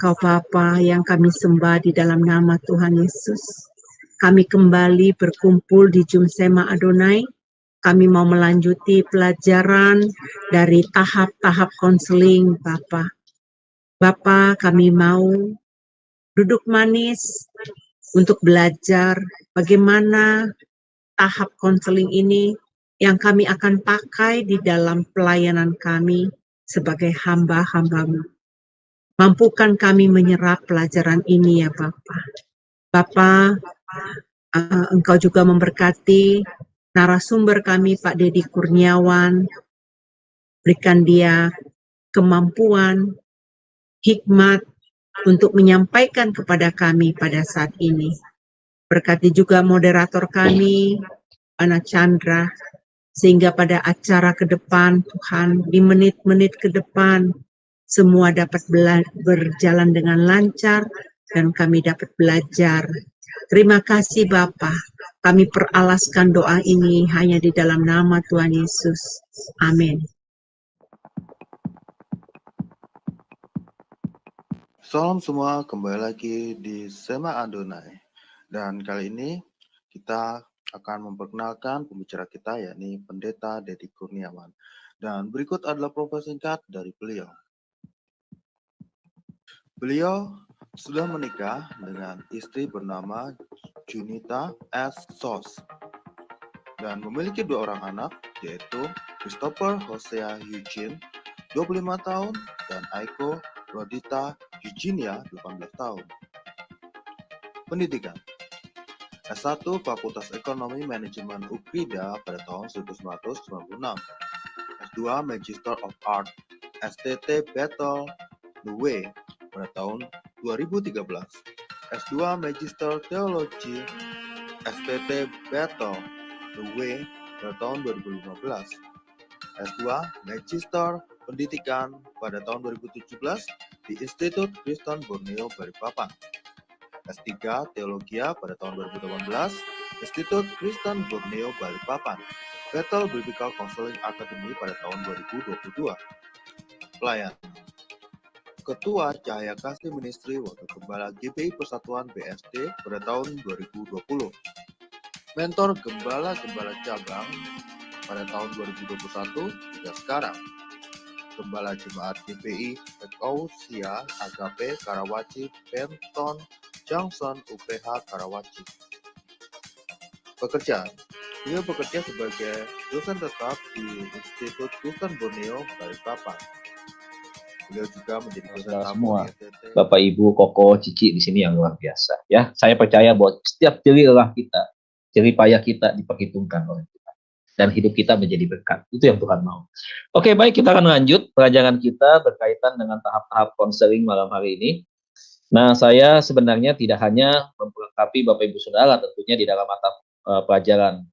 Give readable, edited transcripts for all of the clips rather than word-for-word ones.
Engkau Bapa yang kami sembah di dalam nama Tuhan Yesus. Kami kembali berkumpul di Jumsema Adonai. Kami mau melanjuti pelajaran dari tahap-tahap konseling Bapa. Bapa, kami mau duduk manis untuk belajar bagaimana tahap konseling ini yang kami akan pakai di dalam pelayanan kami sebagai hamba-hamba-Mu. Mampukan kami menyerap pelajaran ini ya Bapa. Bapa, Engkau juga memberkati narasumber kami Pak Dedi Kurniawan. Berikan dia kemampuan, hikmat untuk menyampaikan kepada kami pada saat ini. Berkati juga moderator kami, Ana Chandra, sehingga pada acara ke depan Tuhan, di menit-menit ke depan, semua dapat berjalan dengan lancar dan kami dapat belajar. Terima kasih Bapa. Kami peralaskan doa ini hanya di dalam nama Tuhan Yesus. Amin. Salam semua, kembali lagi di Sema Adonai. Dan kali ini kita akan memperkenalkan pembicara kita, yakni Pendeta Dedi Kurniawan. Dan berikut adalah profil singkat dari beliau. Beliau sudah menikah dengan istri bernama Junita S. Sos dan memiliki 2 orang anak, yaitu Christopher Hosea Eugene, 25 tahun, dan Aiko Rodita Eugenia, 18 tahun. Pendidikan: S1 Fakultas Ekonomi Manajemen UKRIDA pada tahun 1996, S2 Magister of Art STT Bethel The Way pada tahun 2013, S2 Magister Teologi STT Bethel The Way pada tahun 2015, S2 Magister Pendidikan pada tahun 2017 di Institut Kristen Borneo Balikpapan, S3 Teologia pada tahun 2018, Institut Kristen Borneo Balikpapan, Bethel Biblical Counseling Academy pada tahun 2022. Pelayan: Ketua Cahaya Kasih Ministry Wakil Gembala GBI Persatuan BSD pada tahun 2020. Mentor Gembala-Gembala Cabang pada tahun 2021 hingga sekarang. Gembala Jemaat GBI Ekousia Agape Karawaci Benton Junction UPH Karawaci. Pekerjaan: beliau bekerja sebagai dosen tetap di Institut Kristen Borneo Balikpapan. Beliau juga menjadi dosen tamu semua Bapak Ibu, Koko, Cici di sini yang luar biasa ya. Saya percaya bahwa setiap jerih lelah kita, jerih payah kita diperhitungkan oleh Tuhan dan hidup kita menjadi berkat. Itu yang Tuhan mau. Oke, baik, kita akan lanjut pelajaran kita berkaitan dengan tahap-tahap konseling malam hari ini. Nah, saya sebenarnya tidak hanya memperlengkapi Bapak Ibu Saudara tentunya di dalam mata pelajaran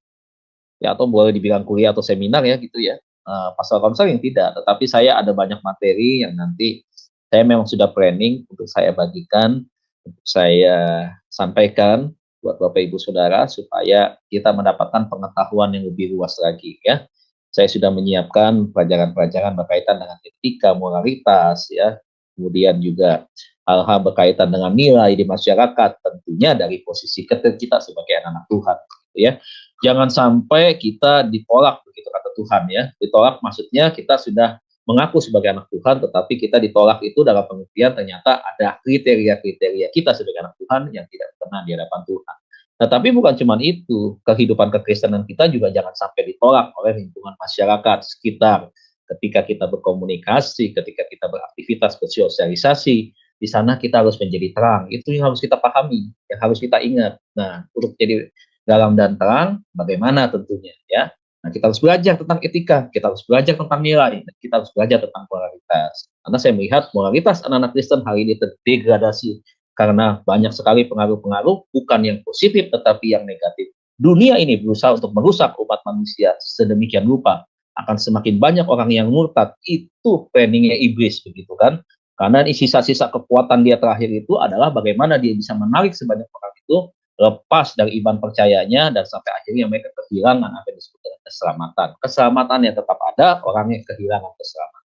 ya, atau boleh dibilang kuliah atau seminar ya gitu ya. Pasal konseling tidak, tetapi saya ada banyak materi yang nanti saya memang sudah planning untuk saya bagikan, untuk saya sampaikan buat Bapak Ibu Saudara supaya kita mendapatkan pengetahuan yang lebih luas lagi ya. Saya sudah menyiapkan pelajaran-pelajaran berkaitan dengan etika, moralitas ya, kemudian juga hal-hal berkaitan dengan nilai di masyarakat, tentunya dari posisi kita sebagai anak-anak Tuhan gitu ya. Jangan sampai kita ditolak begitu kata Tuhan ya. Ditolak maksudnya kita sudah mengaku sebagai anak Tuhan, tetapi kita ditolak itu dalam pengertian ternyata ada kriteria-kriteria kita sebagai anak Tuhan yang tidak pernah di hadapan Tuhan. Tetapi bukan cuma itu, kehidupan kekristenan kita juga jangan sampai ditolak oleh lingkungan masyarakat sekitar. Ketika kita berkomunikasi, ketika kita beraktivitas, bersosialisasi, di sana kita harus menjadi terang. Itu yang harus kita pahami, yang harus kita ingat. Nah, untuk jadi dalam dan terang, bagaimana tentunya ya. Nah, kita harus belajar tentang etika, kita harus belajar tentang nilai, dan kita harus belajar tentang moralitas. Karena saya melihat moralitas anak-anak Kristen hari ini terdegradasi karena banyak sekali pengaruh-pengaruh bukan yang positif tetapi yang negatif. Dunia ini berusaha untuk merusak umat manusia sedemikian rupa. Akan semakin banyak orang yang murtad. Itu planningnya iblis begitu kan. Karena sisa-sisa kekuatan dia terakhir itu adalah bagaimana dia bisa menarik sebanyak orang itu lepas dari iman percayanya dan sampai akhirnya mereka kehilangan apa yang disebut dengan keselamatan. Keselamatan yang tetap ada, orangnya kehilangan keselamatan.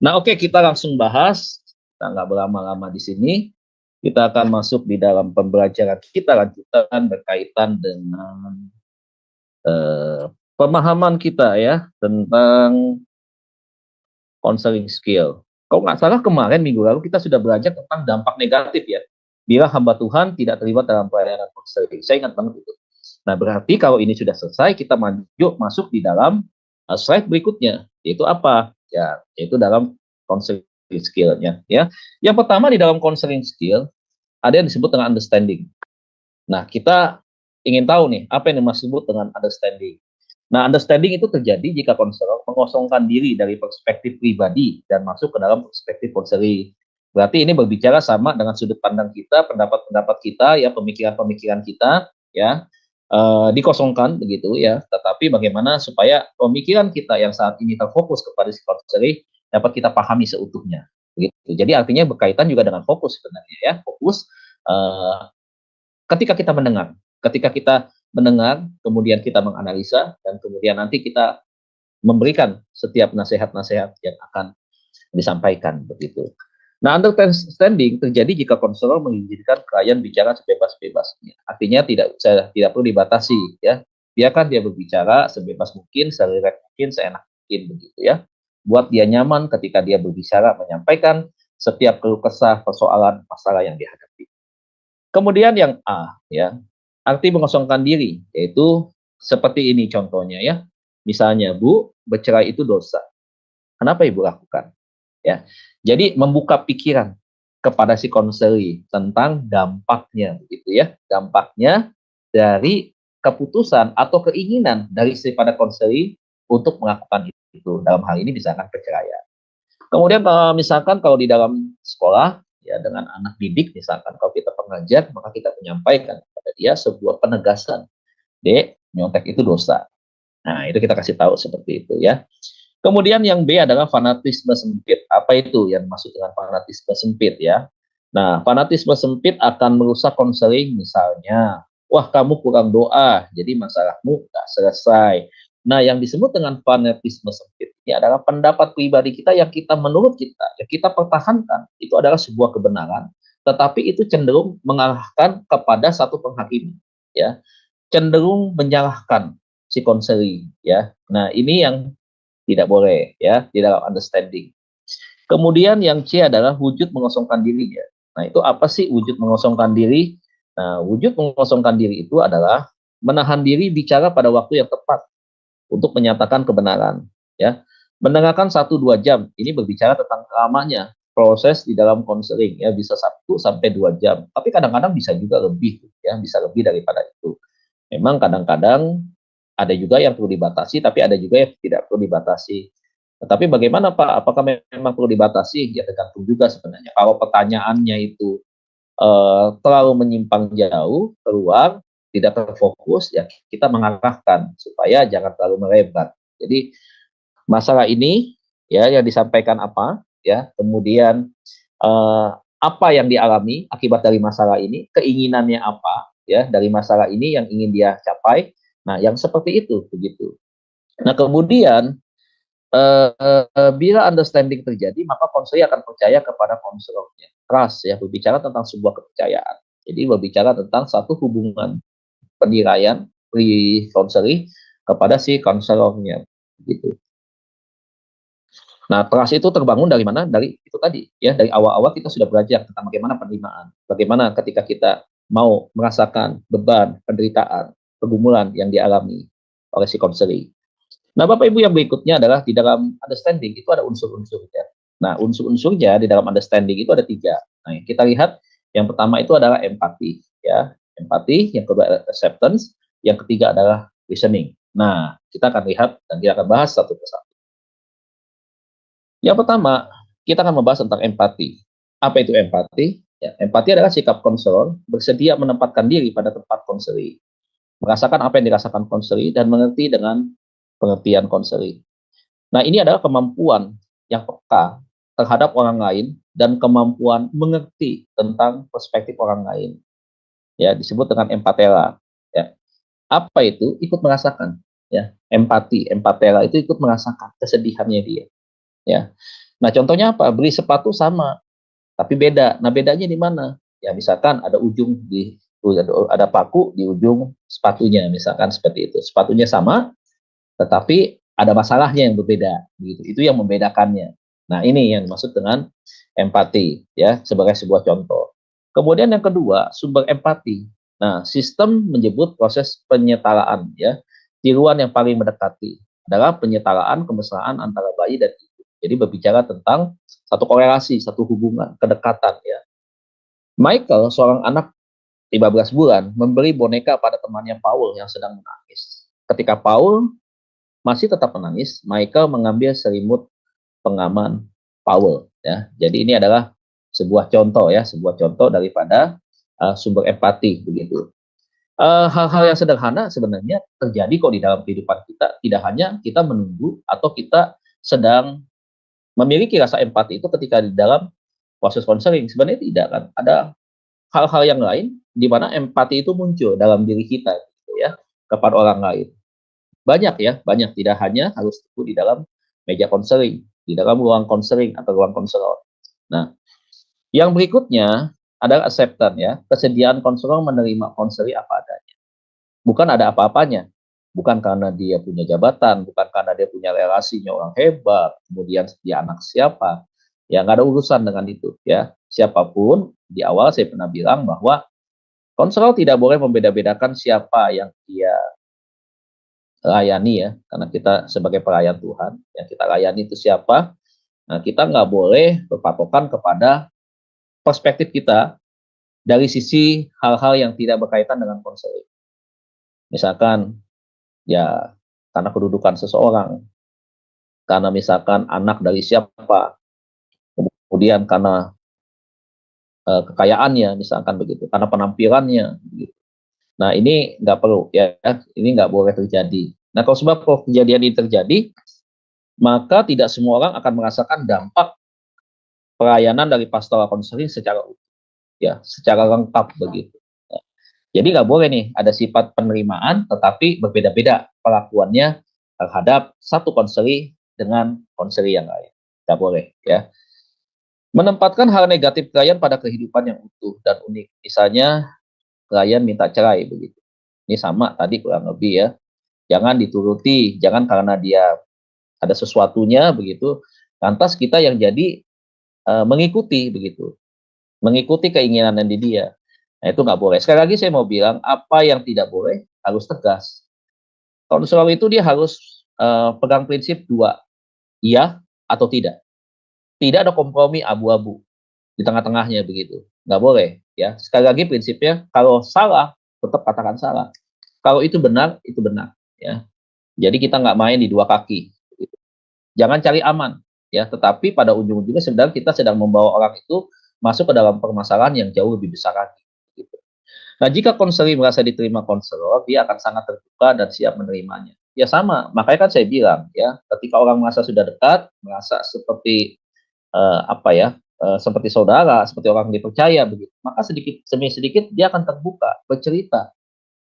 Nah, oke, kita langsung bahas kita nggak berlama-lama di sini. Kita akan masuk di dalam pembelajaran kita lanjutan berkaitan dengan pemahaman kita ya tentang counseling skill. Kalau nggak salah kemarin minggu lalu kita sudah belajar tentang dampak negatif ya. Bila hamba Tuhan tidak terlibat dalam pelayanan counseling. Saya ingat banget itu. Nah berarti kalau ini sudah selesai kita masuk di dalam slide berikutnya. Yaitu apa? Ya, yaitu dalam counseling skill-nya. Ya. Yang pertama di dalam counseling skill ada yang disebut dengan understanding. Nah kita ingin tahu nih apa yang disebut dengan understanding. Nah, understanding itu terjadi jika konselor mengosongkan diri dari perspektif pribadi dan masuk ke dalam perspektif konseli. Berarti ini berbicara sama dengan sudut pandang kita, pendapat-pendapat kita, ya pemikiran-pemikiran kita, ya dikosongkan begitu ya. Tetapi bagaimana supaya pemikiran kita yang saat ini terfokus kepada si konseli dapat kita pahami seutuhnya. Begitu. Jadi artinya berkaitan juga dengan fokus sebenarnya ya, fokus ketika kita mendengar, kemudian kita menganalisa, dan kemudian nanti kita memberikan setiap nasihat-nasihat yang akan disampaikan begitu. Nah, understanding terjadi jika konselor mengizinkan klien bicara sebebas-bebasnya. Artinya tidak perlu dibatasi ya. Biarkan dia berbicara sebebas mungkin, serileks mungkin, seenak mungkin begitu ya. Buat dia nyaman ketika dia berbicara, menyampaikan setiap keluh kesah, persoalan, masalah yang dihadapi. Kemudian yang A ya. Arti mengosongkan diri, yaitu seperti ini contohnya ya. Misalnya, Bu, bercerai itu dosa. Kenapa Ibu lakukan? Ya. Jadi membuka pikiran kepada si konseli tentang dampaknya begitu ya. Dampaknya dari keputusan atau keinginan dari si pada konseli untuk melakukan itu. Dalam hal ini misalkan perceraian. Kemudian misalkan kalau di dalam sekolah ya dengan anak didik misalkan kalau kita pengajar maka kita menyampaikan kepada dia sebuah penegasan, Dek, nyontek itu dosa. Nah itu kita kasih tahu seperti itu ya. Kemudian yang B adalah fanatisme sempit. Apa itu yang maksud dengan fanatisme sempit ya? Nah fanatisme sempit akan merusak konseling misalnya, wah kamu kurang doa jadi masalahmu nggak selesai. Nah, yang disebut dengan fanatisme sempit ini adalah pendapat pribadi kita yang menurut kita, yang kita pertahankan, itu adalah sebuah kebenaran, tetapi itu cenderung mengarahkan kepada satu penghakiman, ya, cenderung menyalahkan si konseli, ya. Nah, ini yang tidak boleh, ya, di dalam understanding. Kemudian yang C adalah wujud mengosongkan diri, ya. Nah, itu apa sih wujud mengosongkan diri? Nah, wujud mengosongkan diri itu adalah menahan diri bicara pada waktu yang tepat untuk menyatakan kebenaran, ya. Mendengarkan 1-2 jam, ini berbicara tentang lamanya proses di dalam konseling, ya, bisa 1 sampai 2 jam, tapi kadang-kadang bisa juga lebih, ya, bisa lebih daripada itu. Memang kadang-kadang ada juga yang perlu dibatasi, tapi ada juga yang tidak perlu dibatasi. Tetapi bagaimana Pak? Apakah memang perlu dibatasi? Ya tergantung juga sebenarnya. Kalau pertanyaannya itu terlalu menyimpang jauh, keluar, tidak terfokus, ya kita mengarahkan supaya jangan terlalu melebar. Jadi masalah ini ya yang disampaikan apa ya, kemudian apa yang dialami akibat dari masalah ini, keinginannya apa ya dari masalah ini yang ingin dia capai. Nah, yang seperti itu begitu. Nah, kemudian bila understanding terjadi, maka konselor akan percaya kepada konselornya. Trust ya, berbicara tentang sebuah kepercayaan. Jadi berbicara tentang satu hubungan penilaian pre-counseling kepada si konselornya gitu. Nah, trust itu terbangun dari mana? Dari itu tadi ya, dari awal-awal kita sudah belajar tentang bagaimana penerimaan, bagaimana ketika kita mau merasakan beban, penderitaan, pergumulan yang dialami oleh si konseling. Nah, Bapak Ibu, yang berikutnya adalah di dalam understanding itu ada unsur-unsurnya. Nah, unsur-unsurnya di dalam understanding itu ada 3. Nah, kita lihat yang pertama itu adalah empati ya. Empati, yang kedua acceptance, yang ketiga adalah listening. Nah, kita akan lihat dan kita akan bahas satu persatu. Yang pertama, kita akan membahas tentang empati. Apa itu empati? Ya, empati adalah sikap konselor bersedia menempatkan diri pada tempat konseli, merasakan apa yang dirasakan konseli dan mengerti dengan pengertian konseli. Nah, ini adalah kemampuan yang peka terhadap orang lain dan kemampuan mengerti tentang perspektif orang lain. Ya, disebut dengan empatela. Ya. Apa itu? Ikut merasakan. Ya, empati, empatela itu ikut merasakan kesedihannya dia. Ya. Nah, contohnya apa? Beli sepatu sama, tapi beda. Nah, bedanya di mana? Ya, misalkan ada ujung ada paku di ujung sepatunya, misalkan seperti itu. Sepatunya sama, tetapi ada masalahnya yang berbeda. Gitu. Itu yang membedakannya. Nah, ini yang dimaksud dengan empati, ya, sebagai sebuah contoh. Kemudian yang kedua, sumber empati. Nah, sistem menyebut proses penyetaraan, ya. Tiruan yang paling mendekati adalah penyetaraan kemesraan antara bayi dan ibu. Jadi berbicara tentang satu korelasi, satu hubungan, kedekatan, ya. Michael, seorang anak 15 bulan, memberi boneka pada temannya Paul yang sedang menangis. Ketika Paul masih tetap menangis, Michael mengambil selimut pengaman Paul, ya. Jadi ini adalah sebuah contoh, ya, sebuah contoh daripada sumber empati begitu. Hal-hal yang sederhana sebenarnya terjadi kok di dalam kehidupan kita. Tidak hanya kita menunggu atau kita sedang memiliki rasa empati itu ketika di dalam proses konseling. Sebenarnya tidak, kan. Ada hal-hal yang lain di mana empati itu muncul dalam diri kita, gitu ya, kepada orang lain. Banyak, ya, banyak, tidak hanya harus di dalam meja konseling, di dalam ruang konseling atau ruang konselor. Nah, yang berikutnya adalah acceptance, ya, kesediaan konselor menerima konseling apa adanya. Bukan ada apa-apanya, bukan karena dia punya jabatan, bukan karena dia punya relasinya orang hebat, kemudian dia anak siapa, ya nggak ada urusan dengan itu, ya. Siapapun, di awal saya pernah bilang bahwa konselor tidak boleh membeda-bedakan siapa yang dia layani, ya, karena kita sebagai pelayan Tuhan, yang kita layani itu siapa. Nah, kita nggak boleh berpatokan kepada perspektif kita dari sisi hal-hal yang tidak berkaitan dengan konseling. Misalkan, ya, karena kedudukan seseorang, karena misalkan anak dari siapa, kemudian karena kekayaannya, misalkan begitu, karena penampilannya, begitu. Nah, ini nggak perlu, ya, ini nggak boleh terjadi. Nah, kalau sebab kejadian ini terjadi, maka tidak semua orang akan merasakan dampak pelayanan dari pastoral konseling secara utuh, ya, secara lengkap begitu. Ya. Jadi nggak boleh nih ada sifat penerimaan, tetapi berbeda-beda perlakuannya terhadap satu konseli dengan konseli yang lain. Nggak boleh, ya. Menempatkan hal negatif klien pada kehidupan yang utuh dan unik. Misalnya klien minta cerai begitu. Ini sama tadi kurang lebih, ya. Jangan dituruti, jangan karena dia ada sesuatunya begitu, lantas kita yang jadi mengikuti begitu, mengikuti keinginan di dia. Nah, itu nggak boleh. Sekali lagi saya mau bilang, apa yang tidak boleh harus tegas. Konselor itu dia harus pegang prinsip dua, iya atau tidak. Tidak ada kompromi abu-abu di tengah-tengahnya begitu. Nggak boleh, ya. Sekali lagi prinsipnya, kalau salah tetap katakan salah. Kalau itu benar, ya. Jadi kita nggak main di dua kaki. Gitu. Jangan cari aman, ya. Tetapi pada ujung-ujungnya sebenarnya kita sedang membawa orang itu masuk ke dalam permasalahan yang jauh lebih besar lagi. Gitu. Nah, jika konseling merasa diterima konselor, dia akan sangat terbuka dan siap menerimanya. Ya sama, makanya kan saya bilang, ya, ketika orang merasa sudah dekat, merasa seperti seperti saudara, seperti orang yang dipercaya begitu, maka sedikit demi sedikit dia akan terbuka, bercerita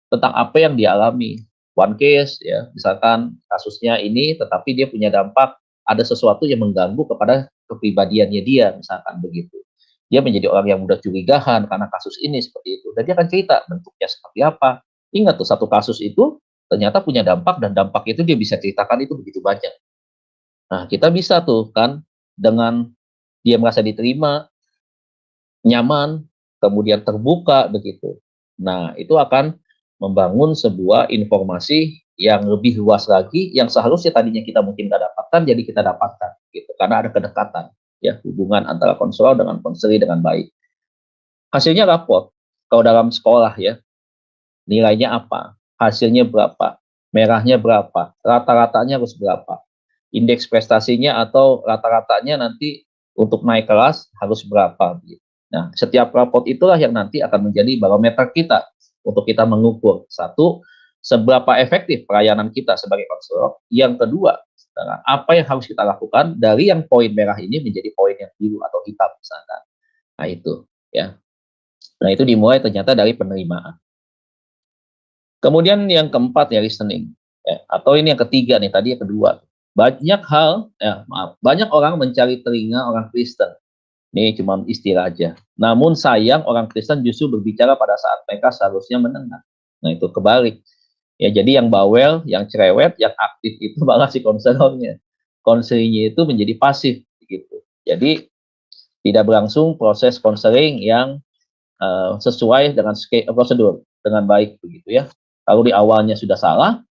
tentang apa yang dia alami. One case, ya, misalkan kasusnya ini, tetapi dia punya dampak, ada sesuatu yang mengganggu kepada kepribadiannya dia, misalkan begitu. Dia menjadi orang yang mudah curigahan karena kasus ini seperti itu, dan dia akan cerita bentuknya seperti apa. Ingat tuh, satu kasus itu ternyata punya dampak, dan dampak itu dia bisa ceritakan itu begitu banyak. Nah, kita bisa tuh kan dengan dia merasa diterima, nyaman, kemudian terbuka begitu. Nah, itu akan membangun sebuah informasi yang lebih luas lagi, yang seharusnya tadinya kita mungkin nggak dapatkan, jadi kita dapatkan, gitu. Karena ada kedekatan, ya, hubungan antara konselor dengan konseli dengan baik. Hasilnya raport. Kalau dalam sekolah, ya, nilainya apa, hasilnya berapa, merahnya berapa, rata-ratanya harus berapa, indeks prestasinya atau rata-ratanya nanti untuk naik kelas harus berapa. Nah, setiap raport itulah yang nanti akan menjadi barometer kita untuk kita mengukur, satu, seberapa efektif pelayanan kita sebagai konselor. Yang kedua, apa yang harus kita lakukan dari yang poin merah ini menjadi poin yang biru atau hitam misalkan. Nah, itu, ya. Nah, itu dimulai ternyata dari penerimaan. Kemudian yang keempat, ya, listening. Ya, atau ini yang ketiga nih, tadi yang kedua. Banyak orang mencari telinga orang Kristen, Ini cuma istilah aja. Namun sayang orang Kristen justru berbicara pada saat mereka seharusnya mendengar. Nah itu kebalik. Ya jadi yang bawel, yang cerewet, yang aktif itu malah si konselornya. Konselingnya itu menjadi pasif gitu. Jadi tidak berlangsung proses konseling yang sesuai dengan prosedur dengan baik begitu ya. Kalau di awalnya sudah salah,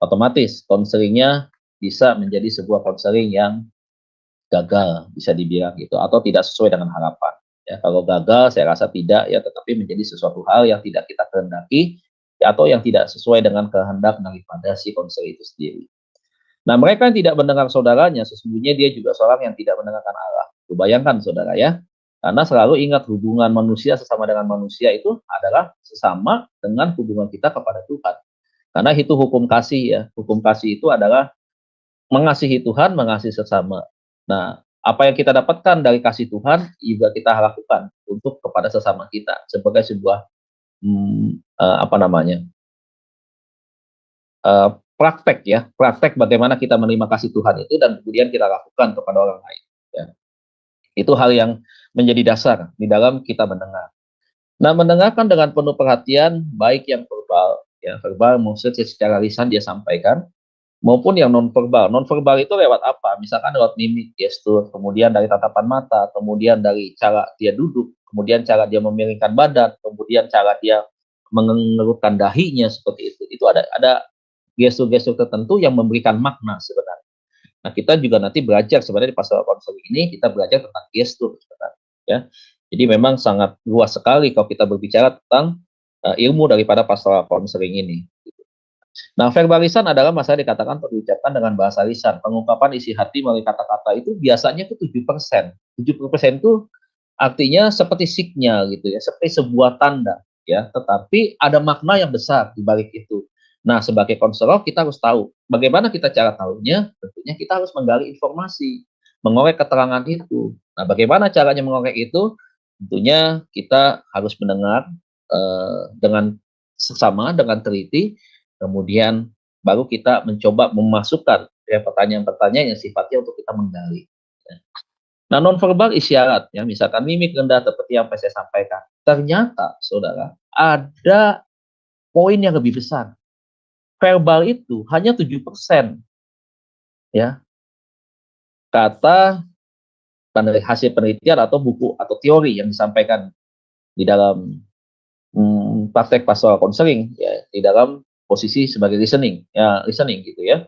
otomatis konselingnya bisa menjadi sebuah konseling yang gagal bisa dibilang gitu atau tidak sesuai dengan harapan ya. Kalau gagal saya rasa tidak ya, tetapi menjadi sesuatu hal yang tidak kita kehendaki ya, atau yang tidak sesuai dengan kehendak daripada si konselor itu sendiri. Nah, mereka yang tidak mendengar saudaranya sesungguhnya dia juga seorang yang tidak mendengarkan Allah. Bayangkan saudara ya, karena selalu ingat hubungan manusia sesama dengan manusia itu adalah sesama dengan hubungan kita kepada Tuhan. Karena itu hukum kasih ya, hukum kasih itu adalah mengasihi Tuhan, mengasihi sesama. Nah, apa yang kita dapatkan dari kasih Tuhan juga kita lakukan untuk kepada sesama kita sebagai sebuah apa namanya praktek ya, praktek bagaimana kita menerima kasih Tuhan itu dan kemudian kita lakukan kepada orang lain. Ya. Itu hal yang menjadi dasar di dalam kita mendengar. Nah, mendengarkan dengan penuh perhatian, baik yang verbal, ya verbal maksudnya secara lisan dia sampaikan, maupun yang non-verbal. Non-verbal itu lewat apa? Misalkan lewat mimik, gestur, kemudian dari tatapan mata, kemudian dari cara dia duduk, kemudian cara dia memiringkan badan, kemudian cara dia mengerutkan dahinya seperti itu. Itu ada gestur-gestur tertentu yang memberikan makna sebenarnya. Nah, kita juga nanti belajar sebenarnya di pastoral konseling ini kita belajar tentang gestur sebenarnya, ya. Jadi memang sangat luas sekali kalau kita berbicara tentang ilmu daripada pastoral konseling ini. Nah, verbalisan adalah masalah dikatakan diucapkan dengan bahasa lisan. Pengungkapan isi hati melalui kata-kata itu biasanya itu 7%. 70% itu artinya seperti signal gitu ya, seperti sebuah tanda ya, tetapi ada makna yang besar di balik itu. Nah, sebagai konselor kita harus tahu bagaimana kita cara tahunya, tentunya kita harus menggali informasi, mengorek keterangan itu. Nah, bagaimana caranya mengorek itu? Tentunya kita harus mendengar dengan sesama, dengan teliti, kemudian baru kita mencoba memasukkan ya pertanyaan-pertanyaan yang sifatnya untuk kita menggali. Nah, nonverbal isyarat ya, misalkan mimik rendah seperti yang saya sampaikan. Ternyata, saudara, ada poin yang lebih besar. Verbal itu hanya 7%. Ya. Kata dari hasil penelitian atau buku atau teori yang disampaikan di dalam praktek pastoral konseling ya, di dalam posisi sebagai listening gitu ya.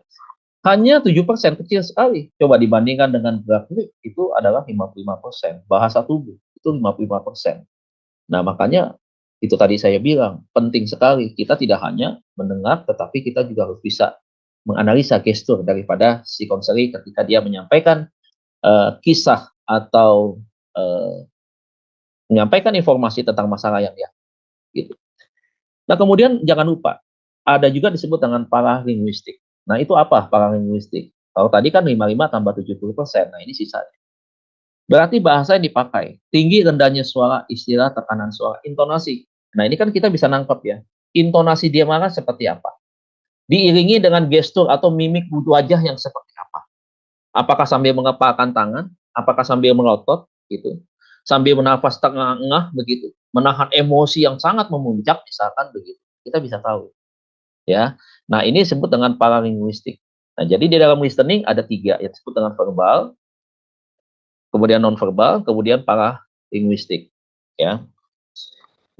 Hanya 7%, kecil sekali. Coba dibandingkan dengan gerak-gerik itu adalah 55%. Bahasa tubuh itu 55%. Nah, makanya itu tadi saya bilang, penting sekali kita tidak hanya mendengar tetapi kita juga harus bisa menganalisa gestur daripada si konseling ketika dia menyampaikan kisah atau menyampaikan informasi tentang masalah yang dia gitu. Nah, kemudian jangan lupa ada juga disebut dengan paralinguistik. Nah, itu apa paralinguistik? Kalau tadi kan 55 tambah 70%, nah ini sisanya. Berarti bahasa yang dipakai, tinggi rendahnya suara, istilah, tekanan suara, intonasi. Nah, ini kan kita bisa nangkep ya. Intonasi dia marah seperti apa? Diiringi dengan gestur atau mimik wajah yang seperti apa? Apakah sambil mengepalkan tangan? Apakah sambil melotot? Gitu. Sambil menafas tengah-tengah begitu. Menahan emosi yang sangat memuncak misalkan begitu. Kita bisa tahu. Ya. Nah, ini disebut dengan paralinguistik. Nah, jadi di dalam listening ada 3 yang disebut dengan verbal, kemudian nonverbal, kemudian paralinguistik. Ya.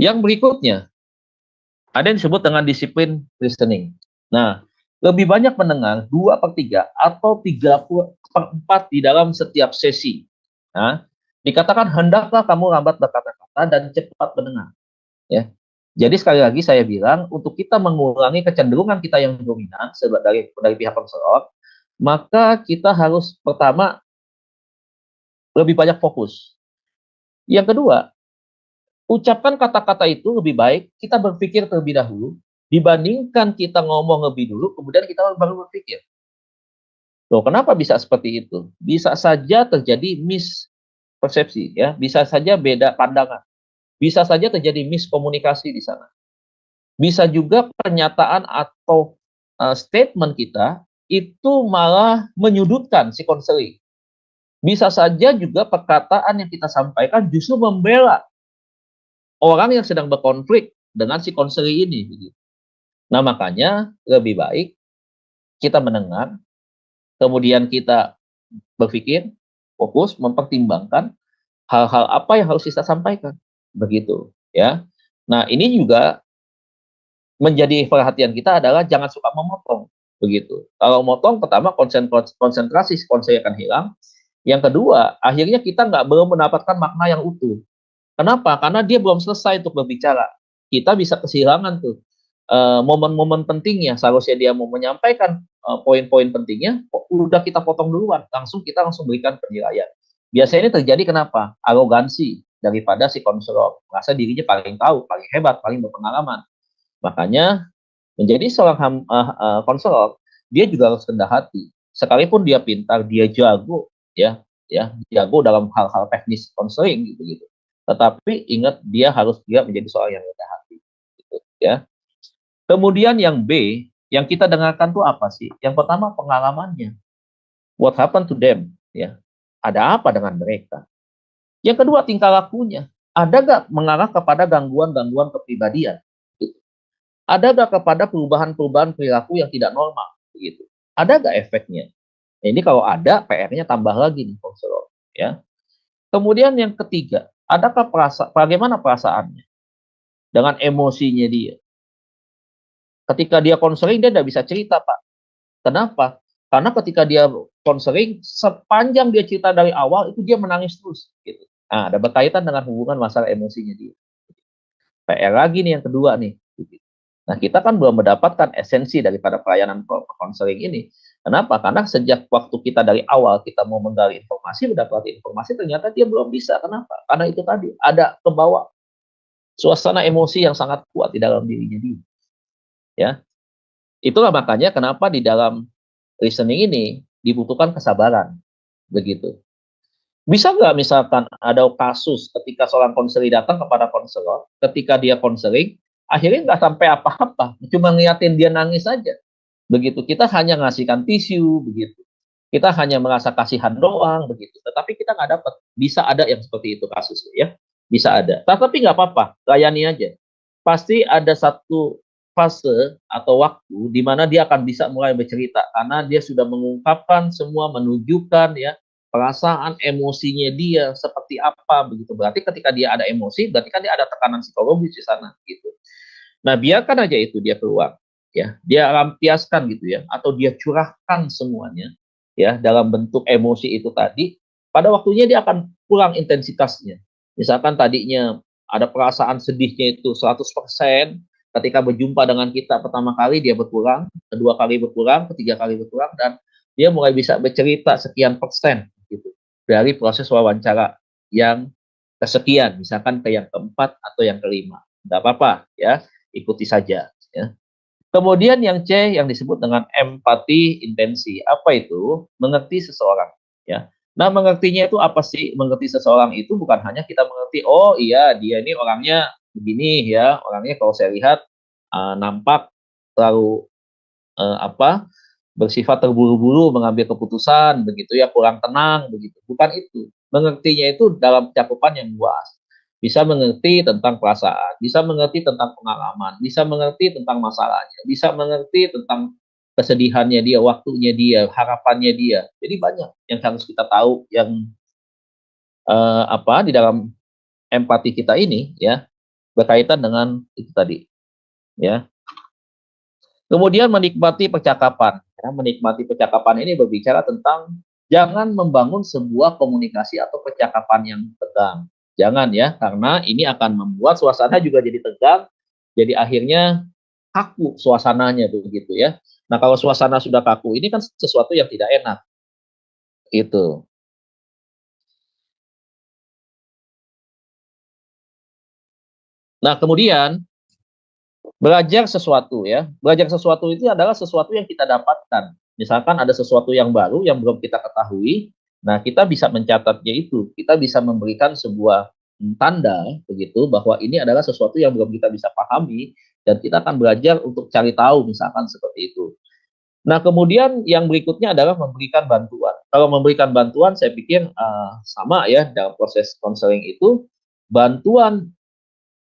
Yang berikutnya ada yang disebut dengan disiplin listening. Nah, lebih banyak mendengar 2/3 atau 3/4 di dalam setiap sesi. Nah, dikatakan hendaklah kamu lambat berkata-kata dan cepat mendengar. Ya. Jadi sekali lagi saya bilang untuk kita mengurangi kecenderungan kita yang dominan dari pihak konselor, maka kita harus pertama lebih banyak fokus. Yang kedua, ucapkan kata-kata itu lebih baik kita berpikir terlebih dahulu dibandingkan kita ngomong lebih dulu kemudian kita baru berpikir. Loh, kenapa bisa seperti itu? Bisa saja terjadi mispersepsi ya, bisa saja beda pandangan. Bisa saja terjadi miskomunikasi di sana. Bisa juga pernyataan atau statement kita itu malah menyudutkan si konseling. Bisa saja juga perkataan yang kita sampaikan justru membela orang yang sedang berkonflik dengan si konseling ini. Nah, makanya lebih baik kita mendengar, kemudian kita berpikir, fokus, mempertimbangkan hal-hal apa yang harus kita sampaikan. Begitu, ya. Nah, ini juga menjadi perhatian kita adalah jangan suka memotong. Begitu. Kalau motong, pertama konsentrasi si konseling akan hilang. Yang kedua, akhirnya kita belum mendapatkan makna yang utuh. Kenapa? Karena dia belum selesai untuk berbicara. Kita bisa kehilangan tuh momen-momen pentingnya. Seharusnya dia mau menyampaikan poin-poin pentingnya, udah kita potong duluan. Kita langsung berikan penilaian. Biasanya ini terjadi kenapa? Arogansi daripada si konselor. Merasa dirinya paling tahu, paling hebat, paling berpengalaman. Makanya menjadi seorang konselor, dia juga harus rendah hati. Sekalipun dia pintar, dia jago, jago dalam hal-hal teknis konseling gitu. Tetapi ingat dia harus menjadi seorang yang rendah hati, gitu, ya. Kemudian yang B, yang kita dengarkan tuh apa sih? Yang pertama pengalamannya. What happened to them, ya. Ada apa dengan mereka? Yang kedua tingkah lakunya. Ada nggak mengarah kepada gangguan-gangguan kepribadian? Gitu. Ada nggak kepada perubahan-perubahan perilaku yang tidak normal? Begitu. Ada nggak efeknya? Nah, ini kalau ada, PR-nya tambah lagi nih konselor, ya. Kemudian yang ketiga, bagaimana perasaannya dengan emosinya dia? Ketika dia konseling, dia tidak bisa cerita, Pak. Kenapa? Karena ketika dia konseling, sepanjang dia cerita dari awal, itu dia menangis terus. Gitu. Nah, ada berkaitan dengan hubungan masalah emosinya dia. PR lagi nih yang kedua nih. Nah, kita kan belum mendapatkan esensi daripada pelayanan konseling ini. Kenapa? Karena sejak waktu kita dari awal kita mau menggali informasi, mendapat informasi, ternyata dia belum bisa. Kenapa? Karena itu tadi, ada kebawa suasana emosi yang sangat kuat di dalam dirinya dia. Ya, itulah makanya kenapa di dalam listening ini dibutuhkan kesabaran. Begitu. Bisa nggak misalkan ada kasus ketika seorang konseling datang kepada konselor, ketika dia konseling, akhirnya nggak sampai apa-apa, cuma ngeliatin dia nangis saja. Begitu, kita hanya ngasihkan tisu, begitu. Kita hanya merasa kasihan doang, begitu. Tetapi kita nggak dapat. Bisa ada yang seperti itu kasusnya, ya. Bisa ada. Tapi nggak apa-apa, layani aja. Pasti ada satu fase atau waktu di mana dia akan bisa mulai bercerita karena dia sudah mengungkapkan semua, menunjukkan ya perasaan emosinya dia seperti apa begitu. Berarti ketika dia ada emosi, berarti kan dia ada tekanan psikologis di sana gitu. Nah, biarkan aja itu dia keluar ya. Dia lampiaskan gitu ya atau dia curahkan semuanya ya dalam bentuk emosi itu tadi. Pada waktunya dia akan pulang intensitasnya. Misalkan tadinya ada perasaan sedihnya itu 100%, ketika berjumpa dengan kita pertama kali dia berkurang, kedua kali berkurang, ketiga kali berkurang, dan dia mulai bisa bercerita sekian persen gitu dari proses wawancara yang kesekian, misalkan ke yang keempat atau yang kelima. Tidak apa-apa ya, ikuti saja ya. Kemudian yang C yang disebut dengan empati intensi. Apa itu? Mengerti seseorang ya. Nah, mengertinya itu apa sih? Mengerti seseorang itu bukan hanya kita mengerti, oh iya dia ini orangnya begini ya, orangnya kalau saya lihat nampak terlalu bersifat terburu-buru mengambil keputusan begitu ya, kurang tenang begitu. Bukan itu. Mengertinya itu dalam cakupan yang luas. Bisa mengerti tentang perasaan, bisa mengerti tentang pengalaman, bisa mengerti tentang masalahnya, bisa mengerti tentang kesedihannya dia, waktunya dia, harapannya dia. Jadi banyak yang harus kita tahu yang di dalam empati kita ini ya berkaitan dengan itu tadi ya. Kemudian menikmati percakapan. Ya, menikmati percakapan ini berbicara tentang jangan membangun sebuah komunikasi atau percakapan yang tegang. Jangan ya, karena ini akan membuat suasana juga jadi tegang, jadi akhirnya kaku suasananya begitu ya. Nah, kalau suasana sudah kaku, ini kan sesuatu yang tidak enak. Itu. Nah, kemudian belajar sesuatu ya. Belajar sesuatu itu adalah sesuatu yang kita dapatkan. Misalkan ada sesuatu yang baru yang belum kita ketahui, nah kita bisa mencatatnya itu. Kita bisa memberikan sebuah tanda begitu bahwa ini adalah sesuatu yang belum kita bisa pahami dan kita akan belajar untuk cari tahu misalkan seperti itu. Nah, kemudian yang berikutnya adalah memberikan bantuan. Kalau memberikan bantuan, saya pikir sama ya dalam proses konseling itu, bantuan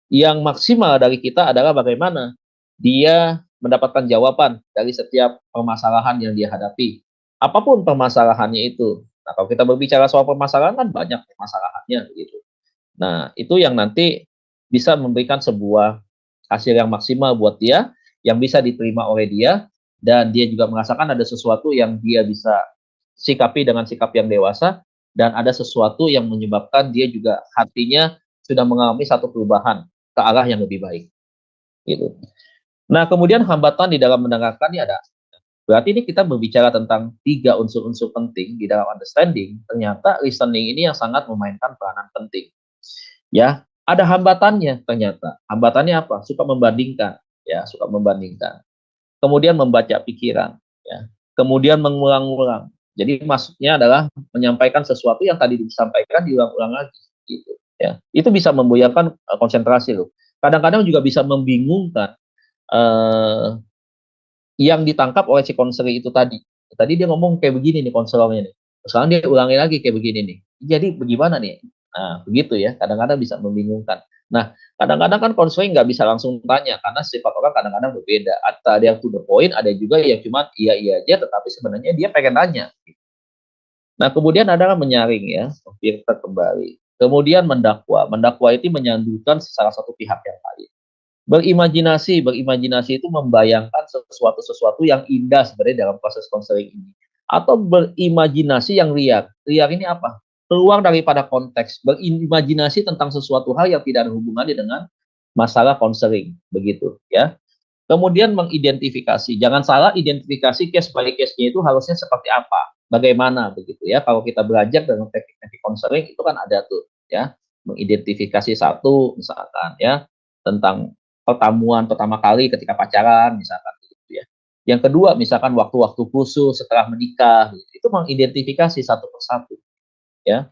yang maksimal dari kita adalah bagaimana dia mendapatkan jawaban dari setiap permasalahan yang dia hadapi. Apapun permasalahannya itu. Nah, kalau kita berbicara soal permasalahan kan banyak permasalahannya gitu. Nah, itu yang nanti bisa memberikan sebuah hasil yang maksimal buat dia, yang bisa diterima oleh dia, dan dia juga merasakan ada sesuatu yang dia bisa sikapi dengan sikap yang dewasa, dan ada sesuatu yang menyebabkan dia juga hatinya sudah mengalami satu perubahan ke arah yang lebih baik. Gitu. Nah, kemudian hambatan di dalam mendengarkan ini ada. Berarti ini kita berbicara tentang 3 unsur-unsur penting di dalam understanding. Ternyata listening ini yang sangat memainkan peranan penting. Ya, ada hambatannya ternyata. Hambatannya apa? Suka membandingkan, ya, suka membandingkan. Kemudian membaca pikiran, ya. Kemudian mengulang-ulang. Jadi maksudnya adalah menyampaikan sesuatu yang tadi disampaikan diulang-ulang lagi, gitu, ya. Itu bisa membuyarkan konsentrasi loh. Kadang-kadang juga bisa membingungkan eh, yang ditangkap oleh si konselor itu tadi. Tadi dia ngomong kayak begini nih konselornya nih. Sekarang dia ulangi lagi kayak begini nih. Jadi bagaimana nih? Nah, begitu ya. Kadang-kadang bisa membingungkan. Nah, kadang-kadang kan konseling nggak bisa langsung tanya karena sifat orang kadang-kadang berbeda. Ada yang to the point, ada juga yang cuma iya aja, tetapi sebenarnya dia pengen nanya. Nah, kemudian adalah menyaring ya, filter kembali. Kemudian mendakwa. Mendakwa itu menyandukan salah satu pihak yang lain. Berimajinasi itu membayangkan sesuatu yang indah sebenarnya dalam proses konseling ini. Atau berimajinasi yang liar. Liar ini apa? Keluar daripada konteks, berimajinasi tentang sesuatu hal yang tidak ada hubungannya dengan masalah konseling, begitu ya. Kemudian mengidentifikasi, jangan salah identifikasi case by case-nya itu harusnya seperti apa, bagaimana begitu ya. Kalau kita belajar dengan teknik-teknik konseling itu kan ada tuh ya, mengidentifikasi satu misalkan ya tentang pertemuan pertama kali ketika pacaran misalkan gitu ya. Yang kedua misalkan waktu-waktu khusus setelah menikah gitu. Itu mengidentifikasi satu persatu ya.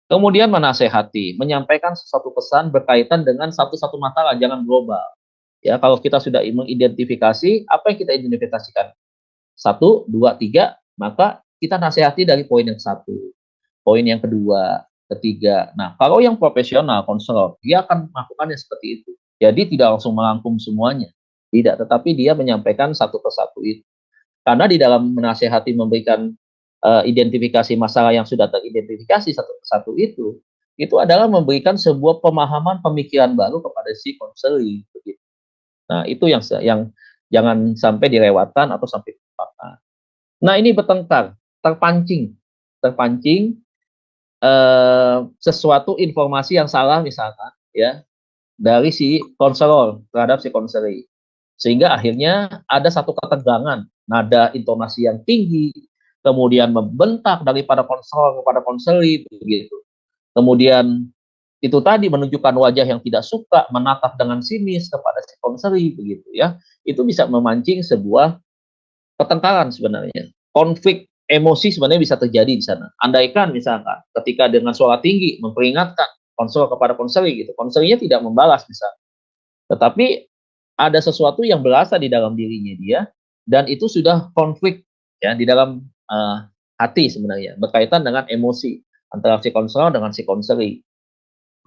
Kemudian menasehati, menyampaikan sesuatu pesan berkaitan dengan satu-satu masalah, jangan global. Ya, kalau kita sudah mengidentifikasi apa yang kita identifikasikan, 1, 2, 3, maka kita nasihati dari poin yang 1, poin yang kedua, ketiga. Nah, kalau yang profesional, konselor, dia akan melakukannya seperti itu. Jadi tidak langsung merangkum semuanya. Tidak, tetapi dia menyampaikan satu persatu itu. Karena di dalam menasehati memberikan identifikasi masalah yang sudah teridentifikasi satu persatu itu adalah memberikan sebuah pemahaman pemikiran baru kepada si konseling. Nah, itu yang jangan sampai dilewatkan atau sampai terlupakan. Nah, ini bertengkar, terpancing sesuatu informasi yang salah misalkan ya dari si konselor terhadap si konseli. Sehingga akhirnya ada satu ketegangan, nada intonasi yang tinggi, kemudian membentak daripada konselor kepada konseli begitu. Kemudian itu tadi menunjukkan wajah yang tidak suka, menatap dengan sinis kepada si konseli begitu ya. Itu bisa memancing sebuah pertengkaran sebenarnya. Konflik emosi sebenarnya bisa terjadi di sana. Andaikan misalkan ketika dengan suara tinggi memperingatkan konselor kepada konseli gitu, konselinya tidak membalas misalnya. Tetapi ada sesuatu yang berasa di dalam dirinya dia dan itu sudah konflik ya di dalam hati sebenarnya berkaitan dengan emosi antara si konselor dengan si konseli.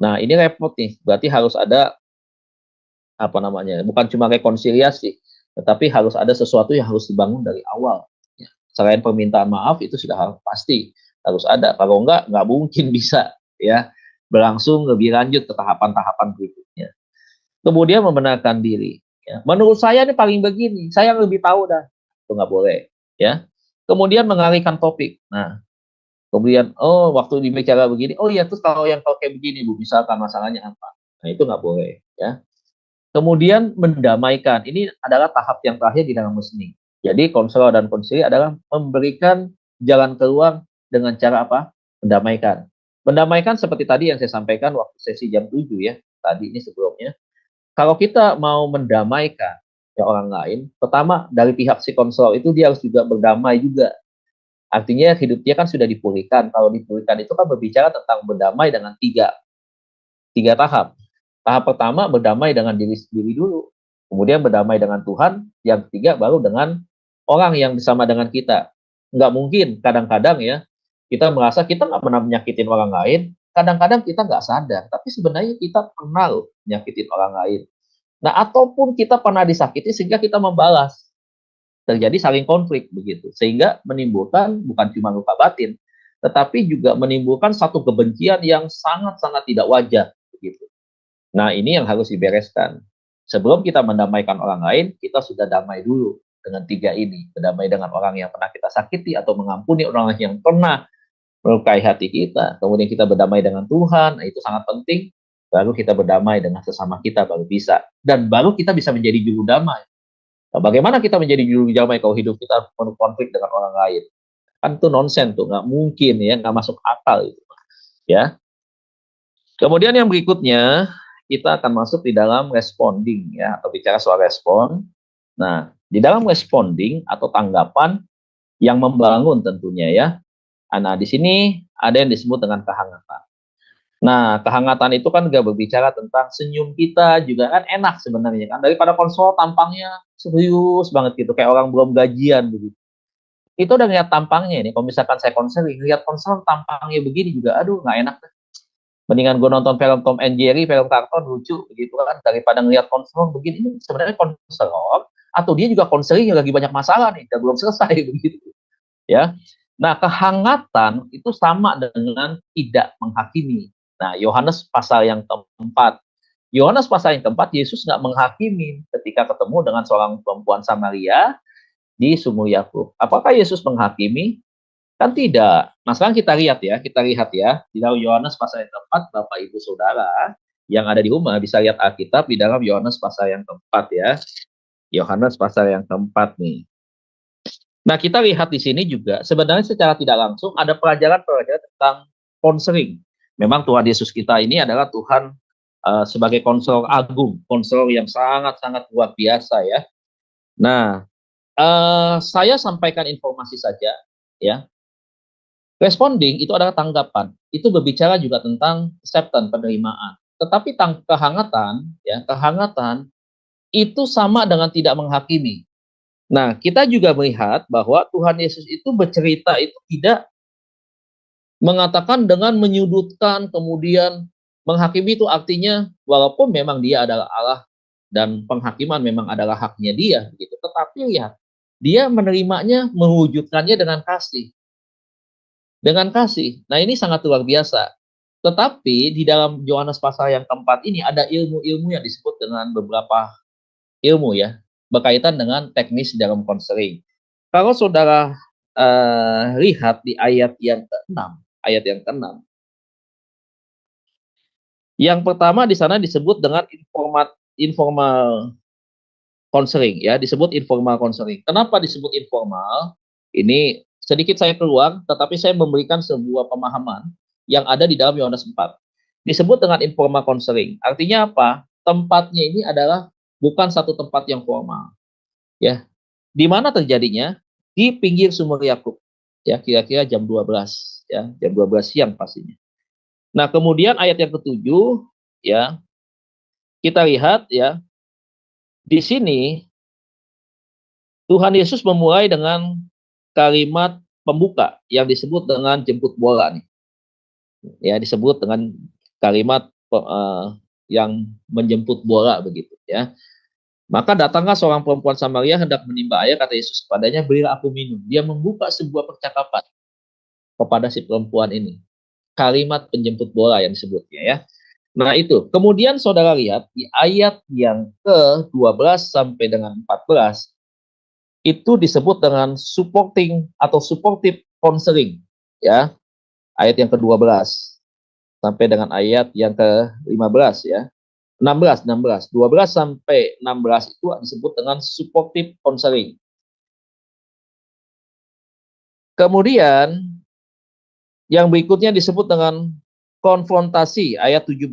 Nah, ini repot nih. Berarti harus ada apa namanya? Bukan cuma rekonsiliasi, tetapi harus ada sesuatu yang harus dibangun dari awal. Ya. Selain permintaan maaf itu sudah pasti harus ada. Kalau nggak mungkin bisa ya berlangsung lebih lanjut ke tahapan-tahapan berikutnya. Kemudian membenarkan diri. Ya. Menurut saya ini paling begini, saya yang lebih tahu dah. Itu nggak boleh. Ya. Kemudian mengalihkan topik. Nah, kemudian, oh waktu dibicara begini, oh iya terus kalau kayak begini Bu, misalkan masalahnya apa? Nah itu nggak boleh. Ya. Kemudian mendamaikan, ini adalah tahap yang terakhir di dalam listening. Jadi konselor dan konsili adalah memberikan jalan keluar dengan cara apa? Mendamaikan. Mendamaikan seperti tadi yang saya sampaikan waktu sesi jam 7 ya, tadi ini sebelumnya. Kalau kita mau mendamaikan ya orang lain, pertama dari pihak si konselor itu dia harus juga berdamai juga. Artinya hidup dia kan sudah dipulihkan. Kalau dipulihkan itu kan berbicara tentang berdamai dengan tiga tahap. Tahap pertama berdamai dengan diri sendiri dulu. Kemudian berdamai dengan Tuhan. Yang ketiga baru dengan orang yang bersama dengan kita. Nggak mungkin kadang-kadang ya, kita merasa kita nggak pernah menyakitin orang lain, kadang-kadang kita nggak sadar, tapi sebenarnya kita pernah loh nyakitin orang lain. Nah, ataupun kita pernah disakiti sehingga kita membalas. Terjadi saling konflik begitu. Sehingga menimbulkan bukan cuma luka batin, tetapi juga menimbulkan satu kebencian yang sangat-sangat tidak wajar begitu. Nah, ini yang harus dibereskan. Sebelum kita mendamaikan orang lain, kita sudah damai dulu dengan tiga ini. Berdamai dengan orang yang pernah kita sakiti atau mengampuni orang yang pernah melukai hati kita. Kemudian kita berdamai dengan Tuhan, itu sangat penting. Baru kita berdamai dengan sesama kita, baru bisa. Dan baru kita bisa menjadi juru damai. Nah, bagaimana kita menjadi juru damai kalau hidup kita penuh konflik dengan orang lain? Kan itu nonsen tuh, nggak mungkin ya, nggak masuk akal itu. Ya. Kemudian yang berikutnya, kita akan masuk di dalam responding ya, atau bicara soal respon. Nah, di dalam responding atau tanggapan yang membangun tentunya ya. Nah, di sini ada yang disebut dengan kehangatan. Nah, kehangatan itu kan juga berbicara tentang senyum kita juga kan enak sebenarnya kan. Daripada konsol tampangnya serius banget gitu, kayak orang belum gajian begitu. Itu udah ngeliat tampangnya ini. Kalau misalkan saya konseling, lihat konsol tampangnya begini juga, aduh nggak enak. Mendingan gue nonton film Tom and Jerry, film karton lucu begitu kan, daripada ngeliat konsol begini. Ini sebenarnya konselor atau dia juga konseling yang lagi banyak masalah nih, dan belum selesai begitu. Ya. Nah, kehangatan itu sama dengan tidak menghakimi. Nah, Yohanes pasal yang keempat. Yohanes pasal yang keempat, Yesus nggak menghakimi ketika ketemu dengan seorang perempuan Samaria di sumur Yakub. Apakah Yesus menghakimi? Kan tidak. Nah, sekarang kita lihat ya. Di dalam Yohanes pasal yang keempat, Bapak Ibu Saudara yang ada di rumah bisa lihat Alkitab di dalam Yohanes pasal yang keempat ya. Yohanes pasal yang keempat nih. Nah, kita lihat di sini juga sebenarnya secara tidak langsung ada pelajaran-pelajaran tentang konseling. Memang Tuhan Yesus kita ini adalah Tuhan sebagai konselor agung, konselor yang sangat-sangat luar biasa ya. Nah, saya sampaikan informasi saja ya. Responding itu adalah tanggapan. Itu berbicara juga tentang acceptance, penerimaan. Tetapi kehangatan ya, kehangatan itu sama dengan tidak menghakimi. Nah, kita juga melihat bahwa Tuhan Yesus itu bercerita itu tidak mengatakan dengan menyudutkan, kemudian menghakimi itu artinya walaupun memang dia adalah Allah dan penghakiman memang adalah haknya dia, begitu. Tetapi lihat, dia menerimanya, mewujudkannya dengan kasih. Dengan kasih. Nah, ini sangat luar biasa. Tetapi di dalam Yohanes pasal yang keempat ini ada ilmu-ilmu yang disebut dengan beberapa ilmu ya, berkaitan dengan teknis dalam konseling. Kalau saudara lihat di ayat yang ke-6, yang pertama di sana disebut dengan informal konseling ya, disebut informal konseling. Kenapa disebut informal? Ini sedikit saya keluar, tetapi saya memberikan sebuah pemahaman yang ada di dalam Yohanes 4. Disebut dengan informal konseling. Artinya apa? Tempatnya ini adalah bukan satu tempat yang formal. Ya. Di mana terjadinya? Di pinggir sumur Yakub. Ya, kira-kira jam 12 ya, jam 12 siang pastinya. Nah, kemudian ayat yang ke-7 ya. Kita lihat ya. Di sini Tuhan Yesus memulai dengan kalimat pembuka yang disebut dengan jemput bola nih. Ya, disebut dengan kalimat yang menjemput bola begitu ya. Maka datanglah seorang perempuan Samaria hendak menimba air, kata Yesus kepadanya, berilah aku minum. Dia membuka sebuah percakapan kepada si perempuan ini. Kalimat penjemput bola yang disebutnya ya. Nah itu. Kemudian saudara lihat di ayat yang ke-12 sampai dengan 14 itu disebut dengan supporting atau supportive counseling ya. Ayat yang ke-12 sampai dengan ayat yang ke-15 ya. 12 sampai 16 itu disebut dengan supportive counseling. Kemudian yang berikutnya disebut dengan konfrontasi ayat 17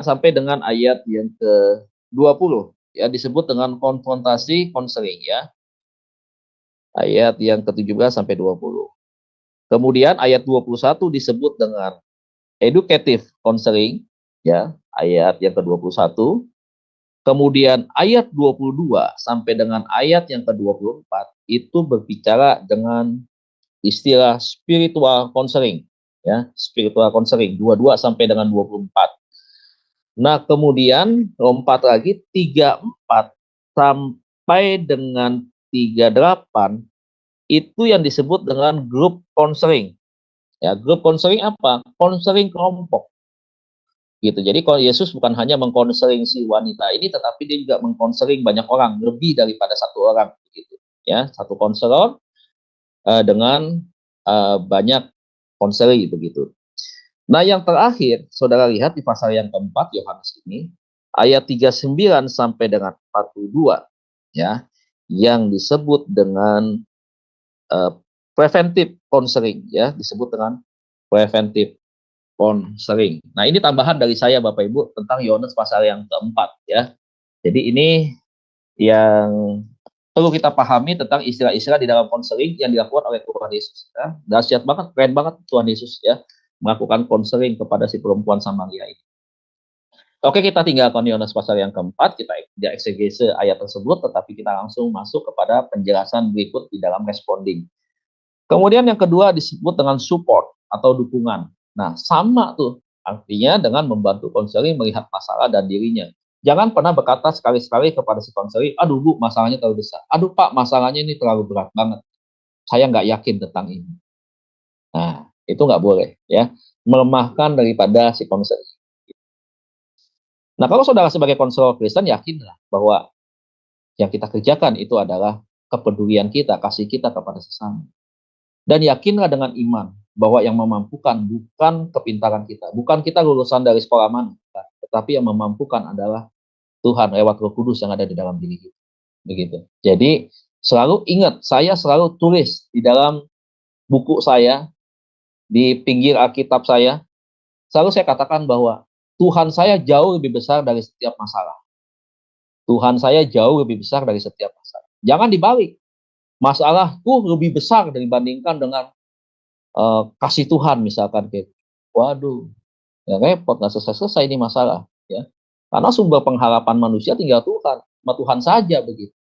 sampai dengan ayat yang ke-20 ya, disebut dengan konfrontasi counseling ya. Ayat yang ke-17 sampai 20. Kemudian ayat 21 disebut dengan educative counseling ya, ayat yang ke-21. Kemudian ayat 22 sampai dengan ayat yang ke-24 itu berbicara dengan istilah spiritual counseling, ya, spiritual counseling 22 sampai dengan 24. Nah, kemudian lompat lagi 34 sampai dengan 38 itu yang disebut dengan grup counseling. Ya, grup counseling apa? Counseling kelompok. Gitu. Jadi kalau Yesus bukan hanya mengkonseling si wanita ini, tetapi dia juga mengkonseling banyak orang, lebih daripada satu orang, gitu. Ya, satu konselor dengan banyak konseli begitu. Nah, yang terakhir, saudara lihat di pasal yang keempat Yohanes ini, ayat 39 sampai dengan 42, ya, yang disebut dengan preventive counseling, ya, disebut dengan preventive counseling. Nah, ini tambahan dari saya Bapak Ibu tentang Yohanes pasal yang keempat, ya. Jadi ini yang perlu kita pahami tentang istilah-istilah di dalam konseling yang dilakukan oleh Tuhan Yesus. Ya. Dahsyat banget, keren banget Tuhan Yesus ya melakukan konseling kepada si perempuan Samaria ini. Oke, kita tinggalkan Yohanes pasal yang keempat, kita tidak eksegese ayat tersebut, tetapi kita langsung masuk kepada penjelasan berikut di dalam responding. Kemudian yang kedua disebut dengan support atau dukungan. Nah, sama tuh artinya dengan membantu konseling melihat masalah dan dirinya. Jangan pernah berkata sekali-sekali kepada si konseling, aduh Bu, masalahnya terlalu besar. Aduh Pak, masalahnya ini terlalu berat banget. Saya nggak yakin tentang ini. Nah, itu nggak boleh ya. Melemahkan daripada si konseling. Nah, kalau saudara sebagai konselor Kristen, yakinlah bahwa yang kita kerjakan itu adalah kepedulian kita, kasih kita kepada sesama. Dan yakinlah dengan iman bahwa yang memampukan bukan kepintaran kita, bukan kita lulusan dari sekolah mana, tetapi yang memampukan adalah Tuhan lewat Roh Kudus yang ada di dalam diri kita. Begitu. Jadi selalu ingat, saya selalu tulis di dalam buku saya, di pinggir Alkitab saya, selalu saya katakan bahwa Tuhan saya jauh lebih besar dari setiap masalah. Tuhan saya jauh lebih besar dari setiap masalah. Jangan dibalik. Masalahku lebih besar dibandingkan dengan kasih Tuhan misalkan kayak, waduh, ya repot, nggak selesai ini masalah, ya. Karena sumber pengharapan manusia tinggal Tuhan, sama Tuhan saja begitu.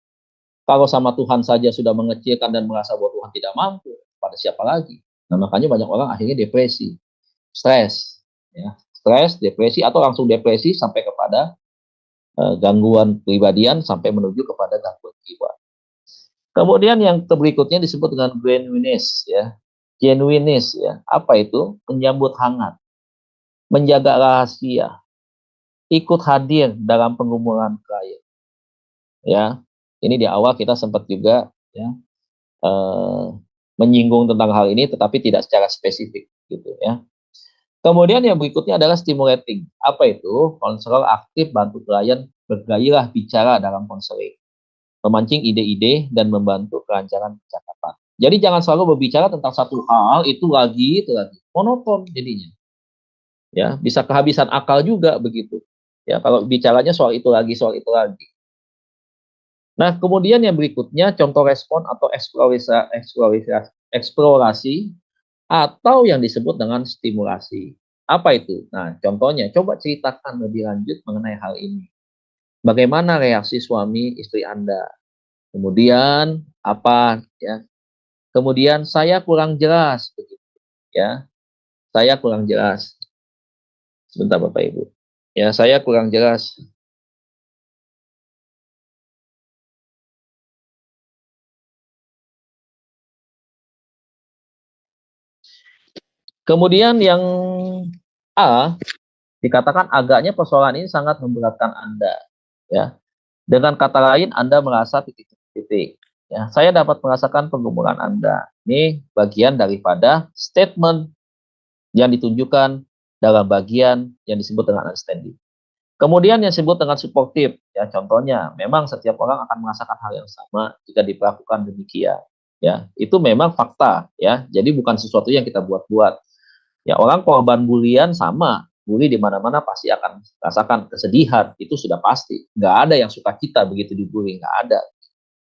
Kalau sama Tuhan saja sudah mengecilkan dan merasa bahwa Tuhan tidak mampu, pada siapa lagi? Nah, makanya banyak orang akhirnya depresi, stres, ya, stres, depresi atau langsung depresi sampai kepada gangguan kepribadian sampai menuju kepada gangguan jiwa. Kemudian yang berikutnya disebut dengan genuineness, ya. Genuineness, ya. Apa itu? Menyambut hangat, menjaga rahasia, ikut hadir dalam pengumuman klien. Ya, ini di awal kita sempat juga ya menyinggung tentang hal ini, tetapi tidak secara spesifik, gitu ya. Kemudian yang berikutnya adalah stimulating. Apa itu? Konselor aktif bantu klien bergairah bicara dalam konseling, memancing ide-ide dan membantu kelancaran percakapan. Jadi jangan selalu berbicara tentang satu hal itu lagi, monoton jadinya. Ya, bisa kehabisan akal juga begitu. Ya, kalau bicaranya soal itu lagi, soal itu lagi. Nah, kemudian yang berikutnya contoh respon atau eksplorasi atau yang disebut dengan stimulasi. Apa itu? Nah, contohnya coba ceritakan lebih lanjut mengenai hal ini. Bagaimana reaksi suami istri Anda? Kemudian apa ya? Kemudian saya kurang jelas begitu ya. Saya kurang jelas. Sebentar Bapak Ibu. Ya, saya kurang jelas. Kemudian yang A dikatakan agaknya persoalan ini sangat memberatkan Anda ya. Dengan kata lain Anda merasa titik-titik. Ya, saya dapat merasakan penggumulan Anda. Ini bagian daripada statement yang ditunjukkan dalam bagian yang disebut dengan understanding. Kemudian yang disebut dengan supportive, ya contohnya, memang setiap orang akan merasakan hal yang sama jika diperlakukan demikian. Ya, itu memang fakta, ya. Jadi bukan sesuatu yang kita buat-buat. Ya, orang korban bulian sama, bully di mana-mana pasti akan merasakan kesedihan, itu sudah pasti. Nggak ada yang suka cita begitu dibully, nggak ada.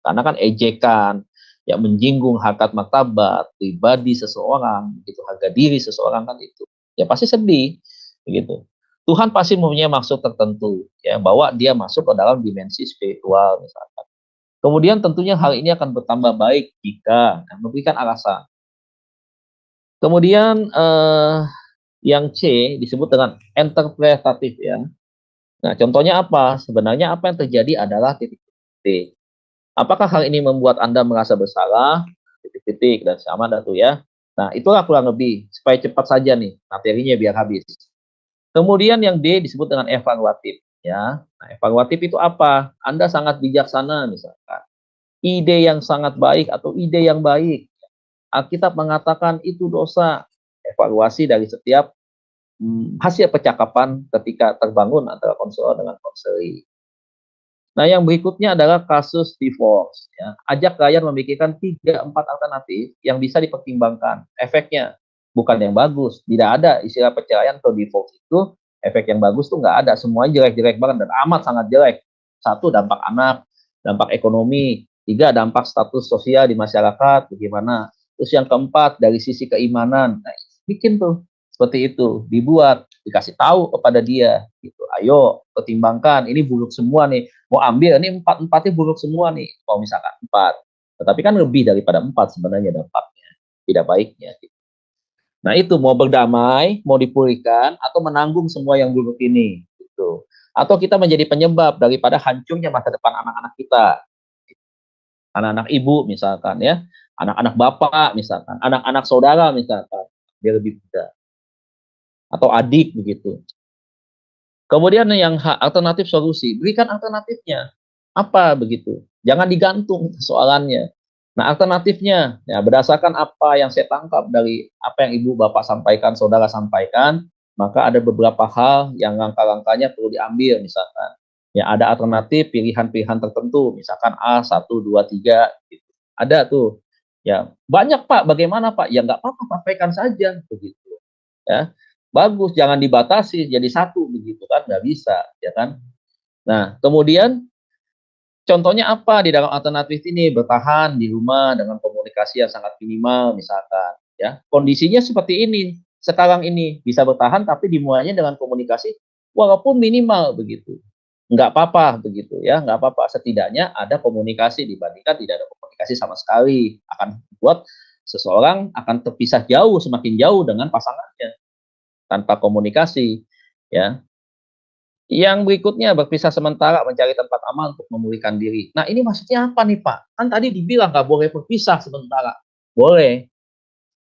Karena kan ejekan, ya menyinggung harkat martabat, pribadi seseorang, gitu, harga diri seseorang kan itu. Ya pasti sedih, begitu. Tuhan pasti mempunyai maksud tertentu, ya, bahwa dia masuk ke dalam dimensi spiritual misalkan. Kemudian tentunya hal ini akan bertambah baik jika memberikan alasan. Kemudian yang C disebut dengan interpretatif, ya. Nah, contohnya apa? Sebenarnya apa yang terjadi adalah titik-titik. Apakah hal ini membuat Anda merasa bersalah? Titik-titik dan sama datu, ya. Nah, itulah kurang lebih supaya cepat saja nih materinya biar habis. Kemudian yang D disebut dengan evaluatif, ya. Nah, evaluatif itu apa? Anda sangat bijaksana misalkan. Ide yang sangat baik atau ide yang baik. Alkitab mengatakan itu dosa. Evaluasi dari setiap hasil percakapan ketika terbangun antara konselor dengan konseli. Nah, yang berikutnya adalah kasus divorce, ya. Ajak klien memikirkan 3-4 alternatif yang bisa dipertimbangkan. Efeknya bukan yang bagus. Tidak ada istilah perceraian atau divorce itu efek yang bagus tuh nggak ada. Semuanya jelek-jelek banget dan amat sangat jelek. 1, dampak anak, dampak ekonomi. 3, dampak status sosial di masyarakat, bagaimana. Terus yang keempat, dari sisi keimanan. Nah, bikin tuh seperti itu, dibuat, dikasih tahu kepada dia, gitu. Ayo pertimbangkan, ini buruk semua nih. Mau ambil, ini 4-4-nya buruk semua nih. Mau misalkan 4, tetapi kan lebih daripada 4 sebenarnya dampaknya, tidak baiknya. Gitu. Nah itu mau berdamai, mau dipulihkan, atau menanggung semua yang buruk ini. Gitu. Atau kita menjadi penyebab daripada hancurnya masa depan anak-anak kita. Anak-anak ibu misalkan, ya, anak-anak bapak misalkan, anak-anak saudara misalkan, dia lebih muda. Atau adik begitu. Kemudian yang alternatif solusi, berikan alternatifnya. Apa begitu? Jangan digantung soalannya. Nah, alternatifnya, ya, berdasarkan apa yang saya tangkap dari apa yang ibu bapak sampaikan, saudara sampaikan, maka ada beberapa hal yang langkah-langkahnya perlu diambil misalkan. Ya, ada alternatif pilihan-pilihan tertentu, misalkan A, 1, 2, 3, gitu. Ada tuh. Ya, banyak Pak, bagaimana Pak? Ya nggak apa-apa, sampaikan saja begitu. Ya. Bagus, jangan dibatasi jadi 1 begitu kan, nggak bisa, ya kan. Nah, kemudian contohnya apa di dalam alternatif ini? Bertahan di rumah dengan komunikasi yang sangat minimal misalkan, ya. Kondisinya seperti ini, sekarang ini bisa bertahan tapi dimulainya dengan komunikasi walaupun minimal begitu. Nggak apa-apa begitu, ya, nggak apa-apa. Setidaknya ada komunikasi dibandingkan tidak ada komunikasi sama sekali. Akan membuat seseorang akan terpisah jauh, semakin jauh dengan pasangannya tanpa komunikasi, ya. Yang berikutnya berpisah sementara mencari tempat aman untuk memulihkan diri. Nah, ini maksudnya apa nih, Pak? Kan tadi dibilang nggak boleh berpisah sementara. Boleh.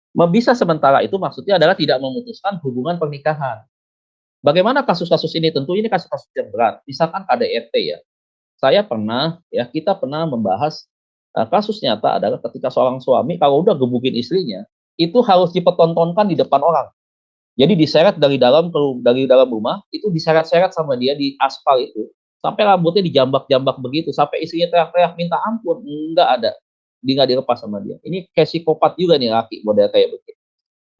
Berpisah sementara itu maksudnya adalah tidak memutuskan hubungan pernikahan. Bagaimana kasus-kasus ini? Tentu ini kasus-kasus yang berat. Misalkan KDRT, ya. Saya pernah, ya, kita pernah membahas kasus nyata adalah ketika seorang suami kalau udah gebukin istrinya, itu harus dipertontonkan di depan orang. Jadi diseret dari dalam rumah, itu diseret-seret sama dia di aspal itu, sampai rambutnya dijambak-jambak begitu, sampai istrinya teriak-teriak minta ampun, enggak ada, dia nggak dilepas sama dia. Ini kayak psikopat juga nih laki model kayak begitu,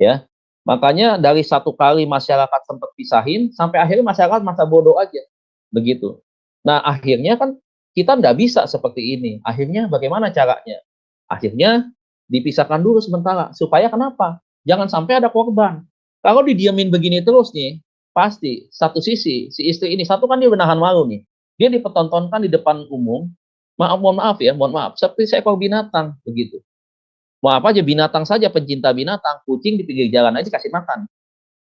ya. Makanya dari 1 kali masyarakat sempat pisahin, sampai akhirnya masyarakat masa bodoh aja, begitu. Nah akhirnya kan kita nggak bisa seperti ini. Akhirnya bagaimana caranya? Akhirnya dipisahkan dulu sementara, supaya kenapa? Jangan sampai ada korban. Kalau didiamin begini terus nih, pasti satu sisi, si istri ini, satu kan dia menahan malu nih. Dia dipertontonkan di depan umum, mohon maaf ya, mohon maaf, seperti seekor binatang, begitu. Maaf aja, binatang saja, pencinta binatang, kucing di pinggir jalan aja kasih makan.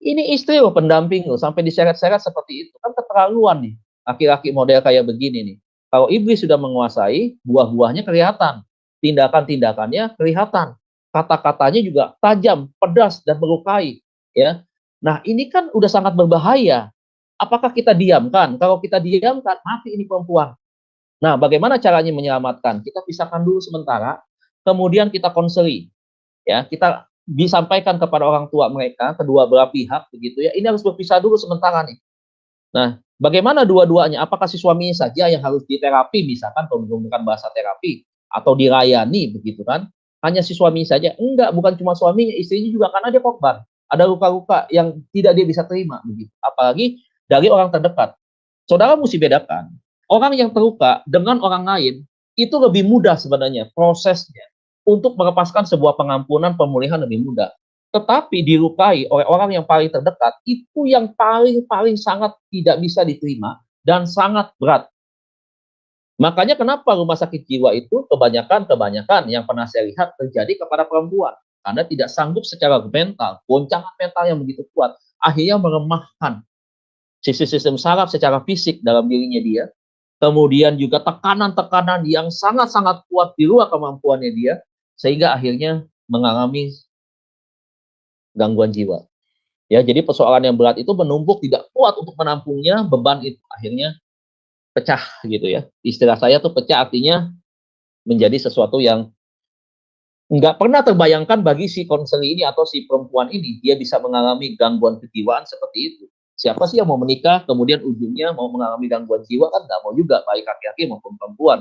Ini istri loh, pendamping loh, sampai diseret-seret seperti itu. Kan keterlaluan nih, laki-laki model kayak begini nih. Kalau iblis sudah menguasai, buah-buahnya kelihatan. Tindakan-tindakannya kelihatan. Kata-katanya juga tajam, pedas, dan melukai. Ya. Nah, ini kan udah sangat berbahaya. Apakah kita diamkan? Kalau kita diamkan, mati ini perempuan. Nah, bagaimana caranya menyelamatkan? Kita pisahkan dulu sementara, kemudian kita konseli. Ya, kita disampaikan kepada orang tua mereka, kedua belah pihak begitu ya. Ini harus berpisah dulu sementara nih. Nah, bagaimana dua-duanya? Apakah si suaminya saja yang harus diterapi misalkan kalau menggunakan bahasa terapi atau dilayani begitu kan? Hanya si suami saja? Enggak, bukan cuma suaminya, istrinya juga karena dia korban. Ada luka-luka yang tidak dia bisa terima begitu. Apalagi dari orang terdekat. Saudara mesti bedakan. Orang yang terluka dengan orang lain itu lebih mudah sebenarnya prosesnya untuk melepaskan sebuah pengampunan, pemulihan lebih mudah. tetapi dilukai oleh orang yang paling terdekat, itu yang paling sangat tidak bisa diterima dan sangat berat. Makanya kenapa rumah sakit jiwa itu kebanyakan yang pernah saya lihat terjadi kepada perempuan. Karena tidak sanggup secara mental, goncangan mental yang begitu kuat, akhirnya meremahkan sistem saraf secara fisik dalam dirinya dia. Kemudian juga tekanan-tekanan yang sangat-sangat kuat di luar kemampuannya dia, sehingga akhirnya mengalami gangguan jiwa. Ya, jadi persoalan yang berat itu menumpuk, tidak kuat untuk menampungnya, beban itu akhirnya pecah gitu ya. Istilah saya tuh pecah artinya menjadi sesuatu yang nggak pernah terbayangkan bagi si konseli ini atau si perempuan ini, dia bisa mengalami gangguan kejiwaan seperti itu. Siapa sih yang mau menikah, kemudian ujungnya mau mengalami gangguan jiwa, kan nggak mau juga, baik laki-laki maupun perempuan.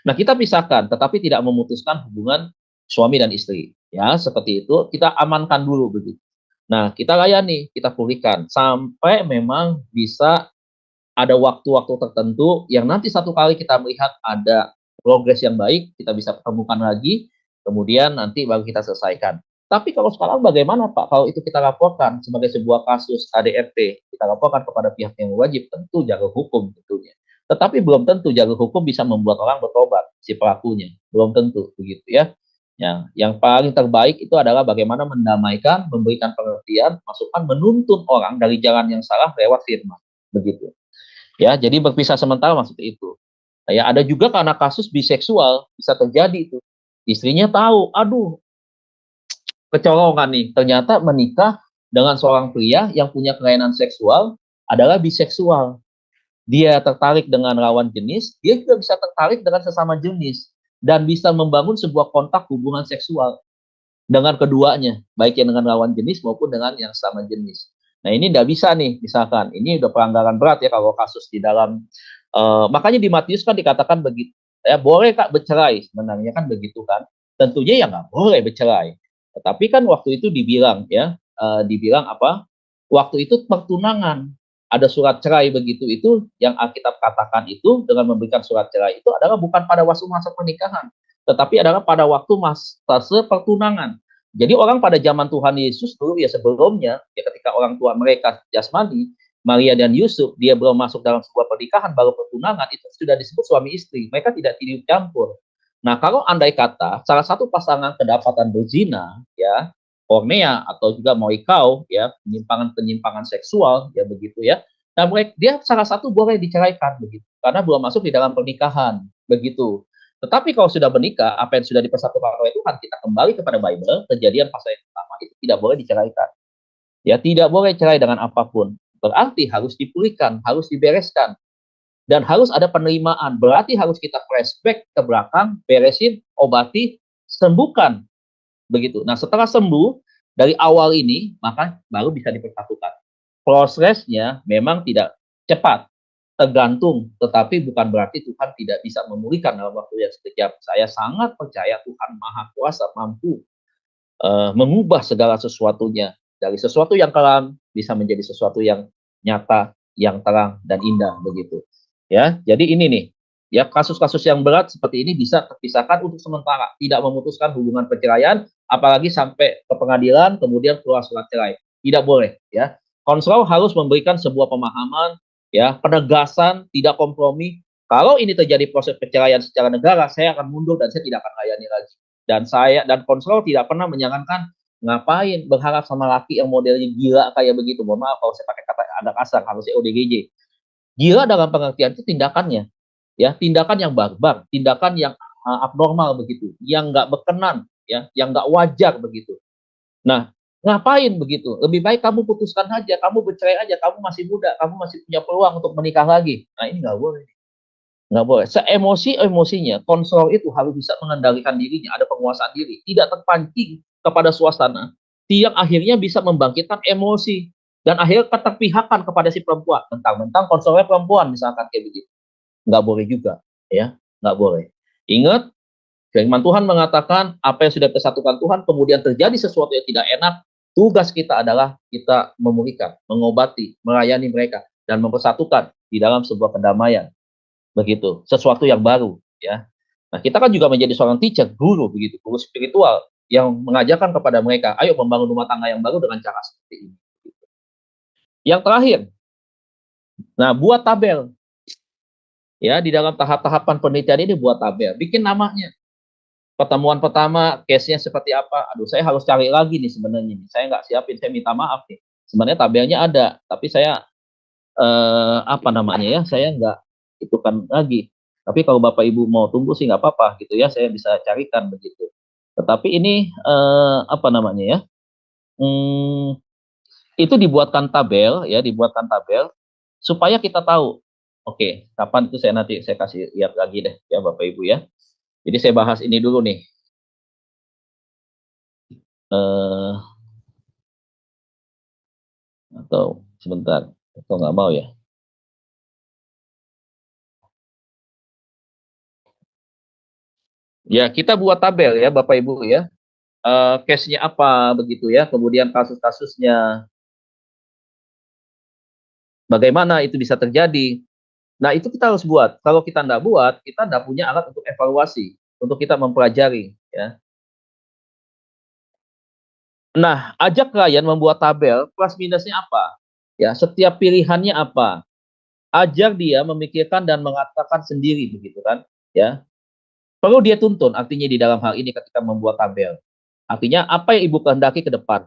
Nah, kita pisahkan, tetapi tidak memutuskan hubungan suami dan istri. Ya, seperti itu, kita amankan dulu begitu. Nah, kita layani, kita pulihkan, sampai memang bisa ada waktu-waktu tertentu yang nanti satu kali kita melihat ada progres yang baik, kita bisa pertemukan lagi, kemudian nanti baru kita selesaikan. Tapi kalau sekarang bagaimana Pak? Kalau itu kita laporkan sebagai sebuah kasus KDRT, kita laporkan kepada pihak yang wajib, tentu jalur hukum tentunya. Tetapi belum tentu jalur hukum bisa membuat orang bertobat, si pelakunya. Belum tentu, begitu ya. Yang paling terbaik itu adalah bagaimana mendamaikan, memberikan pengertian, masukan, menuntun orang dari jalan yang salah lewat firman. Begitu. Ya, jadi berpisah sementara maksudnya itu. Ya, ada juga karena kasus biseksual bisa terjadi itu. Istrinya tahu, aduh, kecolongan nih, ternyata menikah dengan seorang pria yang punya kelainan seksual adalah biseksual. Dia tertarik dengan lawan jenis, dia juga bisa tertarik dengan sesama jenis dan bisa membangun sebuah kontak hubungan seksual dengan keduanya, baik yang dengan lawan jenis maupun dengan yang sama jenis. Nah, ini tidak bisa nih, misalkan ini udah pelanggaran berat ya kalau kasus di dalam makanya di Matius kan dikatakan begitu. Ya, boleh Kak bercerai, sebenarnya kan begitu kan. Tentunya ya nggak boleh bercerai. Tetapi kan waktu itu dibilang ya, dibilang apa? Waktu itu pertunangan, ada surat cerai begitu, itu yang Alkitab katakan itu dengan memberikan surat cerai itu adalah bukan pada waktu masa pernikahan, tetapi adalah pada waktu masa pertunangan. Jadi orang pada zaman Tuhan Yesus dulu ya sebelumnya, ya ketika orang tua mereka jasmani, Maria dan Yusuf, dia belum masuk dalam sebuah pernikahan, baru pertunangan, itu sudah disebut suami istri. Mereka tidak tidur campur. Nah, kalau andai kata salah satu pasangan kedapatan berzina, ya, pornea atau juga moikau, ya, penyimpangan seksual, ya begitu ya. Nah, dia salah satu boleh diceraikan begitu, karena belum masuk di dalam pernikahan, begitu. Tetapi kalau sudah menikah, apa yang sudah dipersatukan oleh Tuhan, kita kembali kepada Bible, kejadian pasal yang pertama itu tidak boleh diceraikan. Ya, tidak boleh cerai dengan apapun. Berarti harus dipulihkan, harus dibereskan. Dan harus ada penerimaan. Berarti harus kita flashback ke belakang, beresin, obati, sembuhkan. Begitu. Nah, setelah sembuh dari awal ini, maka baru bisa dipersatukan. Prosesnya memang tidak cepat, tergantung, tetapi bukan berarti Tuhan tidak bisa memulihkan dalam waktu yang sekejap. Saya sangat percaya Tuhan Maha Kuasa, mampu mengubah segala sesuatunya dari sesuatu yang kelam bisa menjadi sesuatu yang nyata, yang terang dan indah begitu. Ya, jadi ini nih, ya kasus-kasus yang berat seperti ini bisa terpisahkan untuk sementara, tidak memutuskan hubungan perceraian, apalagi sampai ke pengadilan kemudian keluar surat cerai. Tidak boleh, ya. Konselor harus memberikan sebuah pemahaman, ya, penegasan, tidak kompromi. Kalau ini terjadi proses perceraian secara negara, saya akan mundur dan saya tidak akan layani lagi. Dan saya dan konselor tidak pernah menyangankan ngapain berharap sama laki yang modelnya gila kayak begitu. Mohon maaf kalau saya pakai kata ada kasar, harusnya ODGJ. Gila dalam pengertian itu tindakannya, ya, tindakan yang barbar, tindakan yang abnormal begitu, yang nggak berkenan, ya, yang nggak wajar begitu. Nah, ngapain begitu? Lebih baik kamu putuskan aja, kamu bercerai aja, kamu masih muda, kamu masih punya peluang untuk menikah lagi. Nah, ini nggak boleh. Nggak boleh. Seemosi-emosinya, konselor itu harus bisa mengendalikan dirinya, ada penguasaan diri, tidak terpancing kepada suasana, yang akhirnya bisa membangkitkan emosi, dan akhirnya keterpihakan kepada si perempuan. Mentang-mentang konselornya perempuan, misalkan kayak begitu. Nggak boleh juga, ya, nggak boleh. Ingat, firman Tuhan mengatakan, apa yang sudah disatukan Tuhan, kemudian terjadi sesuatu yang tidak enak, tugas kita adalah kita memulihkan, mengobati, melayani mereka, dan mempersatukan di dalam sebuah kedamaian. Begitu, sesuatu yang baru, ya. Nah, kita kan juga menjadi seorang teacher, guru begitu, guru spiritual. yang mengajarkan kepada mereka, ayo membangun rumah tangga yang baru dengan cara seperti ini. Yang terakhir, nah buat tabel. Ya, di dalam tahap-tahapan penelitian ini buat tabel, bikin namanya. Pertemuan pertama, case-nya seperti apa? Aduh, saya harus cari lagi nih sebenarnya. Saya nggak siapin, saya minta maaf nih. Sebenarnya tabelnya ada, tapi saya apa namanya ya, saya nggak itukan lagi. Tapi kalau Bapak Ibu mau tunggu sih nggak apa-apa gitu ya, saya bisa carikan begitu. Tetapi ini apa namanya ya, itu dibuatkan tabel ya, dibuatkan tabel supaya kita tahu. Oke, kapan itu nanti saya kasih lihat lagi deh ya Bapak Ibu ya. Jadi saya bahas ini dulu nih. Atau sebentar, atau nggak mau ya. Ya, kita buat tabel ya Bapak Ibu ya. Case-nya apa begitu ya, kemudian kasus-kasusnya bagaimana itu bisa terjadi. Nah, itu kita harus buat. Kalau kita nggak buat, kita nggak punya alat untuk evaluasi, untuk kita mempelajari ya. Nah, ajak klien membuat tabel plus minusnya apa. Ya, setiap pilihannya apa. Ajak dia memikirkan dan mengatakan sendiri begitu kan, ya. Perlu dia tuntun artinya di dalam hal ini ketika membuat tabel. Artinya apa yang ibu kehendaki ke depan?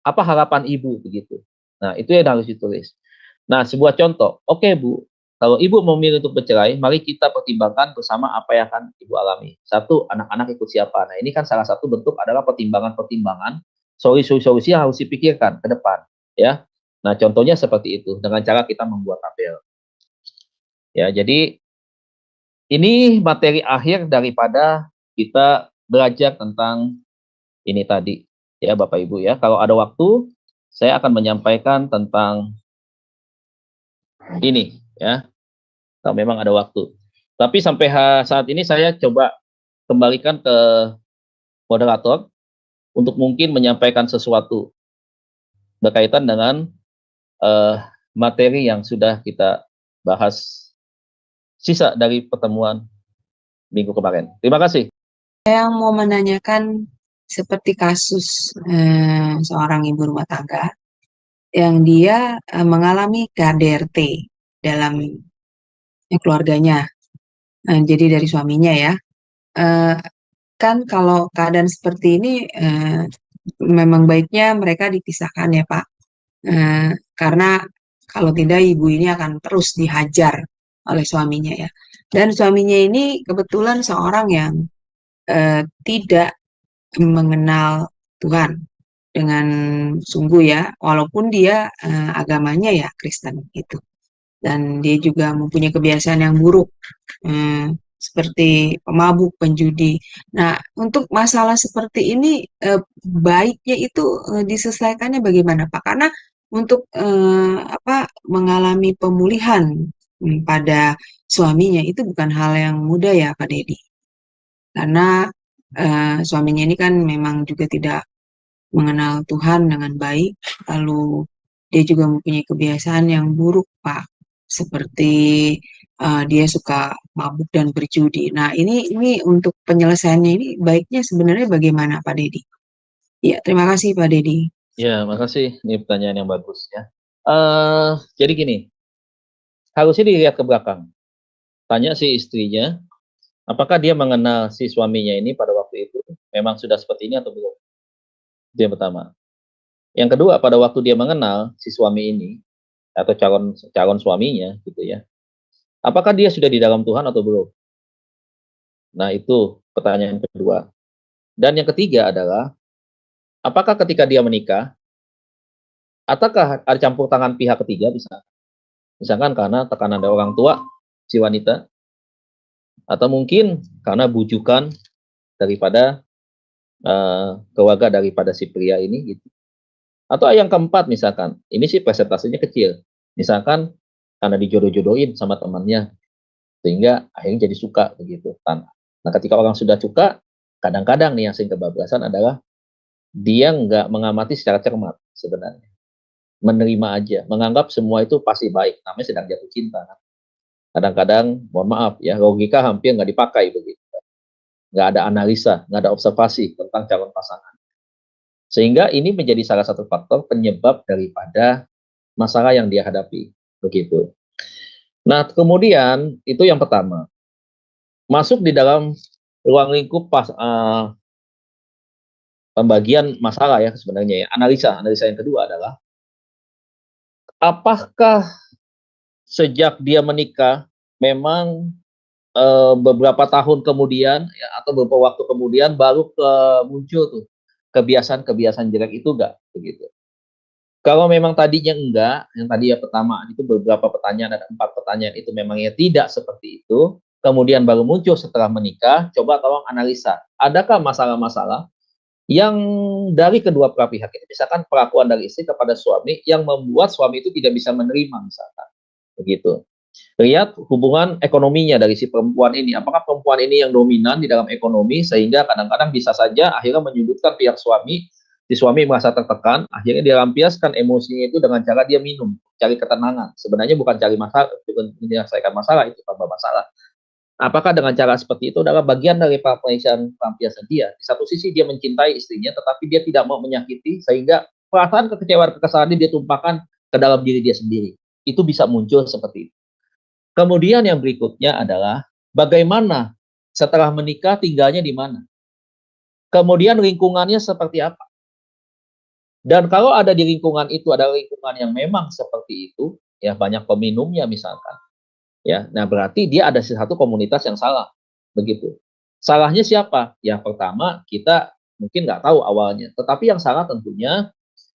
Apa harapan ibu begitu. Nah, itu yang harus ditulis. Nah, sebuah contoh. Oke, Bu. Kalau ibu memilih untuk bercerai, mari kita pertimbangkan bersama apa yang akan ibu alami. Satu, anak-anak ikut siapa. Nah, ini kan salah satu bentuk adalah pertimbangan-pertimbangan, solusi-solusi yang harus dipikirkan ke depan, ya. Nah, contohnya seperti itu dengan cara kita membuat tabel. Ya, jadi ini materi akhir daripada kita belajar tentang ini tadi, ya Bapak Ibu ya. Kalau ada waktu, saya akan menyampaikan tentang ini, ya. Kalau memang ada waktu. Tapi sampai saat ini saya coba kembalikan ke moderator untuk mungkin menyampaikan sesuatu berkaitan dengan materi yang sudah kita bahas sisa dari pertemuan minggu kemarin. Terima kasih. Saya mau menanyakan seperti kasus seorang ibu rumah tangga yang dia mengalami KDRT dalam keluarganya. Jadi dari suaminya ya. Kan kalau keadaan seperti ini memang baiknya mereka dipisahkan ya Pak. Karena kalau tidak ibu ini akan terus dihajar oleh suaminya ya. Dan suaminya ini kebetulan seorang yang tidak mengenal Tuhan dengan sungguh ya, walaupun dia agamanya ya Kristen gitu. Dan dia juga mempunyai kebiasaan yang buruk, seperti pemabuk, penjudi. Nah, untuk masalah seperti ini baiknya itu diselesaikannya bagaimana, Pak? Karena untuk mengalami pemulihan pada suaminya itu bukan hal yang mudah ya, Pak Dedi. Karena suaminya ini kan memang juga tidak mengenal Tuhan dengan baik, lalu dia juga mempunyai kebiasaan yang buruk, Pak. Seperti dia suka mabuk dan berjudi. Nah, ini untuk penyelesaiannya ini baiknya sebenarnya bagaimana, Pak Dedi? Ya, terima kasih, Pak Dedi. Ya, makasih. Ini pertanyaan yang bagus ya. Jadi gini, harusnya dilihat ke belakang. Tanya si istrinya, apakah dia mengenal si suaminya ini pada waktu itu memang sudah seperti ini atau belum? Itu yang pertama. Yang kedua, pada waktu dia mengenal si suami ini atau calon suaminya gitu ya, apakah dia sudah di dalam Tuhan atau belum? Nah, itu pertanyaan kedua. Dan yang ketiga adalah, apakah ketika dia menikah, ataukah ada campur tangan pihak ketiga bisa? Misalkan karena tekanan dari orang tua si wanita, atau mungkin karena bujukan daripada keluarga daripada si pria ini gitu. Atau yang keempat misalkan, ini sih persentasenya kecil. Misalkan karena dijodoh-jodohin sama temannya, sehingga akhirnya jadi suka begitu. Nah, ketika orang sudah suka, kadang-kadang nih yang sering kebablasan adalah dia nggak mengamati secara cermat sebenarnya. Menerima aja, menganggap semua itu pasti baik, namanya sedang jatuh cinta. Kadang-kadang, mohon maaf ya, logika hampir nggak dipakai begitu. nggak ada analisa, nggak ada observasi tentang calon pasangan. Sehingga ini menjadi salah satu faktor penyebab daripada masalah yang dia hadapi, begitu. Nah, kemudian itu yang pertama, masuk di dalam ruang lingkup pembagian masalah ya sebenarnya ya. Analisa yang kedua adalah apakah sejak dia menikah memang beberapa tahun kemudian ya, atau beberapa waktu kemudian baru muncul tuh kebiasaan-kebiasaan jelek itu enggak begitu. Kalau memang tadinya enggak, yang tadi ya pertama itu beberapa pertanyaan, ada 4 pertanyaan itu memangnya tidak seperti itu, kemudian baru muncul setelah menikah, coba tolong analisa, adakah masalah-masalah yang dari kedua belah pihak ini, misalkan perlakuan dari istri kepada suami yang membuat suami itu tidak bisa menerima misalkan, begitu. Lihat hubungan ekonominya dari si perempuan ini, apakah perempuan ini yang dominan di dalam ekonomi sehingga kadang-kadang bisa saja akhirnya menyudutkan pihak suami, si suami merasa tertekan, akhirnya dia lampiaskan emosinya itu dengan cara dia minum, cari ketenangan. Sebenarnya bukan cari masalah, bukan menyelesaikan masalah, itu tambah masalah. Apakah dengan cara seperti itu adalah bagian dari pelampiasan dia? Di satu sisi dia mencintai istrinya, tetapi dia tidak mau menyakiti, sehingga perasaan kekecewaan, kekesalan dia tumpahkan ke dalam diri dia sendiri. Itu bisa muncul seperti itu. Kemudian yang berikutnya adalah bagaimana setelah menikah tinggalnya di mana? Kemudian lingkungannya seperti apa? Dan kalau ada di lingkungan itu ada lingkungan yang memang seperti itu, ya banyak peminumnya misalkan, ya. Nah, berarti dia ada satu komunitas yang salah, begitu. Salahnya siapa? Ya pertama kita mungkin nggak tahu awalnya, tetapi yang salah tentunya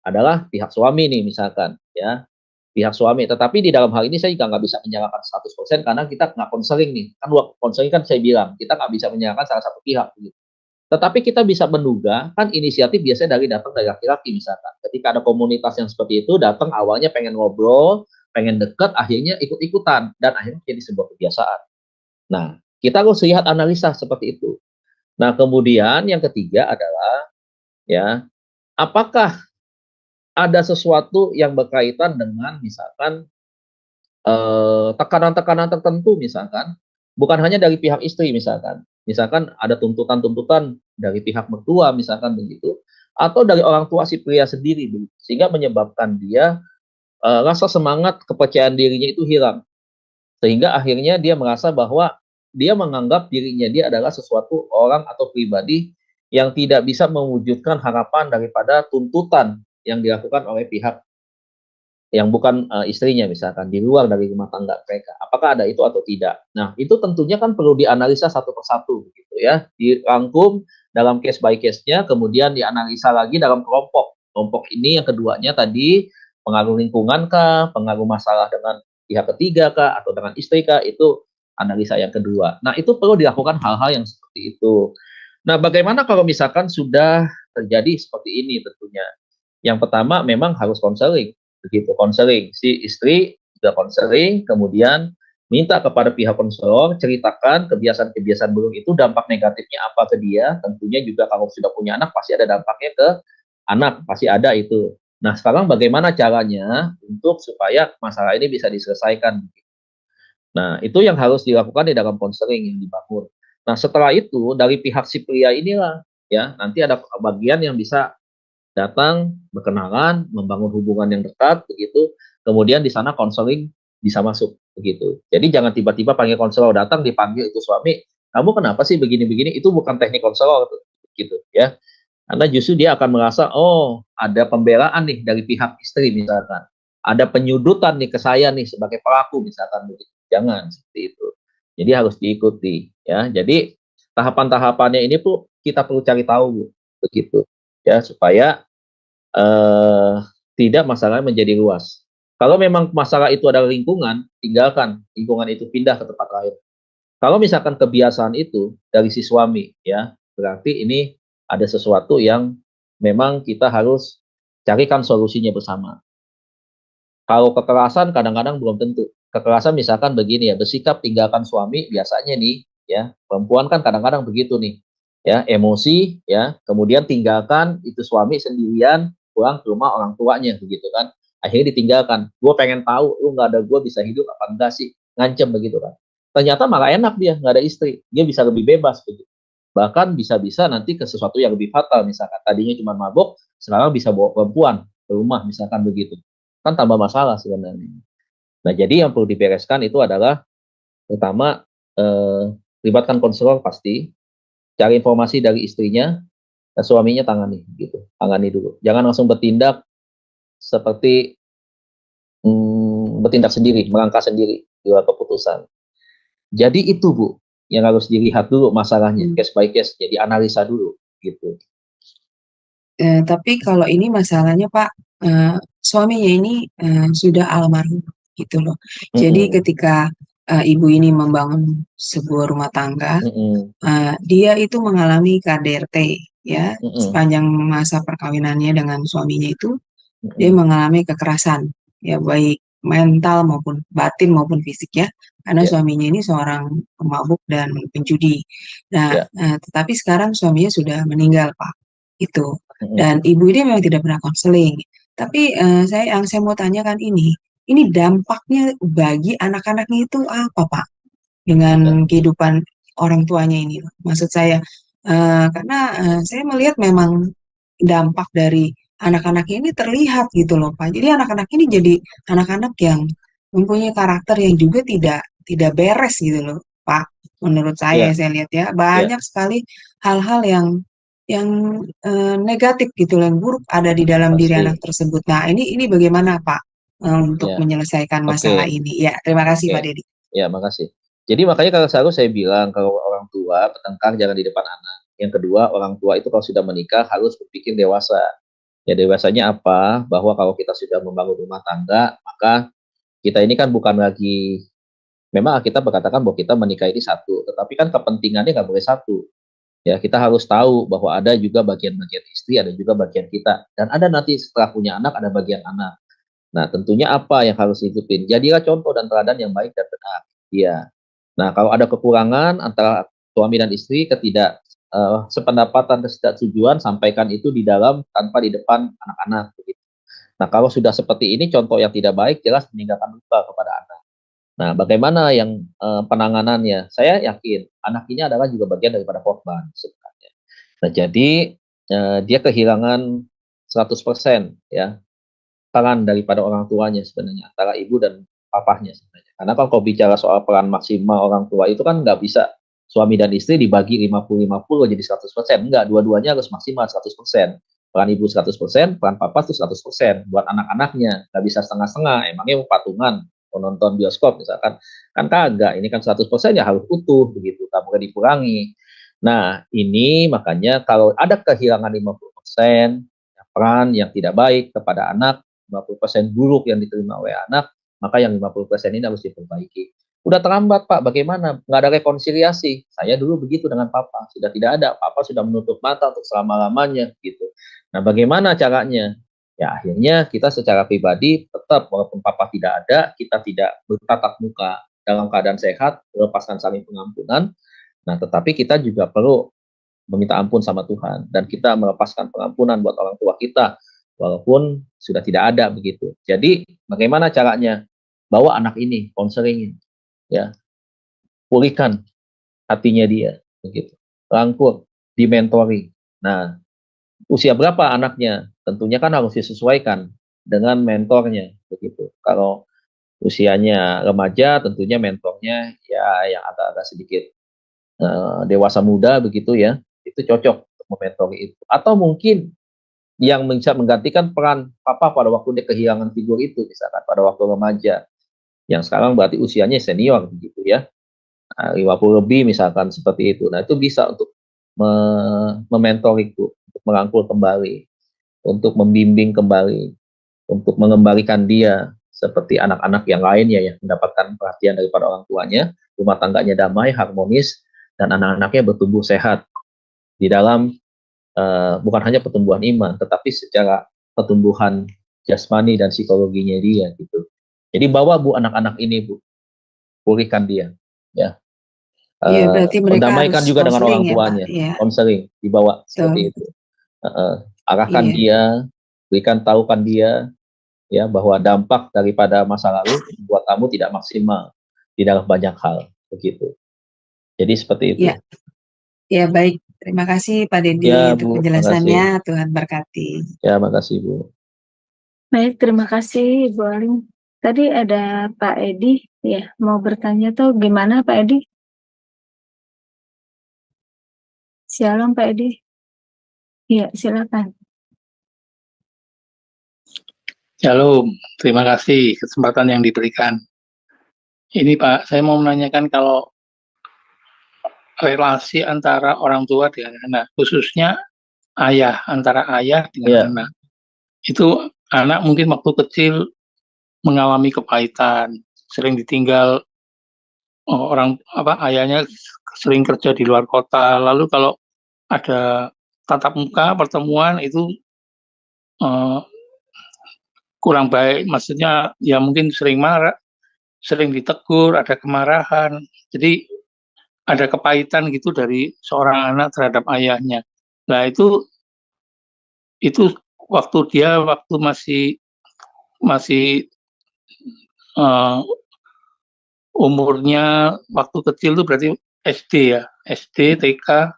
adalah pihak suami nih misalkan, ya. Pihak suami, tetapi di dalam hal ini saya juga nggak bisa menyalahkan 100% karena kita nggak konseling nih, kan konseling kan saya bilang, kita nggak bisa menyalahkan salah satu pihak, gitu. Tetapi kita bisa menduga, kan inisiatif biasanya datang dari laki-laki misalkan. Ketika ada komunitas yang seperti itu, datang awalnya pengen ngobrol, pengen deket, akhirnya ikut-ikutan, dan akhirnya jadi sebuah kebiasaan. Nah, kita harus lihat analisa seperti itu. Nah, kemudian yang ketiga adalah, ya, apakah ada sesuatu yang berkaitan dengan misalkan tekanan-tekanan tertentu misalkan, bukan hanya dari pihak istri misalkan ada tuntutan-tuntutan dari pihak mertua misalkan begitu, atau dari orang tua si pria sendiri begitu, sehingga menyebabkan dia rasa semangat kepercayaan dirinya itu hilang, sehingga akhirnya dia merasa bahwa dia menganggap dirinya dia adalah sesuatu orang atau pribadi yang tidak bisa mewujudkan harapan daripada tuntutan yang dilakukan oleh pihak yang bukan istrinya misalkan, di luar dari rumah tangga mereka. Apakah ada itu atau tidak? Nah, itu tentunya kan perlu dianalisa satu persatu begitu ya, dirangkum dalam case by case-nya, kemudian dianalisa lagi dalam kelompok. Kelompok ini yang keduanya tadi, pengaruh lingkungan kah, pengaruh masalah dengan pihak ketiga kah, atau dengan istri kah, itu analisa yang kedua. Nah, itu perlu dilakukan hal-hal yang seperti itu. Nah, bagaimana kalau misalkan sudah terjadi seperti ini tentunya? Yang pertama memang harus konseling, begitu, konseling. Si istri juga konseling, kemudian minta kepada pihak konselor ceritakan kebiasaan-kebiasaan buruk itu dampak negatifnya apa ke dia. Tentunya juga kalau sudah punya anak pasti ada dampaknya ke anak, pasti ada itu. Nah, sekarang bagaimana caranya untuk supaya masalah ini bisa diselesaikan? Nah, itu yang harus dilakukan di dalam konseling yang dibangun. Nah, setelah itu dari pihak si pria inilah ya, nanti ada bagian yang bisa datang, berkenalan, membangun hubungan yang dekat, begitu. Kemudian di sana konseling bisa masuk, begitu. Jadi jangan tiba-tiba panggil konselor, datang dipanggil itu suami, kamu kenapa sih begini-begini? Itu bukan teknik konselor, gitu ya. Karena justru dia akan merasa, oh ada pembelaan nih dari pihak istri misalkan, ada penyudutan nih ke saya nih sebagai pelaku misalkan, begitu. Jangan seperti itu. Jadi harus diikuti, ya. Jadi tahapan-tahapannya ini tuh kita perlu cari tahu, begitu, ya, supaya eh, tidak masalahnya menjadi luas. Kalau memang masalah itu adalah lingkungan, tinggalkan lingkungan itu, pindah ke tempat lain. Kalau misalkan kebiasaan itu dari si suami, ya berarti ini ada sesuatu yang memang kita harus carikan solusinya bersama. Kalau kekerasan kadang-kadang belum tentu. Kekerasan misalkan begini ya, bersikap tinggalkan suami biasanya nih, ya perempuan kan kadang-kadang begitu nih, ya emosi, ya kemudian tinggalkan itu suami sendirian pulang ke rumah orang tuanya begitu kan, akhirnya ditinggalkan. Gue pengen tahu lu nggak ada gue bisa hidup apa enggak sih, ngancem begitu kan. Ternyata malah enak dia nggak ada istri, dia bisa lebih bebas begitu. Bahkan bisa-bisa nanti ke sesuatu yang lebih fatal, misalkan tadinya cuma mabuk, sekarang bisa bawa perempuan ke rumah, misalkan begitu. Kan tambah masalah sebenarnya. Nah, jadi yang perlu dibereskan itu adalah pertama, libatkan konselor pasti, cari informasi dari istrinya, dan suaminya tangani gitu, tangani dulu. Jangan langsung bertindak seperti bertindak sendiri, melangkah sendiri di luar keputusan. Jadi itu Bu, yang harus dilihat dulu masalahnya, case by case, jadi analisa dulu gitu. Tapi kalau ini masalahnya Pak, suaminya ini sudah almarhum gitu loh. Jadi ketika ibu ini membangun sebuah rumah tangga, dia itu mengalami KDRT ya, sepanjang masa perkawinannya dengan suaminya itu dia mengalami kekerasan ya, baik mental maupun batin maupun fisik ya, karena suaminya ini seorang pemabuk dan penjudi. Nah, tetapi sekarang suaminya sudah meninggal Pak, itu. Dan ibu ini memang tidak pernah konseling. Tapi yang saya mau tanyakan ini dampaknya bagi anak-anaknya itu apa Pak? Dengan kehidupan orang tuanya ini, maksud saya, karena saya melihat memang dampak dari anak-anak ini terlihat gitu loh Pak. Jadi anak-anak ini jadi anak-anak yang mempunyai karakter yang juga tidak beres gitu loh Pak. Menurut saya lihat ya banyak sekali hal-hal yang negatif gitu loh, yang buruk ada di dalam diri anak tersebut. Nah ini bagaimana Pak untuk menyelesaikan masalah ini? Ya terima kasih Pak Dedi. Ya makasih. Jadi makanya kalau selalu saya bilang kalau orang tua bertengkar jangan di depan anak. Yang kedua, orang tua itu kalau sudah menikah harus berpikir dewasa. Ya dewasanya apa? Bahwa kalau kita sudah membangun rumah tangga, maka kita ini kan bukan lagi, memang kita berkatakan bahwa kita menikah ini satu, tetapi kan kepentingannya nggak boleh satu. Ya kita harus tahu bahwa ada juga bagian-bagian istri, ada juga bagian kita. Dan ada nanti setelah punya anak, ada bagian anak. Nah tentunya apa yang harus dihidupin? Jadilah contoh dan teladan yang baik dan benar. Ya. Nah kalau ada kekurangan antara suami dan istri, sependapatan, ketidaksetujuan, sampaikan itu di dalam tanpa di depan anak-anak. Begitu. Nah kalau sudah seperti ini, contoh yang tidak baik jelas meninggalkan luka kepada anak. Nah bagaimana yang penanganannya? Saya yakin anak ini adalah juga bagian daripada korban sebenarnya. Nah jadi dia kehilangan 100% ya peran daripada orang tuanya sebenarnya, antara ibu dan papahnya sebenarnya. Karena kalau bicara soal peran maksimal orang tua itu kan nggak bisa suami dan istri dibagi 50-50 jadi 100%. Enggak, dua-duanya harus maksimal 100%. Peran ibu 100%, peran papa itu 100%. Buat anak-anaknya, nggak bisa setengah-setengah. Emangnya mau patungan, mau nonton bioskop misalkan. Kan kagak, ini kan 100% ya harus utuh begitu, tak boleh dikurangi. Nah, ini makanya kalau ada kehilangan 50% peran yang tidak baik kepada anak, 50% buruk yang diterima oleh anak, maka yang 50% ini harus diperbaiki. Udah terlambat Pak, bagaimana? Nggak ada rekonsiliasi. Saya dulu begitu dengan Papa, sudah tidak ada. Papa sudah menutup mata untuk selama-lamanya gitu. Nah bagaimana caranya? Ya akhirnya kita secara pribadi tetap walaupun Papa tidak ada, kita tidak bertatap muka dalam keadaan sehat, melepaskan saling pengampunan. Nah tetapi kita juga perlu meminta ampun sama Tuhan dan kita melepaskan pengampunan buat orang tua kita walaupun sudah tidak ada begitu. Jadi bagaimana caranya? Bawa anak ini, konselingin, ya, pulihkan hatinya dia, begitu. Rangkul, dimentori. Nah, usia berapa anaknya? Tentunya kan harus disesuaikan dengan mentornya, begitu. Kalau usianya remaja, tentunya mentornya ya yang agak-agak sedikit dewasa muda, begitu ya. Itu cocok untuk mementori itu. Atau mungkin yang bisa menggantikan peran papa pada waktu dia kehilangan figur itu, misalkan pada waktu remaja, yang sekarang berarti usianya senior begitu ya, 50 lebih misalkan seperti itu. Nah itu bisa untuk mementoriku, untuk merangkul kembali, untuk membimbing kembali, untuk mengembalikan dia seperti anak-anak yang lainnya yang mendapatkan perhatian daripada orang tuanya, rumah tangganya damai, harmonis, dan anak-anaknya bertumbuh sehat di dalam bukan hanya pertumbuhan iman, tetapi secara pertumbuhan jasmani dan psikologinya dia gitu. Jadi bawa Bu anak-anak ini Bu, pulihkan dia, ya. Iya, berarti mereka Damaikan harus juga dengan orang konseling ya, tuanya, Pak? konseling dibawa seperti itu. Arahkan dia, tahukan dia, ya bahwa dampak daripada masa lalu buat kamu tidak maksimal di dalam banyak hal, begitu. Jadi seperti itu. Ya, ya baik. Terima kasih Pak Dedi Ya, untuk Bu, penjelasannya. makasih. Tuhan berkati. Ya, makasih, Bu. Baik, terima kasih Ibu Aling. Tadi ada Pak Edi, ya, mau bertanya tuh gimana Pak Edi? Shalom Pak Edi. Iya, silakan. Shalom, terima kasih kesempatan yang diberikan. Ini Pak, saya mau menanyakan kalau relasi antara orang tua dengan anak, khususnya ayah, antara ayah dengan Ya, anak. Itu anak mungkin waktu kecil mengalami kepahitan, sering ditinggal orang ayahnya sering kerja di luar kota. Lalu kalau ada tatap muka pertemuan itu eh, kurang baik, maksudnya ya mungkin sering marah, sering ditegur, ada kemarahan. Jadi ada kepahitan gitu dari seorang anak terhadap ayahnya. Nah itu waktu masih masih uh, umurnya waktu kecil tuh berarti SD ya, SD, TK.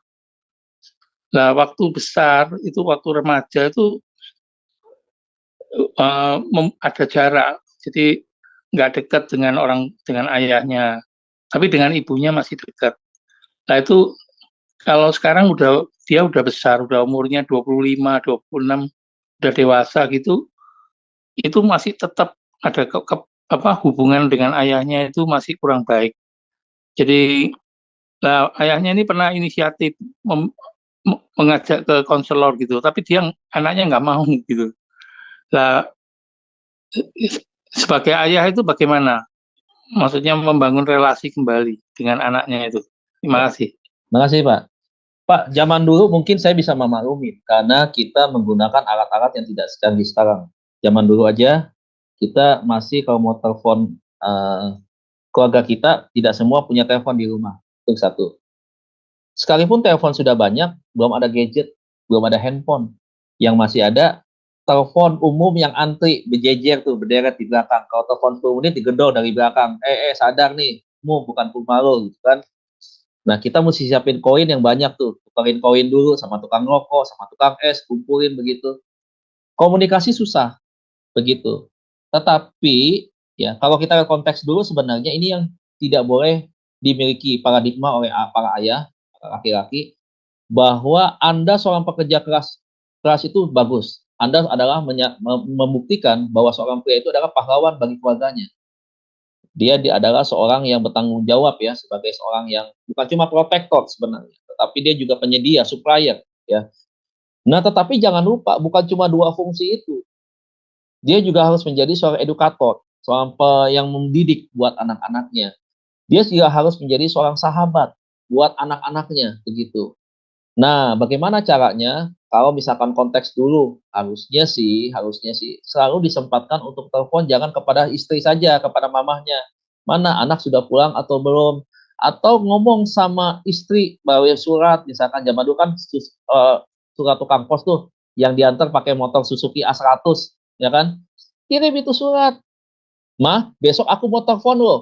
Nah waktu besar itu waktu remaja itu ada jarak, jadi nggak dekat dengan ayahnya, tapi dengan ibunya masih dekat. Nah itu kalau sekarang dia udah besar, udah umurnya 25, 26, udah dewasa gitu, itu masih tetap ada hubungan dengan ayahnya itu masih kurang baik. Jadi ayahnya ini pernah inisiatif mengajak ke konselor gitu, tapi anaknya nggak mau gitu. Nah, sebagai ayah itu bagaimana? Maksudnya membangun relasi kembali dengan anaknya itu. Terima kasih. makasih, Pak. Pak, zaman dulu mungkin saya bisa memaklumi karena kita menggunakan alat-alat yang tidak secanggih sekarang. Zaman dulu aja kita masih kalau mau telepon keluarga kita tidak semua punya telepon di rumah. Itu satu. Sekalipun telepon sudah banyak, belum ada gadget, belum ada handphone. Yang masih ada telepon umum yang antri berjejer tuh berderet di belakang. Kalau telepon 10 menit digedor dari belakang. Sadar nih, bukan rumah lo gitu kan. Nah, kita mesti siapin koin yang banyak tuh. Tukarin koin dulu sama tukang rokok, sama tukang es, kumpulin begitu. Komunikasi susah, begitu. Tetapi, ya kalau kita konteks dulu sebenarnya ini yang tidak boleh dimiliki paradigma oleh para ayah, laki-laki, bahwa Anda seorang pekerja keras itu bagus. Anda adalah membuktikan bahwa seorang pria itu adalah pahlawan bagi keluarganya. Dia adalah seorang yang bertanggung jawab ya, sebagai seorang yang bukan cuma protektor sebenarnya, tetapi dia juga penyedia, supplier ya. Nah, tetapi jangan lupa bukan cuma dua fungsi itu. Dia juga harus menjadi seorang edukator, seorang yang mendidik buat anak-anaknya. Dia juga harus menjadi seorang sahabat buat anak-anaknya begitu. Nah, bagaimana caranya? Kalau misalkan konteks dulu, harusnya sih selalu disempatkan untuk telepon jangan kepada istri saja, kepada mamahnya. Mana anak sudah pulang atau belum? Atau ngomong sama istri bawa surat, misalkan zaman dulu kan surat tukang pos tuh yang diantar pakai motor Suzuki A100, ya kan? Kirim itu surat. Mah, besok aku mau telepon lo.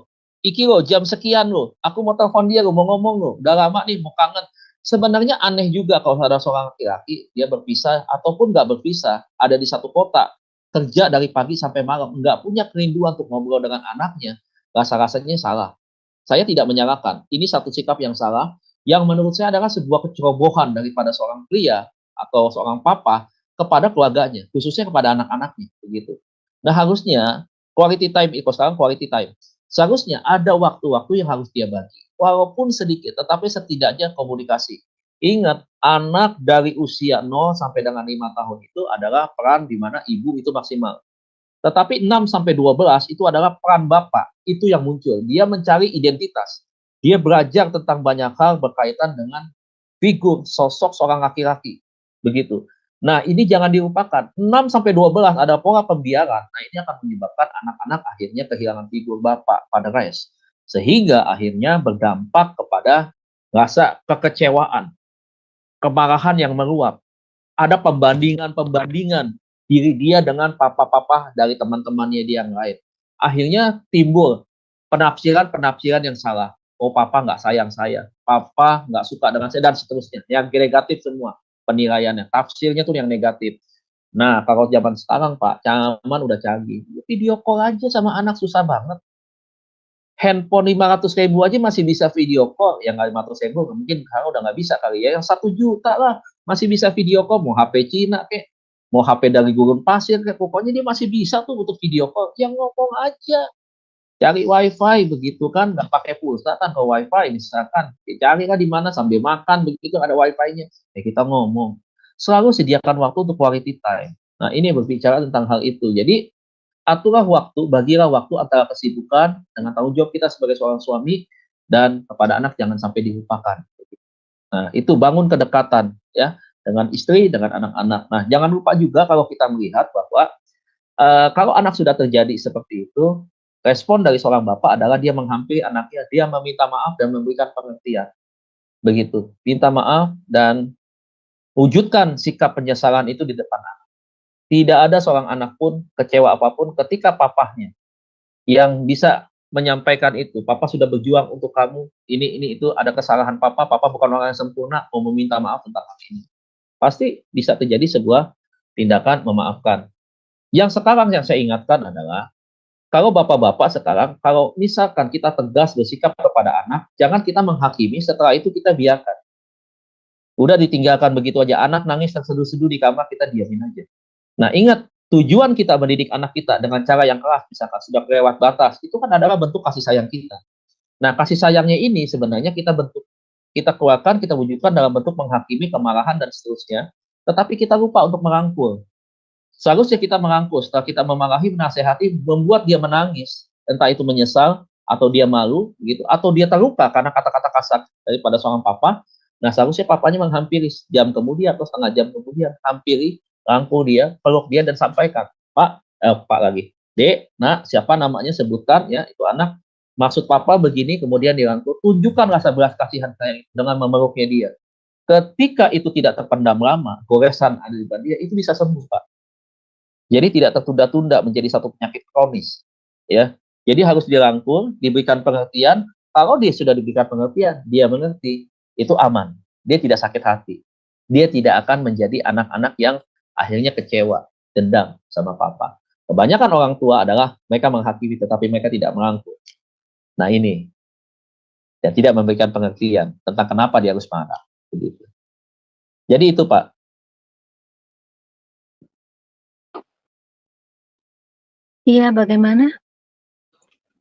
Iki lo, jam sekian lo. Aku mau telepon dia lo, mau ngomong lo. Udah lama nih, mau kangen. Sebenarnya aneh juga kalau ada seorang laki-laki, dia berpisah ataupun nggak berpisah, ada di satu kota, kerja dari pagi sampai malam, nggak punya kerinduan untuk ngobrol dengan anaknya, rasa-rasanya salah. Saya tidak menyalahkan. Ini satu sikap yang salah, yang menurut saya adalah sebuah kecerobohan daripada seorang pria atau seorang papa kepada keluarganya, khususnya kepada anak-anaknya, begitu. Nah, harusnya quality time, sekarang quality time. Seharusnya ada waktu-waktu yang harus dia bagi. Walaupun sedikit, tetapi setidaknya komunikasi. Ingat, anak dari usia 0 sampai dengan 5 tahun itu adalah peran di mana ibu itu maksimal. Tetapi 6 sampai 12 itu adalah peran bapak. Itu yang muncul. Dia mencari identitas. Dia belajar tentang banyak hal berkaitan dengan figur, sosok seorang laki-laki. Begitu. Nah, ini jangan dilupakan. 6 sampai 12 ada pola pembiaran. Nah, ini akan menyebabkan anak-anak akhirnya kehilangan figur bapak pada res. Sehingga akhirnya berdampak kepada rasa kekecewaan, kemarahan yang meluap. Ada pembandingan diri dia dengan papa-papa dari teman-temannya dia yang lain. Akhirnya timbul penafsiran yang salah. oh papa nggak sayang saya, papa nggak suka dengan saya, dan seterusnya. Yang negatif semua penilaiannya, tafsirnya tuh yang negatif. Nah, kalau zaman sekarang Pak, zaman udah canggih. Video call aja sama anak susah banget. Handphone 500.000 aja masih bisa video call. Yang nggak 500.000, mungkin sekarang udah nggak bisa kali ya. Yang 1 juta lah masih bisa video call. Mau HP Cina kek, mau HP dari gurun pasir kek. Pokoknya dia masih bisa tuh untuk video call. Yang ngomong aja. Cari wifi begitu kan, nggak pakai pulsa kan ke wifi misalkan. Cari kan di mana sambil makan begitu ada wifi-nya. Ya kita ngomong. Selalu sediakan waktu untuk quality time. Nah ini berbicara tentang hal itu. Jadi aturlah waktu, bagilah waktu antara kesibukan dengan tanggung jawab kita sebagai seorang suami dan kepada anak jangan sampai dilupakan. Nah itu bangun kedekatan ya dengan istri, dengan anak-anak. Nah jangan lupa juga kalau kita melihat bahwa kalau anak sudah terjadi seperti itu, respon dari seorang bapak adalah dia menghampiri anaknya, dia meminta maaf dan memberikan pengertian. Begitu, minta maaf dan wujudkan sikap penyesalan itu di depan anak. Tidak ada seorang anak pun kecewa apapun ketika papahnya yang bisa menyampaikan itu. Papa sudah berjuang untuk kamu, ini itu ada kesalahan papa bukan orang yang sempurna, mau meminta maaf tentang hal ini. Pasti bisa terjadi sebuah tindakan memaafkan. Yang sekarang yang saya ingatkan adalah, kalau bapak-bapak sekarang, kalau misalkan kita tegas bersikap kepada anak, jangan kita menghakimi, setelah itu kita biarkan. Udah ditinggalkan begitu aja, anak nangis terseduh-seduh di kamar, kita diamin aja. Nah ingat, tujuan kita mendidik anak kita dengan cara yang keras, misalkan sudah kelewat batas, itu kan adalah bentuk kasih sayang kita. Nah kasih sayangnya ini sebenarnya kita keluarkan, kita wujudkan dalam bentuk menghakimi, kemarahan, dan seterusnya. Tetapi kita lupa untuk merangkul. Seharusnya kita merangkul, setelah kita memarahi, menasehati, membuat dia menangis. Entah itu menyesal, atau dia malu, gitu, atau dia terluka karena kata-kata kasar daripada seorang papa. Nah, seharusnya papanya menghampiri jam kemudian atau setengah jam kemudian, hampiri, rangkul dia, peluk dia, dan sampaikan, Pak lagi, Dek, Nak, siapa namanya, sebutkan, ya, itu anak, maksud papa begini, kemudian dirangkul, tunjukkan rasa belas kasihan saya dengan memeluknya dia. Ketika itu tidak terpendam lama, goresan ada di badan dia, itu bisa sembuh, Pak. Jadi tidak tertunda-tunda menjadi satu penyakit kronis, ya. Jadi harus dirangkul, diberikan pengertian. Kalau dia sudah diberikan pengertian, dia mengerti, itu aman. Dia tidak sakit hati. Dia tidak akan menjadi anak-anak yang akhirnya kecewa, dendam sama papa. Kebanyakan orang tua adalah mereka menghakimi, tetapi mereka tidak merangkul. Nah ini, dan tidak memberikan pengertian tentang kenapa dia harus marah. Begitu. Jadi itu Pak. Iya, bagaimana?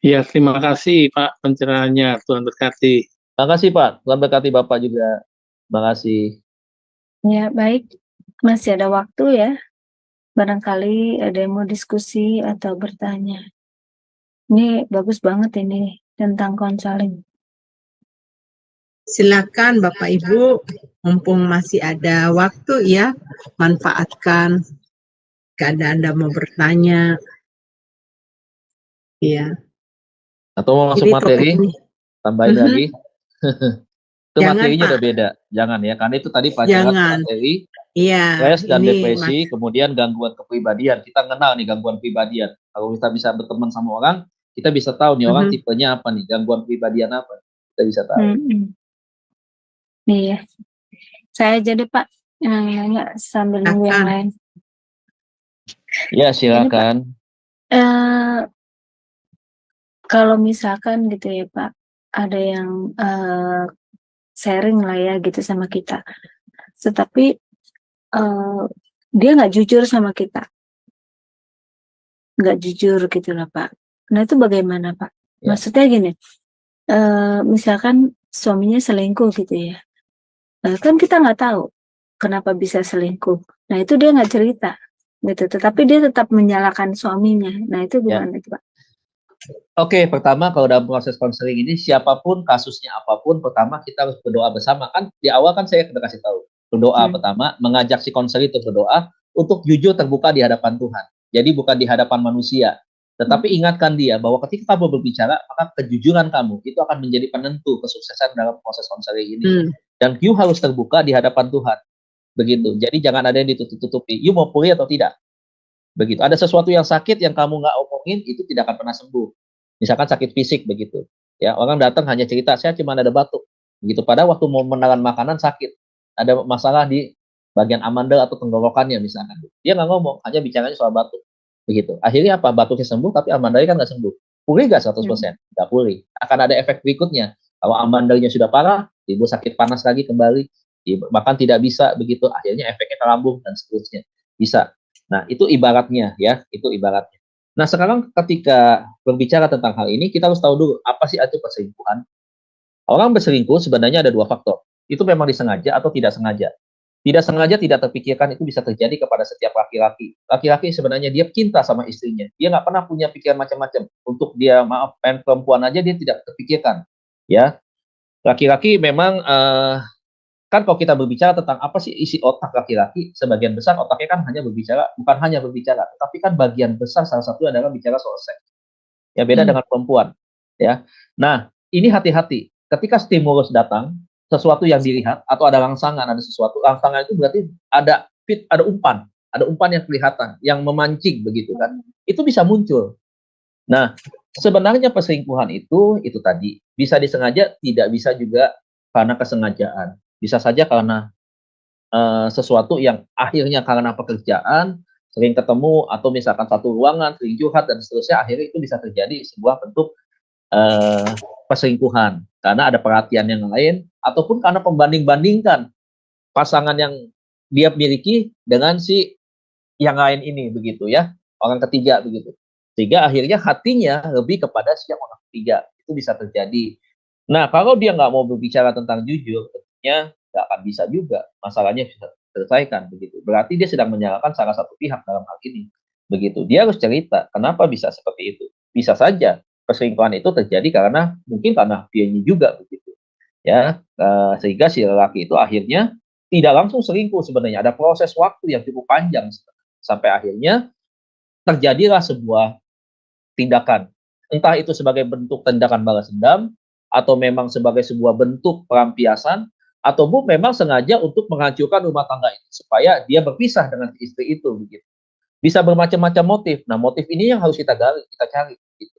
Ya, terima kasih Pak pencerahannya. Tuhan berkati. Terima kasih Pak. Tuhan berkati Bapak juga. Terima kasih. Ya, baik. Masih ada waktu ya. Barangkali ada yang mau diskusi atau bertanya. Ini bagus banget ini tentang konseling. Silakan Bapak Ibu, mumpung masih ada waktu ya, manfaatkan keadaan Anda mau bertanya. Ya. Atau mau masuk Jadi materi, tambahin lagi. Itu Jangan, materinya Pak. udah beda. Jangan ya, karena itu tadi pacaran materi, Iya, stres dan ini depresi, kemudian gangguan kepribadian. Kita kenal nih gangguan kepribadian. Kalau kita bisa berteman sama orang, kita bisa tahu nih orang tipenya apa nih, gangguan kepribadian apa. Kita bisa tahu. Iya. Saya jadi Pak, nanya sambil nunggu yang lain. Ya, silakan. Kalau misalkan gitu ya Pak, ada yang sharing lah ya gitu sama kita, tetapi dia nggak jujur sama kita, nggak jujur gitu lah Pak. Nah itu bagaimana Pak? Ya. Maksudnya gini, misalkan suaminya selingkuh gitu ya, kan kita nggak tahu kenapa bisa selingkuh. Nah itu dia nggak cerita gitu, tetapi dia tetap menyalahkan suaminya. Nah itu gimana Pak? Oke, pertama kalau dalam proses konseling ini siapapun kasusnya apapun, pertama kita harus berdoa bersama. Kan di awal kan saya sudah kasih tahu. Berdoa pertama, mengajak si konseling untuk berdoa untuk jujur terbuka di hadapan Tuhan. Jadi bukan di hadapan manusia. Tetapi ingatkan dia bahwa ketika kamu berbicara, maka kejujuran kamu itu akan menjadi penentu kesuksesan dalam proses konseling ini. Dan you harus terbuka di hadapan Tuhan. Begitu. Jadi jangan ada yang ditutup-tutupi. You mau pulih atau tidak? Begitu. Ada sesuatu yang sakit yang kamu nggak omongin, itu tidak akan pernah sembuh. Misalkan sakit fisik begitu. Ya, orang datang hanya cerita, saya cuma ada batuk. Begitu, pada waktu mau menelan makanan sakit, ada masalah di bagian amandel atau tenggorokannya misalkan. Dia nggak ngomong, hanya bicaranya soal batuk. Begitu. Akhirnya apa? Batuknya sembuh, tapi amandelnya kan nggak sembuh. Pulih nggak 100%? Nggak pulih. Akan ada efek berikutnya. Kalau amandelnya sudah parah, ibu sakit panas lagi kembali, bahkan tidak bisa begitu. Akhirnya efeknya ke lambung dan seterusnya. Bisa. Nah, itu ibaratnya ya, itu ibaratnya. Nah, sekarang ketika berbicara tentang hal ini, kita harus tahu dulu apa sih itu perselingkuhan. Orang berselingkuh sebenarnya ada dua faktor. Itu memang disengaja atau tidak sengaja. Tidak sengaja, tidak terpikirkan, itu bisa terjadi kepada setiap laki-laki. Laki-laki sebenarnya dia cinta sama istrinya. Dia nggak pernah punya pikiran macam-macam. Untuk dia, maaf, perempuan aja dia tidak terpikirkan. Ya, laki-laki memang kan kalau kita berbicara tentang apa sih isi otak laki-laki, sebagian besar otaknya kan hanya berbicara, bukan hanya berbicara, tapi kan bagian besar salah satu adalah bicara soal seks. Ya, beda dengan perempuan. Ya, nah ini hati-hati. Ketika stimulus datang, sesuatu yang dilihat atau ada rangsangan, ada sesuatu, rangsangan itu berarti ada ada umpan yang kelihatan, yang memancing begitu kan, itu bisa muncul. Nah, sebenarnya perselingkuhan itu tadi bisa disengaja, tidak bisa juga karena kesengajaan. Bisa saja karena sesuatu yang akhirnya karena pekerjaan, sering ketemu, atau misalkan satu ruangan, sering curhat, dan seterusnya, akhirnya itu bisa terjadi sebuah bentuk perselingkuhan. Karena ada perhatian yang lain, ataupun karena pembanding-bandingkan pasangan yang dia miliki dengan si yang lain ini, begitu ya, orang ketiga begitu. Sehingga akhirnya hatinya lebih kepada si yang orang ketiga. Itu bisa terjadi. Nah, kalau dia nggak mau berbicara tentang jujur, tentunya nggak akan bisa juga masalahnya bisa selesaikan begitu. Berarti dia sedang menyalahkan salah satu pihak dalam hal ini. Begitu. Dia harus cerita kenapa bisa seperti itu. Bisa saja perselingkuhan itu terjadi karena mungkin karena dianya juga begitu. Ya, sehingga si lelaki itu akhirnya tidak langsung selingkuh sebenarnya. Ada proses waktu yang cukup panjang sampai akhirnya terjadilah sebuah tindakan. Entah itu sebagai bentuk tindakan balas dendam, atau memang sebagai sebuah bentuk pelampiasan, ataupun memang sengaja untuk menghancurkan rumah tangga itu supaya dia berpisah dengan istri itu begitu. Bisa bermacam-macam motif. Nah, motif ini yang harus kita gali, kita cari. Gitu.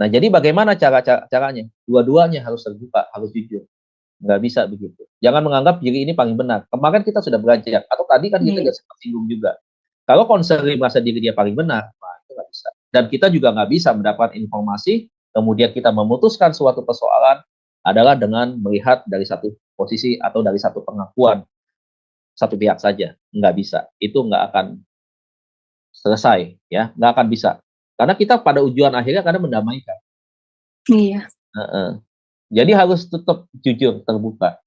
Nah, jadi bagaimana caranya? Dua-duanya harus terbuka, harus jujur. Nggak bisa begitu. Jangan menganggap diri ini paling benar. Kemarin kita sudah belajar, atau tadi kan kita sudah sempat singgung juga. Kalau konseling merasa diri dia paling benar, nah itu nggak bisa. Dan kita juga nggak bisa mendapatkan informasi, kemudian kita memutuskan suatu persoalan adalah dengan melihat dari satu posisi atau dari satu pengakuan satu pihak saja. Nggak bisa. Itu nggak akan selesai, ya, nggak akan bisa. Karena kita pada ujung akhirnya karena mendamaikan. Iya. Jadi harus tetap jujur, terbuka.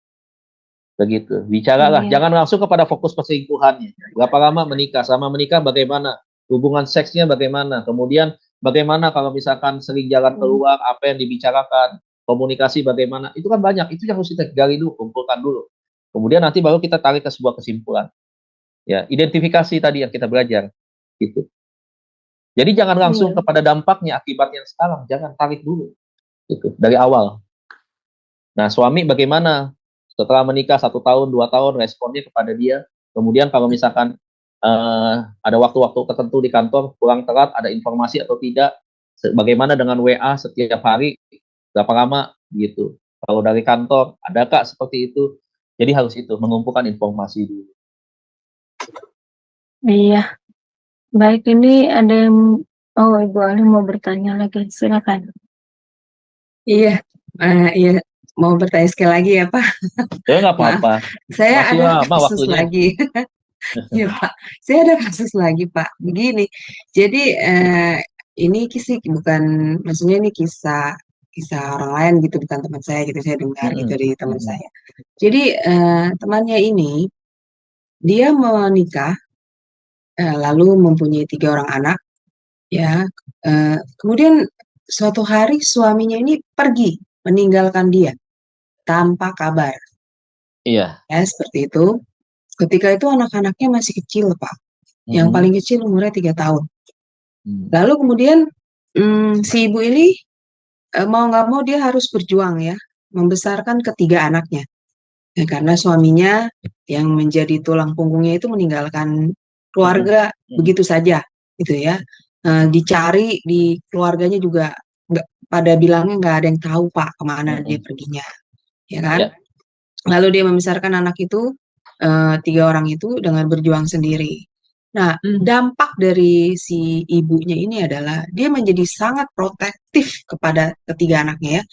Begitu. Bicaralah, jangan langsung kepada fokus perselingkuhannya. Berapa lama menikah? Sama menikah bagaimana? Hubungan seksnya bagaimana? Kemudian bagaimana kalau misalkan sering jalan keluar, apa yang dibicarakan? Komunikasi bagaimana? Itu kan banyak. Itu yang harus kita gali dulu, kumpulkan dulu. Kemudian nanti baru kita tarik ke sebuah kesimpulan. Ya, identifikasi tadi yang kita belajar. Gitu. Jadi jangan langsung kepada dampaknya, akibatnya sekarang. Jangan, tarik dulu. Gitu, dari awal. Nah, suami bagaimana? Setelah menikah 1 tahun, 2 tahun, responnya kepada dia. Kemudian kalau misalkan ada waktu-waktu tertentu di kantor, pulang telat, ada informasi atau tidak. Bagaimana dengan WA setiap hari, berapa lama, gitu. Kalau dari kantor, ada Kak seperti itu. Jadi harus itu, mengumpulkan informasi dulu. Iya. Baik, ini ada yang, Ibu Ali mau bertanya lagi, silakan. Iya, iya. Mau bertanya sekali lagi ya Pak? Ya nggak apa-apa. Saya masih ada lama kasus waktunya. lagi. Iya Pak, saya ada kasus lagi Pak. Begini, jadi ini sih bukan, maksudnya ini kisah orang lain gitu, bukan teman saya gitu. Saya dengar gitu dari teman saya. Jadi temannya ini dia menikah, lalu mempunyai 3 orang anak, ya. Kemudian suatu hari suaminya ini pergi meninggalkan dia tanpa kabar. Iya. Ya, seperti itu. Ketika itu anak-anaknya masih kecil, Pak. Yang paling kecil umurnya 3 tahun. Lalu kemudian si ibu ini mau nggak mau dia harus berjuang ya, membesarkan ketiga anaknya. Ya, karena suaminya yang menjadi tulang punggungnya itu meninggalkan keluarga begitu saja, gitu ya. Dicari di keluarganya juga pada bilangnya nggak ada yang tahu Pak kemana dia perginya, ya kan? Ya. Lalu dia membesarkan anak itu, 3 orang itu dengan berjuang sendiri. Nah, dampak dari si ibunya ini adalah dia menjadi sangat protektif kepada ketiga anaknya ya.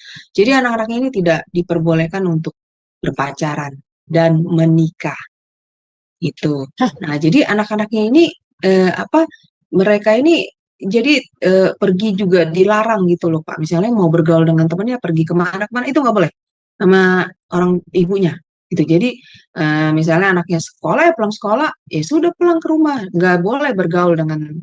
Jadi anak-anaknya ini tidak diperbolehkan untuk berpacaran dan menikah, gitu. Nah, jadi anak-anaknya ini, mereka ini jadi, pergi juga dilarang gitu loh Pak. Misalnya mau bergaul dengan temannya, pergi kemana-mana itu nggak boleh sama orang ibunya, gitu. Jadi, misalnya anaknya sekolah, ya pulang sekolah, ya sudah pulang ke rumah, nggak boleh bergaul dengan,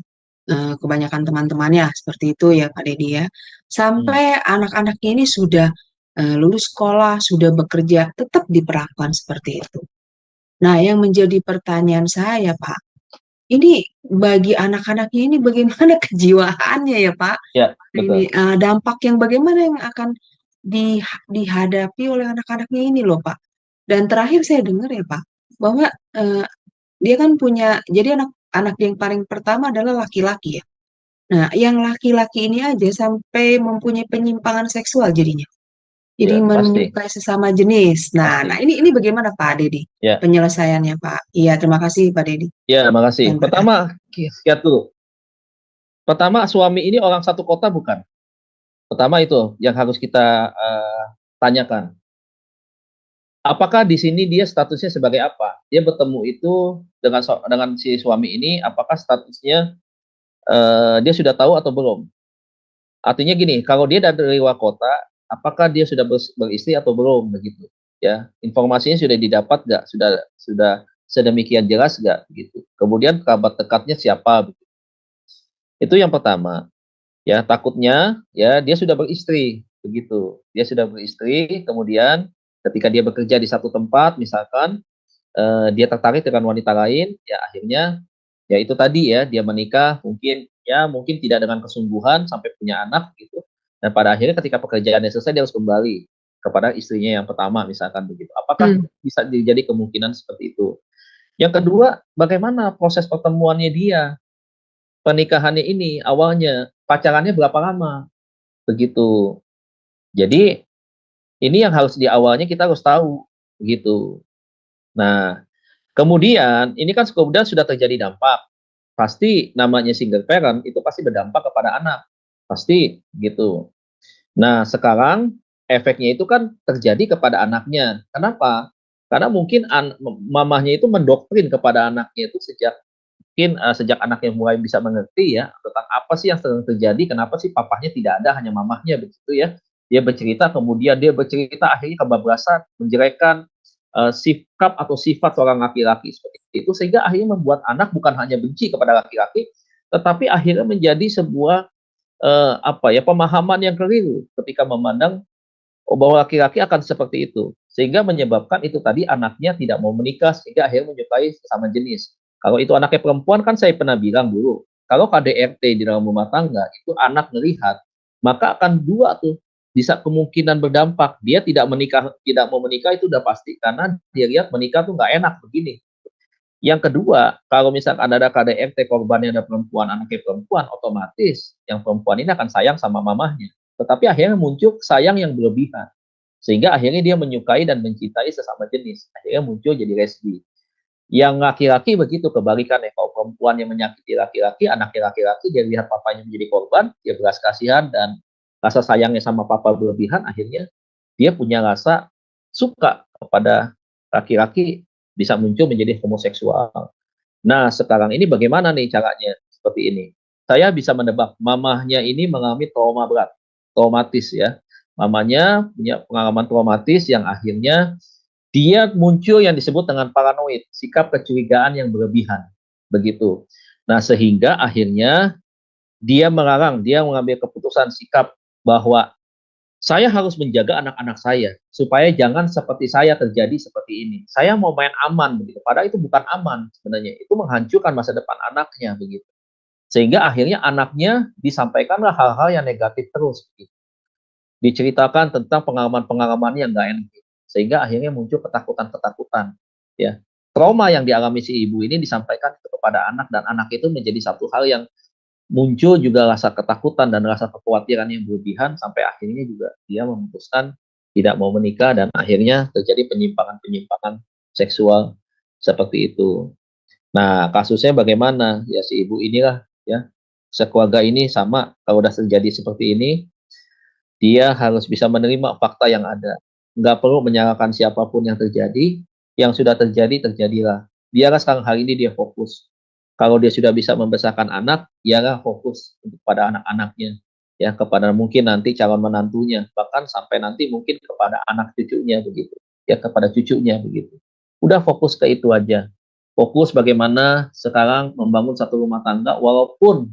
kebanyakan teman-temannya, seperti itu ya Pak Deddy ya. Sampai anak-anaknya ini sudah, lulus sekolah, sudah bekerja, tetap diperlakukan seperti itu. Nah, yang menjadi pertanyaan saya Pak, ini bagi anak-anaknya ini bagaimana kejiwaannya ya Pak? Ya, Ini, betul. dampak yang bagaimana yang akan dihadapi oleh anak-anaknya ini loh Pak. Dan terakhir saya dengar ya Pak, bahwa, dia kan punya jadi anak yang paling pertama adalah laki-laki ya. Nah, yang laki-laki ini aja sampai mempunyai penyimpangan seksual jadinya. Jadi Ya, pasti. menyukai sesama jenis. Nah Pasti. ini bagaimana Pak Deddy Ya. penyelesaiannya Pak? Iya, terima kasih Pak Deddy. Ya, makasih. Tuhan berkati. Pertama, lihat dulu. Pertama, suami ini orang satu kota bukan? Pertama itu yang harus kita tanyakan. Apakah di sini dia statusnya sebagai apa? Dia bertemu itu dengan si suami ini, apakah statusnya dia sudah tahu atau belum? Artinya gini, kalau dia dari luar kota, apakah dia sudah beristri atau belum begitu? Ya, informasinya sudah didapat nggak? Sudah sedemikian jelas nggak? Gitu. Kemudian kerabat dekatnya siapa? Begitu. Itu yang pertama. Ya, takutnya ya dia sudah beristri begitu. Dia sudah beristri, kemudian ketika dia bekerja di satu tempat, misalkan dia tertarik dengan wanita lain, ya akhirnya ya itu tadi ya dia menikah mungkin tidak dengan kesungguhan sampai punya anak gitu. Dan pada akhirnya ketika pekerjaannya selesai dia harus kembali kepada istrinya yang pertama misalkan begitu. Apakah bisa jadi kemungkinan seperti itu? Yang kedua, bagaimana proses pertemuannya dia? Pernikahannya ini awalnya pacarannya berapa lama? Begitu. Jadi ini yang harus di awalnya kita harus tahu begitu. Nah, kemudian ini kan kemudian sudah terjadi dampak. Pasti namanya single parent itu pasti berdampak kepada anak. Pasti gitu. Nah, sekarang efeknya itu kan terjadi kepada anaknya. Kenapa? Karena mungkin mamahnya itu mendoktrin kepada anaknya itu sejak anaknya mulai bisa mengerti ya tentang apa sih yang sedang terjadi, kenapa sih papahnya tidak ada, hanya mamahnya begitu ya. Dia bercerita, kemudian dia bercerita akhirnya kebablasan, menjeraikan sikap atau sifat seorang laki-laki seperti itu, sehingga akhirnya membuat anak bukan hanya benci kepada laki-laki, tetapi akhirnya menjadi sebuah pemahaman yang keliru ketika memandang bahwa laki-laki akan seperti itu, sehingga menyebabkan itu tadi anaknya tidak mau menikah sehingga akhirnya menyukai sesama jenis. Kalau itu anaknya perempuan kan saya pernah bilang dulu, kalau KDRT di dalam rumah tangga itu anak melihat, maka akan dua tuh bisa kemungkinan berdampak. Dia tidak mau menikah itu udah pasti karena dia lihat menikah tuh nggak enak begini. Yang kedua, kalau misalkan ada KDRT korbannya ada perempuan, anaknya perempuan, otomatis yang perempuan ini akan sayang sama mamahnya. Tetapi akhirnya muncul sayang yang berlebihan. Sehingga akhirnya dia menyukai dan mencintai sesama jenis. Akhirnya muncul jadi lesbi. Yang laki-laki begitu kebalikannya. Kalau perempuan yang menyakiti laki-laki, anaknya laki-laki, dia lihat papanya menjadi korban, dia belas kasihan dan rasa sayangnya sama papa berlebihan, akhirnya dia punya rasa suka kepada laki-laki, bisa muncul menjadi homoseksual. Nah, sekarang ini bagaimana nih caranya seperti ini? Saya bisa menebak, mamahnya ini mengalami trauma berat, traumatis ya. Mamanya punya pengalaman traumatis yang akhirnya dia muncul yang disebut dengan paranoid, sikap kecurigaan yang berlebihan. Begitu. Nah, sehingga akhirnya dia mengambil keputusan sikap bahwa saya harus menjaga anak-anak saya supaya jangan seperti saya terjadi seperti ini. Saya mau main aman begitu. Padahal itu bukan aman sebenarnya. Itu menghancurkan masa depan anaknya begitu. Sehingga akhirnya anaknya disampaikanlah hal-hal yang negatif terus begitu. Diceritakan tentang pengalaman-pengalaman yang nggak enak. Sehingga akhirnya muncul ketakutan-ketakutan. Ya. Trauma yang dialami si ibu ini disampaikan kepada anak dan anak itu menjadi satu hal yang muncul juga rasa ketakutan dan rasa kekhawatiran yang berlebihan sampai akhirnya juga dia memutuskan tidak mau menikah dan akhirnya terjadi penyimpangan-penyimpangan seksual seperti itu. Nah, kasusnya bagaimana? Ya si ibu inilah ya, sekeluarga ini sama kalau udah terjadi seperti ini, dia harus bisa menerima fakta yang ada. Nggak perlu menyalahkan siapapun yang terjadi, yang sudah terjadi, terjadilah. Biarlah sekarang hari ini dia fokus. Kalau dia sudah bisa membesarkan anak, ialah fokus kepada anak-anaknya, ya kepada mungkin nanti calon menantunya, bahkan sampai nanti mungkin kepada anak cucunya begitu, ya kepada cucunya begitu. Udah fokus ke itu aja. Fokus bagaimana sekarang membangun satu rumah tangga, walaupun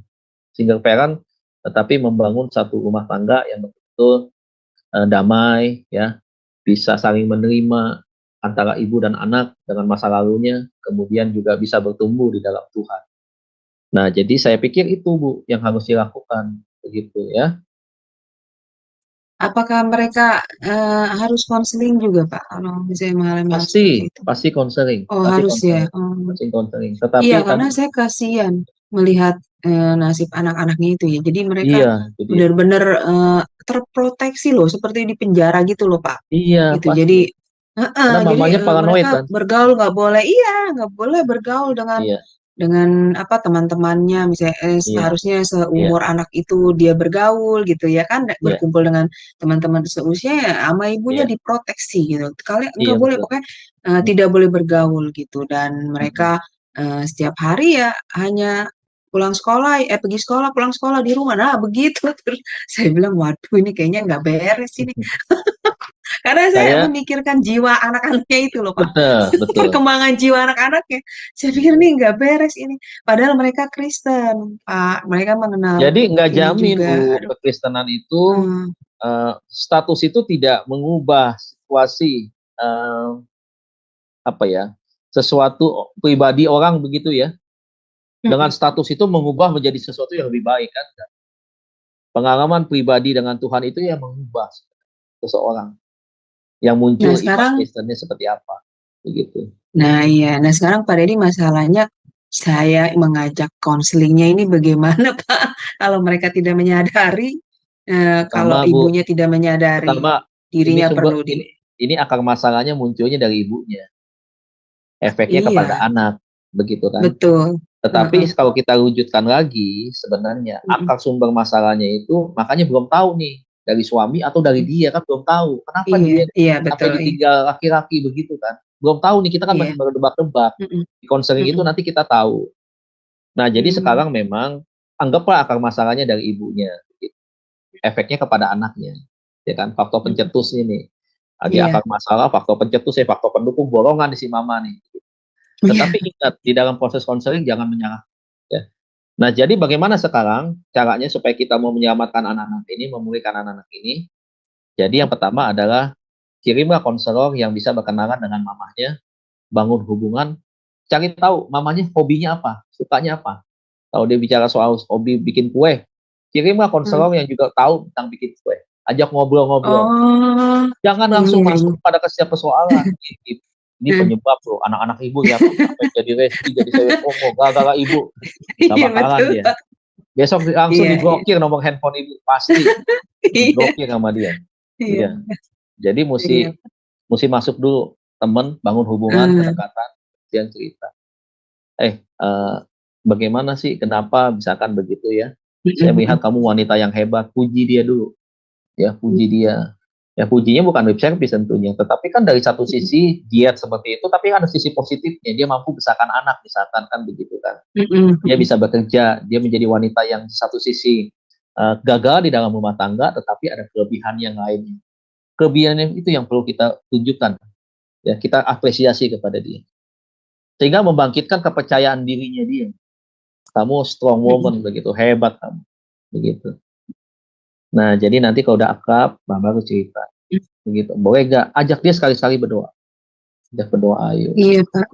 single parent, tetapi membangun satu rumah tangga yang betul damai, ya bisa saling menerima antara ibu dan anak dengan masa lalunya, kemudian juga bisa bertumbuh di dalam Tuhan. Nah, jadi saya pikir itu Bu yang harus dilakukan, begitu ya. Apakah mereka harus konseling juga Pak kalau misalnya mengalami hal seperti itu? Pasti konseling, Oh harus ya. Oh. pasti konseling. Iya Tetapi karena tadi, saya kasihan melihat nasib anak-anaknya itu ya. Jadi mereka iya, itu dia. benar-benar terproteksi loh, seperti di penjara gitu loh Pak. Iya, Gitu. pasti. Jadi Karena jadi mamanya paranoid mereka kan. bergaul nggak boleh, iya nggak boleh bergaul Iya, dengan apa teman-temannya, misalnya iya, seharusnya iya, seumur anak itu dia bergaul gitu ya kan, iya, berkumpul dengan teman-teman seusia ya sama ibunya iya, diproteksi gitu. Kalian iya nggak boleh betul. pokoknya tidak boleh bergaul gitu dan mereka setiap hari ya hanya pulang sekolah, pergi sekolah, pulang sekolah di rumah. Nah, begitu. Terus saya bilang, waduh ini kayaknya nggak beres ini. Karena saya Saya memikirkan jiwa anak-anaknya itu loh, Pak. betul, betul. Perkembangan jiwa anak-anaknya. Saya pikir nih nggak beres ini. Padahal mereka Kristen, Pak. Mereka mengenal Jadi nggak ini jamin juga. Bu, Aduh. kekristenan itu status itu tidak mengubah situasi apa ya, sesuatu pribadi orang begitu ya. Dengan status itu mengubah menjadi sesuatu yang lebih baik kan. Pengalaman pribadi dengan Tuhan itu yang mengubah seseorang yang Nah, muncul iman sekarang Kristennya seperti apa begitu. Nah, iya. Nah, sekarang Pak Deddy masalahnya saya mengajak konselingnya ini bagaimana, Pak? Kalau mereka tidak menyadari, kalau Pertama Bu, ibunya tidak menyadari pertama ini dirinya sumber perlu di ini akar masalahnya munculnya dari ibunya, efeknya kepada iya, anak begitu kan. betul. Tetapi Heeh, kalau kita wujudkan lagi, sebenarnya mhm, akar sumber masalahnya itu makanya belum tahu nih dari suami atau dari mhm. dia kan belum tahu kenapa Iya dia iya, sampai betul, iya ditinggal laki-laki begitu kan. Belum tahu nih, kita kan iya, masih berdebak-debak. mhm Di konseling itu mhm, nanti kita tahu. Nah, jadi mmm, sekarang memang anggaplah akar masalahnya dari ibunya, gitu. Efeknya kepada anaknya, ya kan. Faktor mhm, pencetus ini, lagi iya akar masalah, faktor pencetus ya, faktor pendukung borongan di si mama nih. iya, Tetapi ingat di dalam proses konseling jangan menyalahkan. Ya. Nah, jadi bagaimana sekarang caranya supaya kita mau menyelamatkan anak-anak ini, memulihkan anak-anak ini? Jadi yang pertama adalah kirimlah konselor yang bisa berkenalan dengan mamanya, bangun hubungan, cari tahu mamanya hobinya apa, sukanya apa. Kalau dia bicara soal hobi bikin kue, kirimlah mmm, konselor yang juga tahu tentang bikin kue. Ajak ngobrol-ngobrol. oh, Jangan langsung iya masuk iya, pada ke setiap persoalan. Ini nah, penyebab loh, anak-anak ibu ya sampai jadi resti, jadi cewek komo, gara-gara ibu. Gak iya bakalan betul, dia. Pak, Besok langsung iya iya, diblokir nomor handphone ibu, pasti iya diblokir sama dia. iya Iya. Jadi mesti iya, mesti masuk dulu temen, bangun hubungan, heeh, pendekatan, kemudian cerita. Bagaimana sih, kenapa misalkan begitu ya? Saya mhm melihat kamu wanita yang hebat, puji dia dulu, ya mhm, puji dia. Ya pujinya bukan lip service tentunya, tetapi kan dari satu mhm sisi diet seperti itu, tapi ada sisi positifnya, dia mampu besarkan anak misalkan kan begitu kan. mhm Dia mhm, bisa bekerja, dia menjadi wanita yang di satu sisi gagal di dalam rumah tangga, tetapi ada kelebihan yang lainnya. Kelebihannya itu yang perlu kita tunjukkan, ya kita apresiasi kepada dia, sehingga membangkitkan kepercayaan dirinya dia. Kamu strong mhm. woman begitu, hebat kamu begitu. Nah, jadi nanti kalau udah akrab, baru cerita begitu. Boleh gak ajak dia sekali-sekali berdoa, ajak berdoa, ayo. Iya, Pak.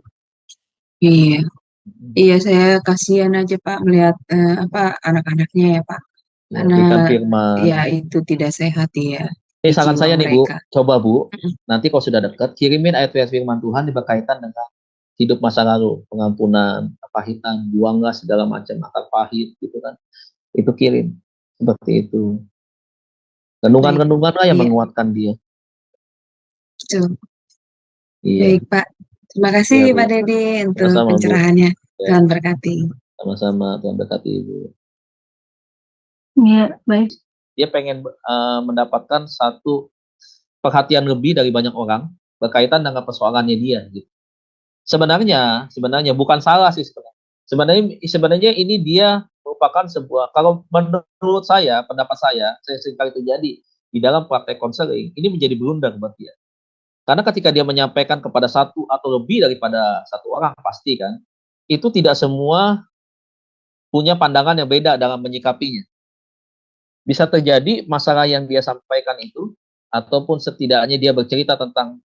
Iya. Iya, saya kasihan aja, Pak, melihat, apa, anak-anaknya ya, Pak. Ya, Karena berikan ya firman. itu tidak sehat ya Ini di saran jiwa saya nih Bu, mereka. coba Bu, Mhm. nanti kalau sudah dekat, kirimin ayat-ayat firman Tuhan yang berkaitan dengan hidup masa lalu, pengampunan, kepahitan, buanglah segala macam akar pahit gitu kan. itu kirim. Seperti itu. Baik. Renungan-renungan yang Iya, menguatkan dia. betul. Iya, Baik, Pak. Terima kasih, ya Bu. Pak Dede, untuk Sama-sama Bu. pencerahannya. Ya, Tuhan berkati. sama-sama Tuhan berkati Ibu. Iya, baik. Dia pengen mendapatkan satu perhatian lebih dari banyak orang berkaitan dengan persoalannya dia gitu. Sebenarnya bukan salah sih sebenarnya. Sebenarnya ini dia merupakan sebuah, kalau menurut saya, pendapat saya seringkali terjadi di dalam praktek konseling, ini menjadi blunder buat dia. Karena ketika dia menyampaikan kepada satu atau lebih daripada satu orang, pasti kan, itu tidak semua punya pandangan yang beda dalam menyikapinya. Bisa terjadi masalah yang dia sampaikan itu, ataupun setidaknya dia bercerita tentang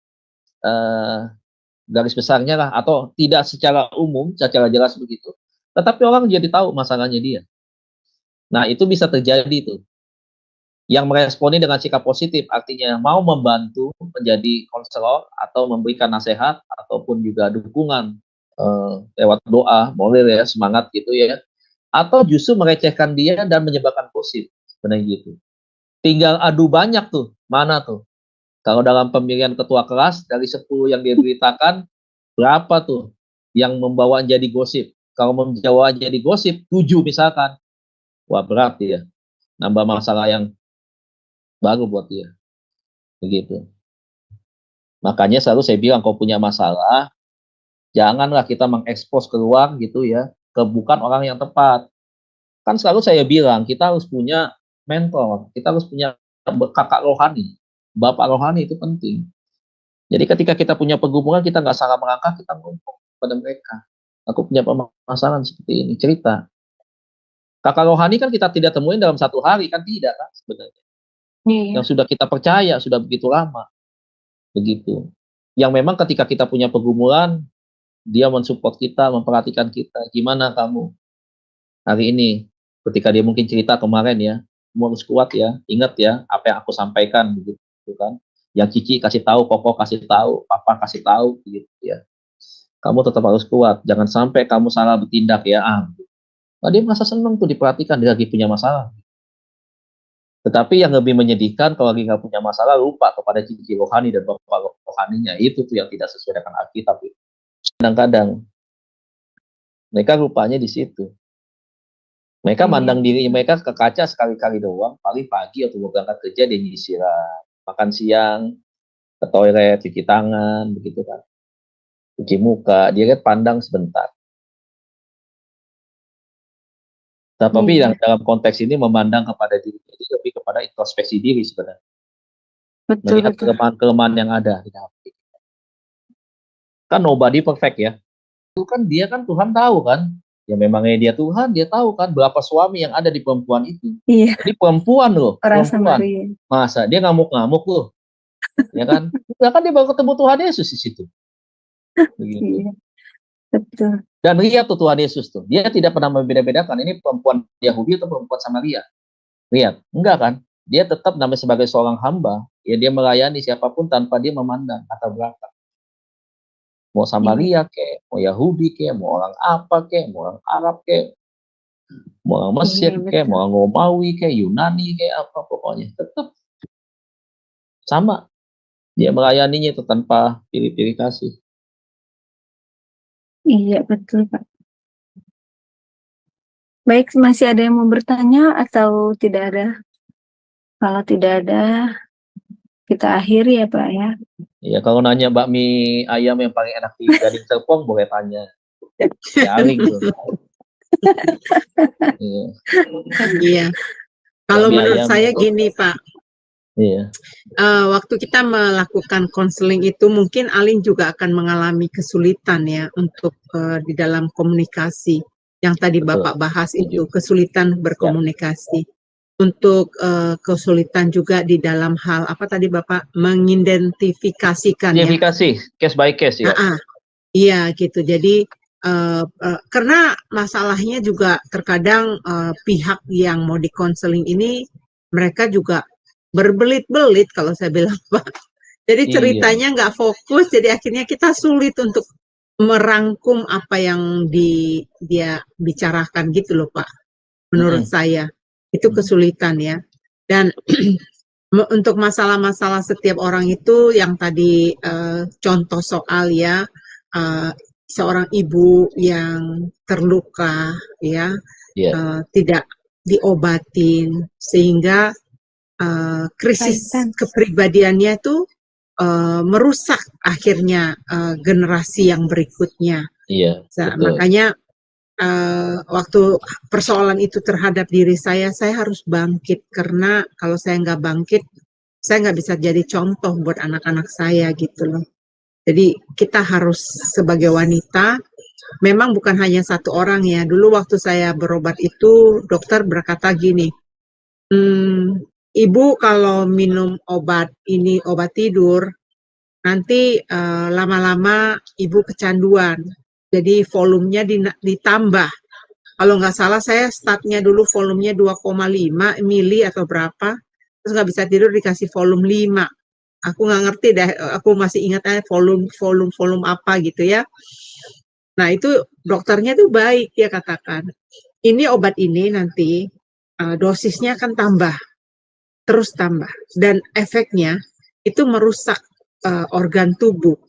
garis besarnya lah, atau tidak secara umum, secara jelas begitu, tetapi orang jadi tahu masalahnya dia. Nah, itu bisa terjadi tuh. Yang meresponi dengan sikap positif, artinya mau membantu menjadi konselor atau memberikan nasihat ataupun juga dukungan lewat doa, moral ya, semangat gitu ya. Atau justru merecehkan dia dan menyebabkan gosip, sebenarnya gitu. Tinggal adu banyak tuh, mana tuh. Kalau dalam pemilihan ketua kelas, dari 10 yang diberitakan, berapa tuh yang membawa jadi gosip? Kalau membawa jadi gosip, 7 misalkan. Wah, berat ya. Nambah masalah yang baru buat dia. Begitu. Makanya selalu saya bilang, kalau punya masalah, janganlah kita mengekspos keluar gitu ya, ke bukan orang yang tepat. Kan selalu saya bilang, kita harus punya mentor, kita harus punya kakak rohani, bapak rohani, itu penting. Jadi ketika kita punya pergumulan, kita nggak salah melangkah, kita ngomong pada mereka. Aku punya permasalahan seperti ini, cerita. Kakak rohani kan kita tidak temuin dalam satu hari, kan tidak kan sebenarnya. Iya. Yang sudah kita percaya, sudah begitu lama. Begitu. Yang memang ketika kita punya pergumulan, dia mensupport kita, memperhatikan kita. Gimana kamu hari ini? Ketika dia mungkin cerita kemarin ya, kamu harus kuat ya, ingat ya apa yang aku sampaikan begitu kan. Yang Cici kasih tahu, Koko kasih tahu, Papa kasih tahu gitu ya. Kamu tetap harus kuat, jangan sampai kamu salah bertindak ya. Nah, dia merasa senang tuh diperhatikan, dia lagi punya masalah. Tetapi yang lebih menyedihkan, kalau lagi nggak punya masalah, lupa kepada cici rohani dan bapak rohaninya. Itu tuh yang tidak sesuai dengan Alkitab. Kadang-kadang mereka lupanya di situ. Mereka mandang diri mereka ke kaca sekali-kali doang, paling pagi atau mau berangkat kerja dia nyisiran, makan siang, ke toilet, cuci tangan, begitu kan, cuci muka, dia lihat pandang sebentar. Tapi yang dalam konteks ini memandang kepada diri, jadi lebih kepada introspeksi diri sebenarnya. Betul, Melihat betul. kelemahan-kelemahan yang ada di dalam diri. Kan nobody perfect ya. Itu kan dia kan Tuhan tahu kan. Ya memangnya dia Tuhan, dia tahu kan berapa suami yang ada di perempuan itu. Iya. Jadi perempuan loh, Orang perempuan. Samaria. Masa dia ngamuk-ngamuk loh. Ya kan? Ya kan dia baru ketemu Tuhan Yesus di situ. Begitu. Iya. Betul. Dan lihat tuh Tuhan Yesus tuh, dia tidak pernah membeda-bedakan ini perempuan Yahudi atau perempuan Samaria. Lihat, enggak kan? Dia tetap namanya sebagai seorang hamba, ya dia melayani siapapun tanpa dia memandang latar belakang. Mau Samaria kek, mau Yahudi kek, mau orang apa kek, mau orang Arab kek, mau orang Mesir kek, mau orang Romawi kek, Yunani kek, apa pokoknya tetap sama. Dia melayaninya itu tanpa pilih-pilih kasih. Iya, betul, Pak. Baik, masih ada yang mau bertanya atau tidak ada? Kalau tidak ada, kita akhiri ya, Pak ya. Ya, kalau nanya bakmi ayam yang paling enak di Gading Serpong, boleh tanya. Jaring tuh. Iya. Kalau menurut saya gini, Pak. Iya. Waktu kita melakukan konseling itu mungkin Alin juga akan mengalami kesulitan ya untuk di dalam komunikasi yang tadi Bapak bahas itu, kesulitan berkomunikasi. Untuk kesulitan juga di dalam hal apa tadi Bapak mengidentifikasikan ya. Identifikasi, case by case ya. Iya gitu. Jadi karena masalahnya juga terkadang pihak yang mau dikonseling ini mereka juga berbelit-belit kalau saya bilang Pak. Jadi ceritanya nggak fokus, jadi akhirnya kita sulit untuk merangkum apa yang dia bicarakan gitu loh Pak. Menurut saya. Itu kesulitan ya. Dan untuk masalah-masalah setiap orang itu yang tadi contoh soal ya, seorang ibu yang terluka ya, tidak diobatin sehingga krisis kepribadiannya itu merusak akhirnya generasi yang berikutnya. Makanya waktu persoalan itu terhadap diri saya harus bangkit, karena kalau saya nggak bangkit, saya nggak bisa jadi contoh buat anak-anak saya gitu loh. Jadi kita harus sebagai wanita, memang bukan hanya satu orang ya. Dulu waktu saya berobat itu, dokter berkata gini, ibu kalau minum obat ini, obat tidur, nanti lama-lama ibu kecanduan. Jadi volumenya ditambah. Kalau nggak salah saya startnya dulu volumenya 2,5 mili atau berapa, terus nggak bisa tidur dikasih volume 5. Aku nggak ngerti deh, aku masih ingat aja volume apa gitu ya. Nah itu dokternya tuh baik, dia katakan, ini obat ini nanti dosisnya akan tambah, terus tambah, dan efeknya itu merusak organ tubuh.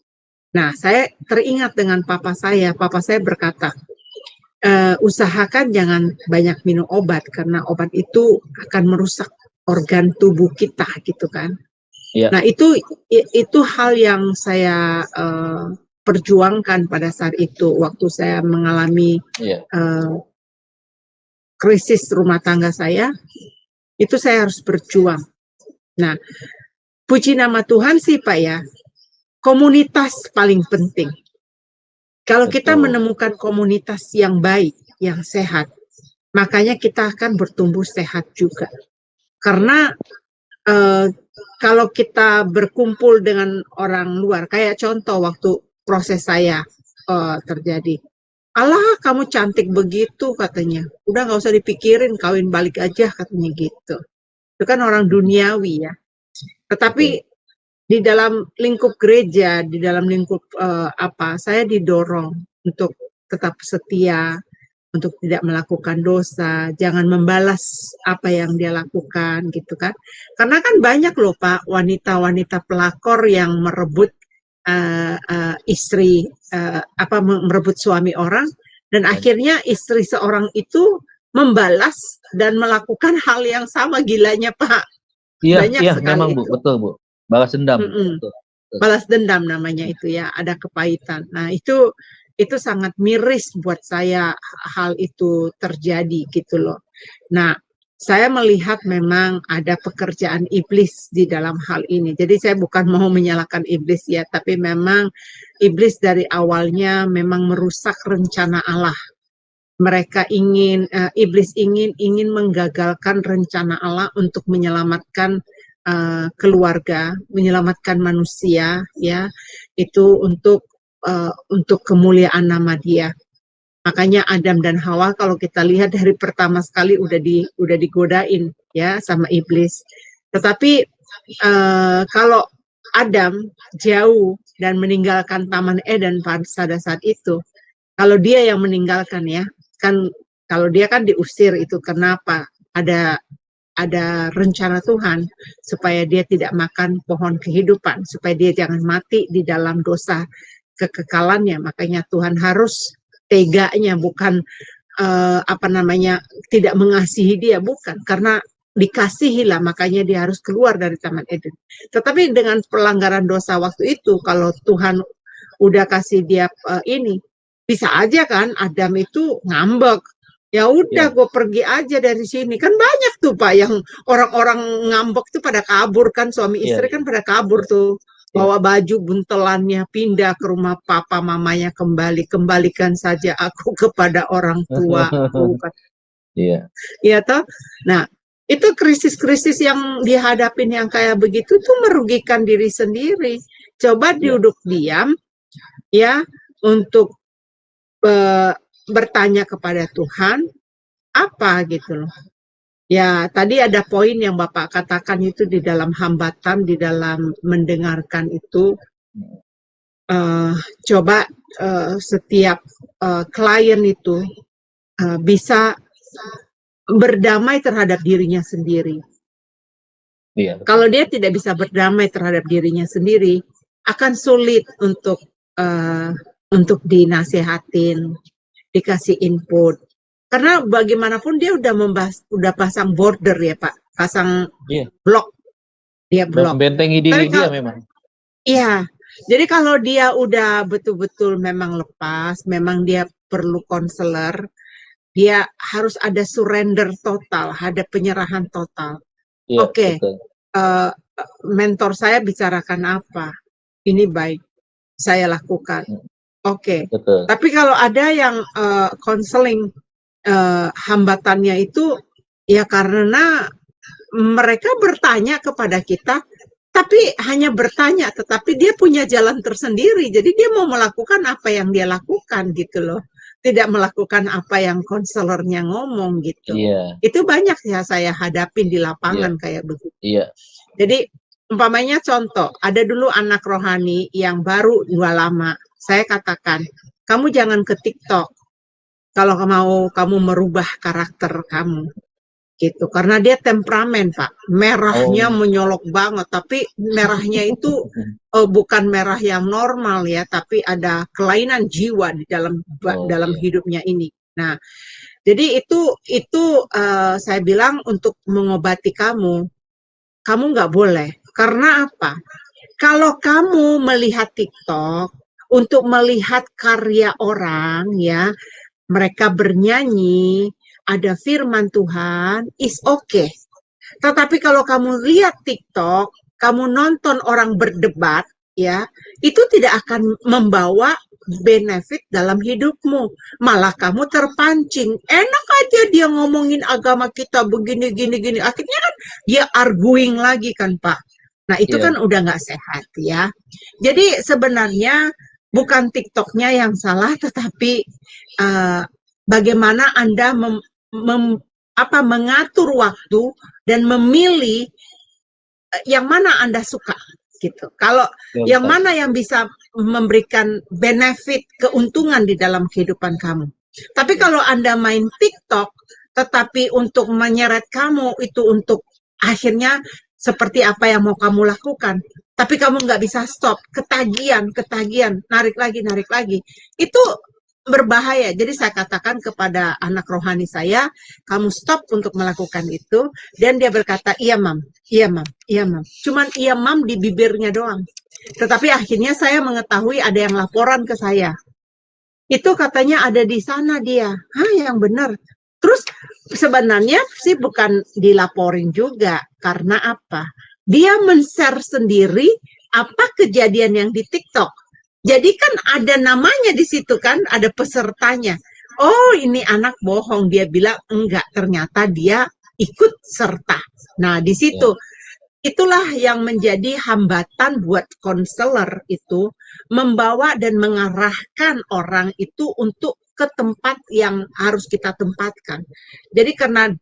Nah, saya teringat dengan papa saya berkata, usahakan jangan banyak minum obat, karena obat itu akan merusak organ tubuh kita, gitu kan. Nah, itu hal yang saya perjuangkan pada saat itu, waktu saya mengalami krisis rumah tangga saya, itu saya harus berjuang. Nah, puji nama Tuhan sih Pak ya, komunitas paling penting. Kalau kita menemukan komunitas yang baik, yang sehat, makanya kita akan bertumbuh sehat juga. Karena kalau kita berkumpul dengan orang luar, kayak contoh waktu proses saya terjadi, alah kamu cantik begitu katanya, udah nggak usah dipikirin, kawin balik aja katanya gitu. Itu kan orang duniawi ya. Tetapi di dalam lingkup gereja, di dalam lingkup saya didorong untuk tetap setia, untuk tidak melakukan dosa, jangan membalas apa yang dia lakukan gitu kan. Karena kan banyak loh Pak, wanita-wanita pelakor yang merebut istri, merebut suami orang, dan akhirnya istri seorang itu membalas dan melakukan hal yang sama, gilanya Pak. Iya, memang Bu, betul Bu. Balas dendam. Betul. Balas dendam namanya itu ya, ada kepahitan. Nah itu sangat miris buat saya hal itu terjadi gitu loh. Nah saya melihat memang ada pekerjaan iblis di dalam hal ini. Jadi saya bukan mau menyalahkan iblis ya, tapi memang iblis dari awalnya memang merusak rencana Allah. Mereka iblis ingin menggagalkan rencana Allah untuk menyelamatkan keluarga, menyelamatkan manusia, ya, itu untuk kemuliaan nama Dia. Makanya Adam dan Hawa kalau kita lihat dari pertama sekali udah digodain ya sama iblis. Tetapi kalau Adam jauh dan meninggalkan Taman Eden pada saat itu, kalau dia yang meninggalkan ya, kan kalau dia kan diusir itu, kenapa? Ada rencana Tuhan supaya dia tidak makan pohon kehidupan, supaya dia jangan mati di dalam dosa kekekalannya. Makanya Tuhan harus teganya, bukan tidak mengasihi dia, bukan, karena dikasihilah makanya dia harus keluar dari Taman Eden. Tetapi dengan pelanggaran dosa waktu itu, kalau Tuhan udah kasih dia bisa aja kan Adam itu ngambek, ya udah gue pergi aja dari sini. Kan banyak tuh Pak yang orang-orang ngambek tuh pada kabur kan, suami istri kan pada kabur tuh, bawa baju buntelannya pindah ke rumah papa mamanya, kembalikan saja aku kepada orang tua. Iya toh. Nah itu krisis-krisis yang dihadapin yang kayak begitu tuh merugikan diri sendiri. Coba duduk diam ya, untuk bertanya kepada Tuhan apa gitu loh. Ya tadi ada poin yang Bapak katakan itu, di dalam hambatan, di dalam mendengarkan itu, coba setiap klien itu bisa berdamai terhadap dirinya sendiri. Iya, betul. Kalau dia tidak bisa berdamai terhadap dirinya sendiri, akan sulit untuk dinasehatin, dikasih input. Karena bagaimanapun dia udah pasang border ya Pak, pasang Iya. blok, dia blok. Membentengi diri dia memang. Iya, jadi kalau dia udah betul-betul memang lepas, memang dia perlu konselor, dia harus ada surrender total, ada penyerahan total. Iya, Oke, betul. mentor saya bicarakan apa, ini baik, saya lakukan. Oke, Betul. tapi kalau ada yang konseling hambatannya itu ya karena mereka bertanya kepada kita, tapi hanya bertanya, tetapi dia punya jalan tersendiri. Jadi dia mau melakukan apa yang dia lakukan gitu loh. Tidak melakukan apa yang konselornya ngomong gitu. Iya. Itu banyak ya saya hadapin di lapangan kayak begitu. Iya. Jadi umpamanya contoh, ada dulu anak rohani yang baru 2 lama. Saya katakan, kamu jangan ke TikTok kalau mau kamu merubah karakter kamu. Gitu, karena dia temperamen Pak, merahnya menyolok banget, tapi merahnya itu bukan merah yang normal ya, tapi ada kelainan jiwa di dalam hidupnya ini. Nah, jadi itu saya bilang untuk mengobati kamu nggak boleh. Karena apa? Kalau kamu melihat TikTok untuk melihat karya orang ya, mereka bernyanyi, ada firman Tuhan, is okay. Tetapi kalau kamu lihat TikTok, kamu nonton orang berdebat, ya, itu tidak akan membawa benefit dalam hidupmu. Malah kamu terpancing. Enak aja dia ngomongin agama kita begini, gini. Akhirnya kan dia arguing lagi kan, Pak. Nah, itu kan udah nggak sehat, ya. Jadi sebenarnya bukan TikToknya yang salah, tetapi bagaimana Anda mengatur waktu dan memilih yang mana Anda suka gitu. Kalau yang mana yang bisa memberikan benefit, keuntungan di dalam kehidupan kamu. Tapi kalau Anda main TikTok tetapi untuk menyeret kamu itu untuk akhirnya seperti apa yang mau kamu lakukan, tapi kamu nggak bisa stop, ketagihan, narik lagi. Itu berbahaya. Jadi saya katakan kepada anak rohani saya, kamu stop untuk melakukan itu. Dan dia berkata, iya mam. Cuman iya mam di bibirnya doang. Tetapi akhirnya saya mengetahui ada yang laporan ke saya. Itu katanya ada di sana dia. Hah, yang benar. Terus sebenarnya sih bukan dilaporin juga. Karena apa? Dia men-share sendiri apa kejadian yang di TikTok. Jadi kan ada namanya di situ kan, ada pesertanya. Oh, ini anak bohong. Dia bilang enggak, ternyata dia ikut serta. Nah, di situ itulah yang menjadi hambatan buat konselor itu membawa dan mengarahkan orang itu untuk ke tempat yang harus kita tempatkan. Jadi karena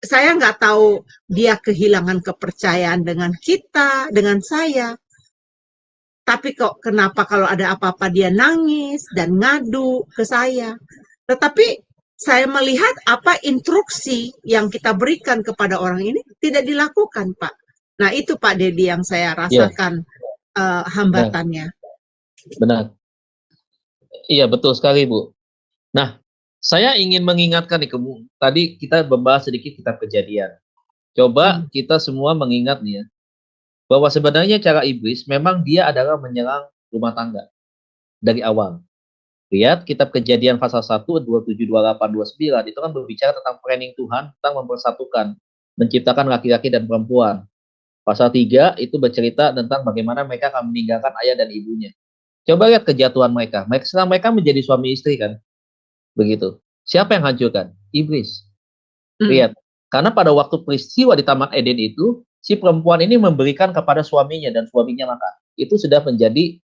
saya nggak tahu dia kehilangan kepercayaan dengan kita, dengan saya. Tapi kok kenapa kalau ada apa-apa dia nangis dan ngadu ke saya. Tetapi saya melihat apa instruksi yang kita berikan kepada orang ini tidak dilakukan, Pak. Nah, itu Pak Dedi yang saya rasakan hambatannya. Benar. Iya, betul sekali, Bu. Nah, saya ingin mengingatkan nih, tadi kita membahas sedikit kitab Kejadian. Coba kita semua mengingat nih ya, bahwa sebenarnya cara iblis memang dia adalah menyerang rumah tangga dari awal. Lihat kitab Kejadian pasal 1, 27, 28, 29, itu kan berbicara tentang planning Tuhan, tentang mempersatukan, menciptakan laki-laki dan perempuan. Pasal 3 itu bercerita tentang bagaimana mereka akan meninggalkan ayah dan ibunya. Coba lihat kejatuhan mereka. Setelah mereka menjadi suami istri kan, begitu. Siapa yang hancurkan? Iblis. Lihat, karena pada waktu peristiwa di Taman Eden itu, si perempuan ini memberikan kepada suaminya dan suaminya makan. Itu sudah menjadi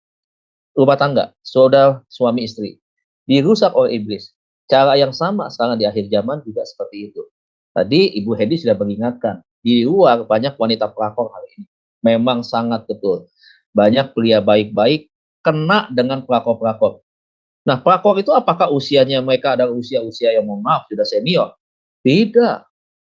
rumah tangga, saudara suami istri. Dirusak oleh iblis. Cara yang sama sekarang di akhir zaman juga seperti itu. Tadi Ibu Hedi sudah mengingatkan, di luar banyak wanita pelakor hari ini. Memang sangat betul. Banyak pria baik-baik kena dengan pelakor-pelakor. Nah, pelakor itu apakah usianya mereka adalah usia-usia yang mohon maaf sudah senior? Tidak.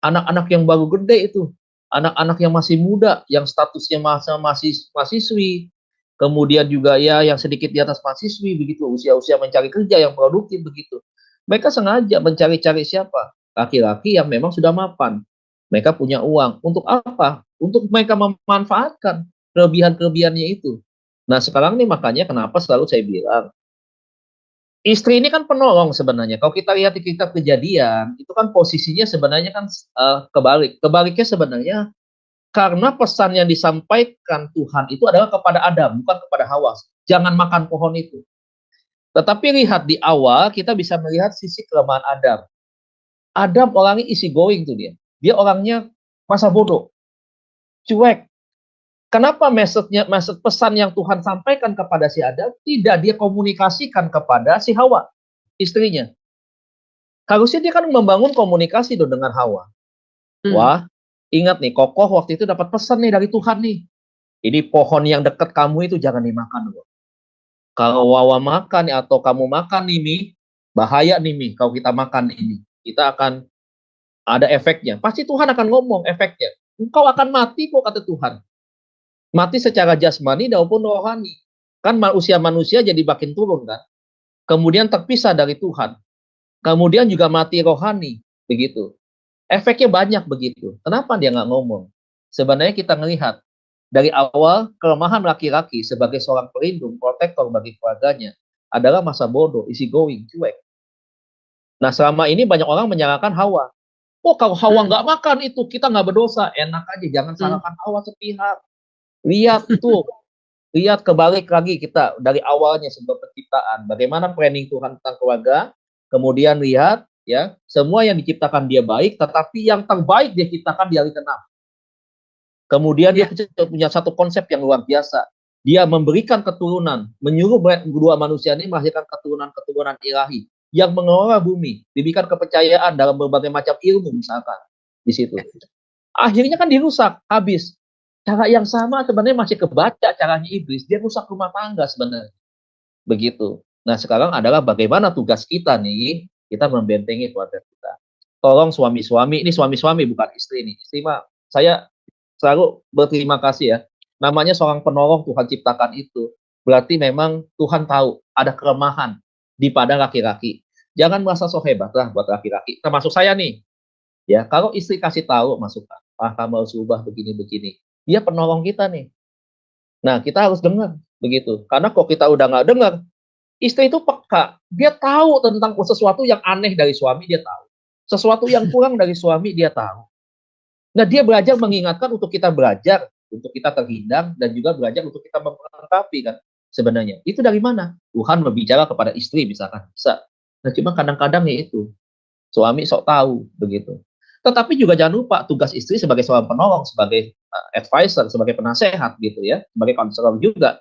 Anak-anak yang baru gede itu, anak-anak yang masih muda, yang statusnya mahasiswi, kemudian juga ya yang sedikit di atas mahasiswi begitu, usia-usia mencari kerja yang produktif begitu. Mereka sengaja mencari-cari siapa? Laki-laki yang memang sudah mapan. Mereka punya uang. Untuk apa? Untuk mereka memanfaatkan kelebihan-kelebihannya itu. Nah, sekarang nih makanya kenapa selalu saya bilang, istri ini kan penolong sebenarnya. Kalau kita lihat di kitab Kejadian, itu kan posisinya sebenarnya kan kebalik. Kebaliknya sebenarnya karena pesan yang disampaikan Tuhan itu adalah kepada Adam, bukan kepada Hawa. Jangan makan pohon itu. Tetapi lihat di awal kita bisa melihat sisi kelemahan Adam. Adam orangnya easy going tuh dia. Dia orangnya masa bodoh, cuek. Kenapa message pesan yang Tuhan sampaikan kepada si Adam tidak dia komunikasikan kepada si Hawa, istrinya? Harusnya dia kan membangun komunikasi dong dengan Hawa. Wah, ingat nih, Kokoh waktu itu dapat pesan nih dari Tuhan nih. Ini pohon yang dekat kamu itu jangan dimakan loh. Kalau Wawa makan atau kamu makan nih, Mi, bahaya nih, Mi. Kalau kita makan ini, kita akan ada efeknya. Pasti Tuhan akan ngomong efeknya. Engkau akan mati kok, kata Tuhan. Mati secara jasmani maupun rohani. Kan usia manusia jadi makin turun kan. Kemudian terpisah dari Tuhan. Kemudian juga mati rohani. Begitu. Efeknya banyak begitu. Kenapa dia nggak ngomong? Sebenarnya kita melihat dari awal kelemahan laki-laki sebagai seorang pelindung, protektor bagi keluarganya adalah masa bodoh, easy going, cuek. Nah selama ini banyak orang menyalahkan Hawa. Oh kalau Hawa nggak makan itu kita nggak berdosa. Enak aja, jangan salahkan Hawa sepihak. Lihat tuh, lihat kebalik lagi kita dari awalnya sebelum penciptaan. Bagaimana planning Tuhan tentang keluarga. Kemudian lihat ya semua yang diciptakan dia baik, tetapi yang terbaik dia ciptakan di hari ke-6. Kemudian dia punya satu konsep yang luar biasa. Dia memberikan keturunan, menyuruh dua manusia ini melahirkan keturunan-keturunan ilahi yang mengelola bumi, diberikan kepercayaan dalam berbagai macam ilmu misalkan di situ. Akhirnya kan dirusak, habis. Cara yang sama sebenarnya masih kebaca caranya iblis, dia rusak rumah tangga sebenarnya. Begitu. Nah, sekarang adalah bagaimana tugas kita nih, kita membentengi keluarga kita. Tolong suami-suami, ini suami-suami bukan istri nih. Istri mah saya selalu berterima kasih ya. Namanya seorang penolong Tuhan ciptakan itu. Berarti memang Tuhan tahu ada kelemahan di pada laki-laki. Jangan merasa so hebat lah buat laki-laki. Termasuk saya nih. Ya, kalau istri kasih tahu masukan, kamu harus ubah begini-begini. Dia penolong kita nih. Nah, kita harus dengar begitu. Karena kalau kita udah nggak dengar, istri itu peka. Dia tahu tentang sesuatu yang aneh dari suami, dia tahu. Sesuatu yang kurang dari suami, dia tahu. Nah, dia belajar mengingatkan untuk kita belajar, untuk kita terhindar, dan juga belajar untuk kita memperlengkapi kan sebenarnya. Itu dari mana? Tuhan berbicara kepada istri misalkan, bisa. Nah, cuma kadang-kadang ya itu, suami sok tahu begitu. Tetapi juga jangan lupa tugas istri sebagai seorang penolong, sebagai advisor, sebagai penasehat gitu ya, sebagai konselor juga.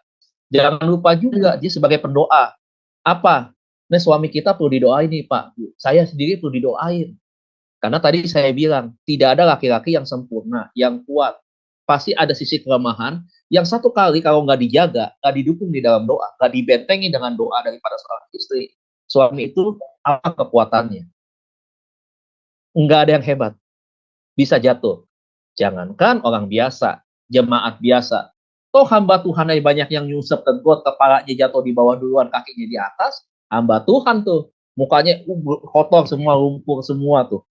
Jangan lupa juga dia sebagai pendoa. Apa? Nah, suami kita perlu didoain nih, Pak. Saya sendiri perlu didoain. Karena tadi saya bilang, tidak ada laki-laki yang sempurna, yang kuat. Pasti ada sisi kelemahan, yang satu kali kalau nggak dijaga, nggak didukung di dalam doa, nggak dibentengi dengan doa daripada seorang istri, suami itu apa kekuatannya? Nggak ada yang hebat. Bisa jatuh. Jangankan orang biasa, jemaat biasa. Toh hamba Tuhan ada banyak yang nyusep tengkut, kepalanya jatuh di bawah duluan, kakinya di atas. Hamba Tuhan tuh, mukanya kotor semua, lumpur semua tuh.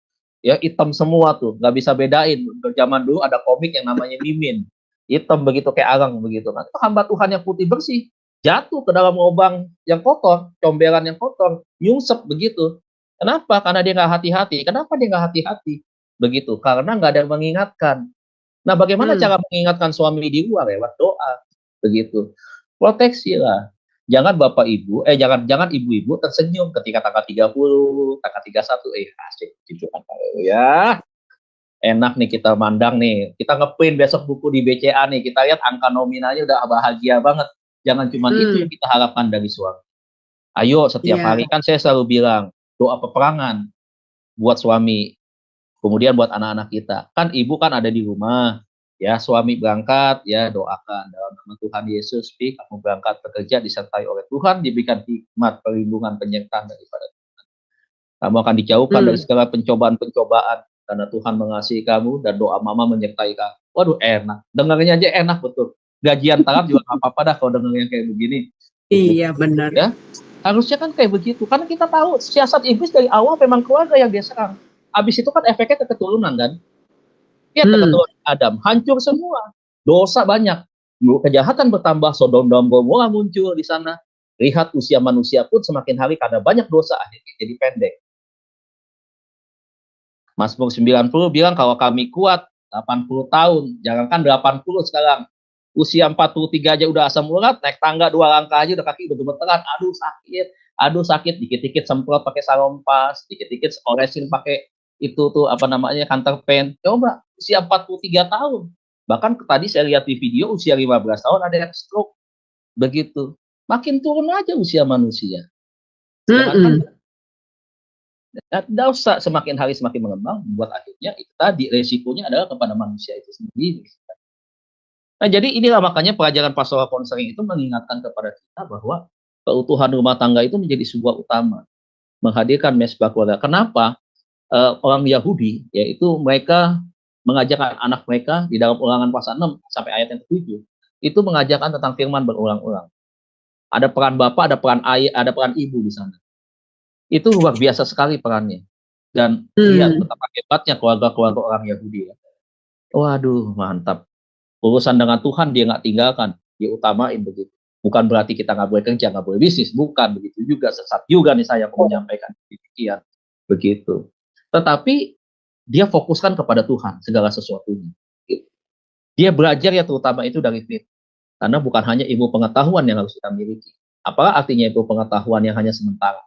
Ya hitam semua tuh, nggak bisa bedain. Zaman dulu ada komik yang namanya Mimin. Hitam begitu kayak arang begitu. Nah, itu hamba Tuhan yang putih bersih. Jatuh ke dalam lubang yang kotor, comberan yang kotor, nyungsep begitu. Kenapa? Karena dia nggak hati-hati. Kenapa dia nggak hati-hati? Begitu, karena nggak ada yang mengingatkan. Nah, bagaimana cara mengingatkan suami di luar? Lewat doa, begitu. Proteksi lah. Jangan bapak ibu, jangan ibu-ibu tersenyum ketika tanggal 30, tanggal 31, asik, gitu kan ya. Enak nih kita mandang nih, kita ngeprint besok buku di BCA nih, kita lihat angka nominalnya udah bahagia banget. Jangan cuma itu yang kita harapkan dari suami. Ayo setiap hari kan saya selalu bilang, doa peperangan buat suami. Kemudian buat anak-anak kita, kan ibu kan ada di rumah, ya suami berangkat, ya doakan dalam nama Tuhan Yesus, kamu berangkat bekerja disertai oleh Tuhan, diberikan hikmat, perlindungan, penyertaan daripada Tuhan. Kamu akan dijauhkan dari Hmm. segala pencobaan-pencobaan karena Tuhan mengasihi kamu dan doa mama menyertai kamu. Waduh, enak. Dengarnya aja enak betul. Gajian tangan juga nggak apa-apa dah kalau dengarnya kayak begini. Iya, benar. Ya, harusnya kan kayak begitu. Karena kita tahu siasat iblis dari awal memang keluarga yang dia serang. Habis itu kan efeknya ke keturunan kan. Lihat ke keturunan Adam, hancur semua. Dosa banyak. Kejahatan bertambah, Sodom dan Gomora muncul di sana. Lihat usia manusia pun semakin hari karena banyak dosa akhirnya jadi pendek. Mazmur 90 bilang kalau kami kuat 80 tahun, jangankan 80 sekarang. Usia 43 aja udah asam urat, naik tangga 2 langkah aja udah kaki udah gemeteran, aduh sakit, dikit-dikit semprot pakai salompas, dikit-dikit olesin pakai itu tuh apa namanya kantor pen. Coba usia 43 tahun. Bahkan tadi saya lihat di video usia 15 tahun ada yang stroke. Begitu. Makin turun aja usia manusia. Jangankan dosa semakin hari semakin mengembang, buat akhirnya itu tadi resikonya adalah kepada manusia itu sendiri. Nah, jadi inilah makanya pelajaran pastoral konseling itu mengingatkan kepada kita bahwa keutuhan rumah tangga itu menjadi sebuah utama, menghadirkan mesbah keluarga. Kenapa? Orang Yahudi, yaitu mereka mengajarkan anak mereka di dalam Ulangan pasal 6 sampai ayat yang ke-7, itu mengajarkan tentang firman berulang-ulang. Ada peran bapak, ada peran ayah, ada peran ibu di sana. Itu luar biasa sekali perannya. Dan lihat betapa hebatnya keluarga-keluarga orang Yahudi ya. Waduh, mantap. Urusan dengan Tuhan dia nggak tinggalkan, dia utamain begitu. Bukan berarti kita nggak boleh kerja, nggak boleh bisnis, bukan begitu juga. Sesat juga nih saya mau menyampaikan demikian, begitu. Tetapi dia fokuskan kepada Tuhan segala sesuatunya. Dia belajar ya terutama itu dari firman. Karena bukan hanya ilmu pengetahuan yang harus kita miliki. Apa artinya ilmu pengetahuan yang hanya sementara?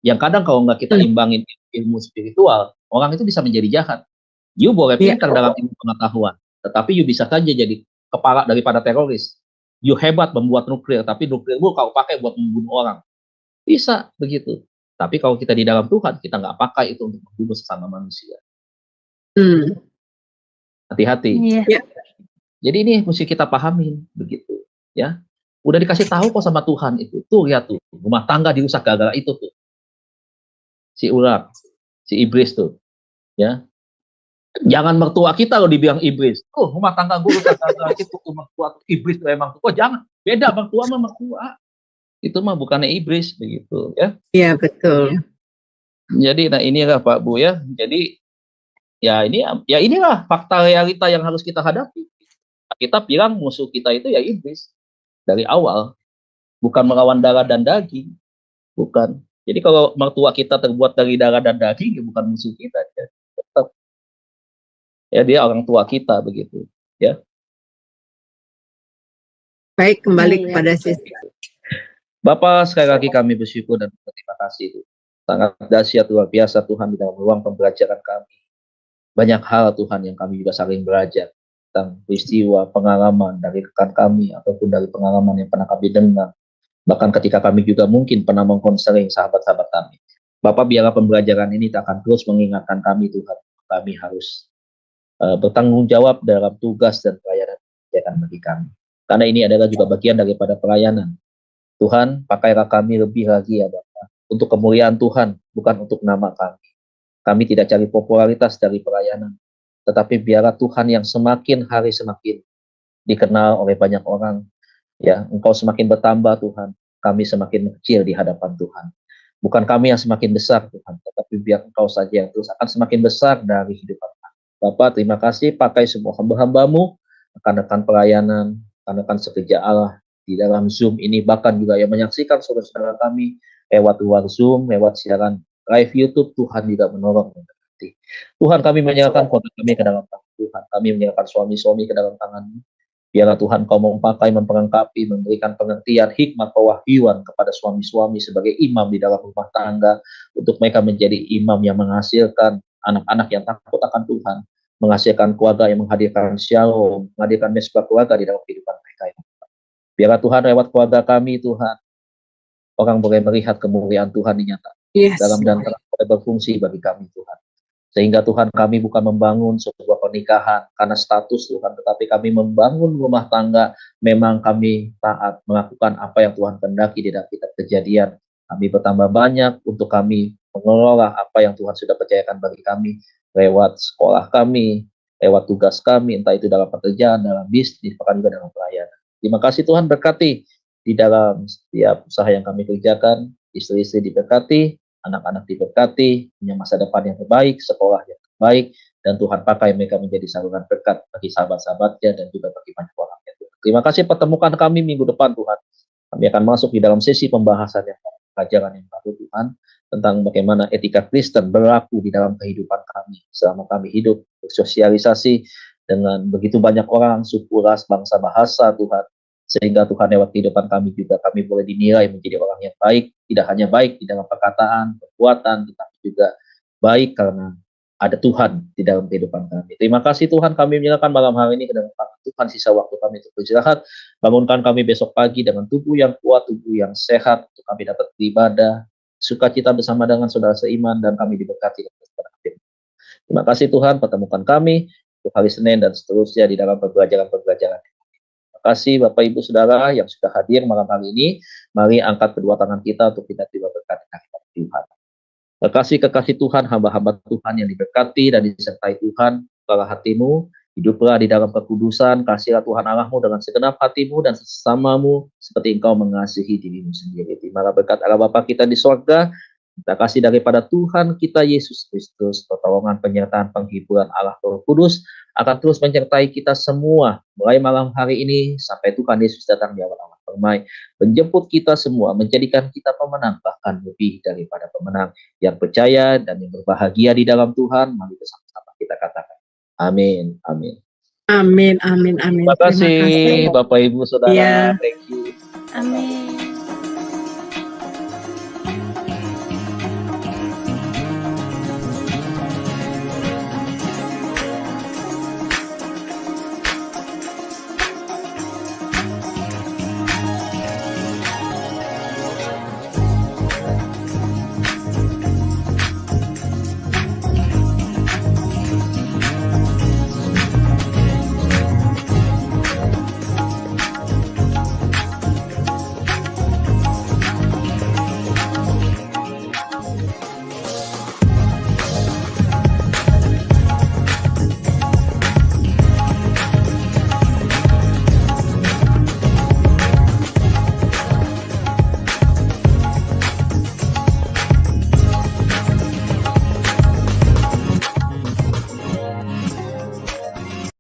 Yang kadang kalau nggak kita imbangin ilmu spiritual, orang itu bisa menjadi jahat. You boleh pintar dalam ilmu pengetahuan, tetapi you bisa saja jadi kepala daripada teroris. You hebat membuat nuklir, tapi nuklirmu kau pakai buat membunuh orang. Bisa begitu. Tapi kalau kita di dalam Tuhan, kita nggak pakai itu untuk membunuh sesama manusia. Hati-hati. Iya. Jadi ini mesti kita pahamin begitu, ya. Udah dikasih tahu kok sama Tuhan itu. Tuh lihat tuh, rumah tangga dirusak gara-gara itu tuh. Si ular, si iblis tuh, ya. Jangan mertua kita loh dibilang iblis. Oh, rumah tangga gue rusak gara-gara itu tuh mertua iblis tuh emang. Oh, jangan. Beda mertua sama mertua. Itu mah bukannya iblis begitu, ya. Iya, betul. Jadi nah inilah Pak Bu ya. Jadi ya inilah fakta realita yang harus kita hadapi. Kita bilang musuh kita itu ya iblis dari awal, bukan melawan darah dan daging, bukan. Jadi kalau mertua kita terbuat dari darah dan daging, ya bukan musuh kita, ya. Tetap ya dia orang tua kita begitu, ya. Baik, kembali kepada sisi. Bapak, sekali lagi kami bersyukur dan berterima kasih. Sangat dahsyat luar biasa Tuhan di dalam ruang pembelajaran kami. Banyak hal Tuhan yang kami juga saling belajar tentang peristiwa, pengalaman dari rekan kami ataupun dari pengalaman yang pernah kami dengar. Bahkan ketika kami juga mungkin pernah mengkonseling sahabat-sahabat kami. Bapak, biarlah pembelajaran ini akan terus mengingatkan kami Tuhan. Kami harus bertanggung jawab dalam tugas dan pelayanan yang bagi kami. Karena ini adalah juga bagian daripada pelayanan. Tuhan, pakailah kami lebih lagi ya Bapak. Untuk kemuliaan Tuhan, bukan untuk nama kami. Kami tidak cari popularitas dari pelayanan. Tetapi biarlah Tuhan yang semakin hari semakin dikenal oleh banyak orang. Ya, Engkau semakin bertambah Tuhan, kami semakin kecil di hadapan Tuhan. Bukan kami yang semakin besar Tuhan, tetapi biar Engkau saja yang terus akan semakin besar dari hidupan kami. Bapak, terima kasih, pakai semua hamba-hambamu, rekan-rekan pelayanan, rekan-rekan sekerja Allah di dalam Zoom ini, bahkan juga yang menyaksikan saudara-saudara kami lewat luar Zoom, lewat siaran live YouTube, Tuhan juga menolong. Tuhan, kami menyerahkan keluarga kami ke dalam tangan Tuhan. Kami menyerahkan suami-suami ke dalam tangan-Mu. Biarlah Tuhan Kau memakai, memperlengkapi, memberikan pengertian, hikmat, pewahyuan kepada suami-suami sebagai imam di dalam rumah tangga, untuk mereka menjadi imam yang menghasilkan anak-anak yang takut akan Tuhan, menghasilkan keluarga yang menghadirkan shalom, menghadirkan mesbah keluarga di dalam kehidupan mereka. Biarlah Tuhan lewat keluarga kami Tuhan, orang boleh melihat kemuliaan Tuhan dinyatakan dalam dan terang berfungsi bagi kami Tuhan. Sehingga Tuhan, kami bukan membangun sebuah pernikahan karena status Tuhan, tetapi kami membangun rumah tangga, memang kami taat melakukan apa yang Tuhan kehendaki di dalam kitab Kejadian. Kami bertambah banyak untuk kami mengelola apa yang Tuhan sudah percayakan bagi kami lewat sekolah kami, lewat tugas kami, entah itu dalam pekerjaan, dalam bisnis, bahkan juga dalam pelayanan. Terima kasih Tuhan, berkati di dalam setiap usaha yang kami kerjakan, istri-istri diberkati, anak-anak diberkati, punya masa depan yang terbaik, sekolah yang terbaik, dan Tuhan pakai mereka menjadi saluran berkat bagi sahabat-sahabatnya dan juga bagi banyak orang. Terima kasih, pertemukan kami minggu depan Tuhan. Kami akan masuk di dalam sesi pembahasan yang pelajaran yang baru Tuhan, tentang bagaimana etika Kristen berlaku di dalam kehidupan kami selama kami hidup, bersosialisasi dengan begitu banyak orang, suku, ras, bangsa, bahasa Tuhan, sehingga Tuhan lewat kehidupan kami juga kami boleh dinilai menjadi orang yang baik, tidak hanya baik di dalam perkataan, perbuatan, tetapi juga baik karena ada Tuhan di dalam kehidupan kami. Terima kasih Tuhan, kami menyerahkan malam hari ini ke dalam tangan Tuhan, sisa waktu kami untuk beristirahat. Bangunkan kami besok pagi dengan tubuh yang kuat, tubuh yang sehat, untuk kami dapat beribadah, sukacita bersama dengan saudara seiman, dan kami diberkati dengan akhir. Terima kasih Tuhan, pertemukan kami untuk hari Senin dan seterusnya di dalam pembelajaran-pembelajaran. Terima kasih Bapak Ibu Saudara yang sudah hadir malam hari ini. Mari angkat kedua tangan kita untuk kita tiba berkat dari Tuhan. Kekasih Tuhan, hamba-hamba Tuhan yang diberkati dan disertai Tuhan, bukalah hatimu, hiduplah di dalam kekudusan, kasihlah Tuhan Allahmu dengan segenap hatimu dan sesamamu, seperti engkau mengasihi dirimu sendiri. Terimalah berkat Allah Bapa kita di sorga, kita kasih daripada Tuhan kita Yesus Kristus, pertolongan, penyertaan, penghiburan Allah Roh Kudus, akan terus menyertai kita semua, mulai malam hari ini, sampai Tuhan Yesus datang di awal permai, menjemput kita semua, menjadikan kita pemenang, bahkan lebih daripada pemenang, yang percaya dan yang berbahagia di dalam Tuhan. Mari bersama-sama kita katakan amin, amin. Amin, amin, amin. Terima kasih Bapak Ibu Saudara. Ya. Thank you. Amin.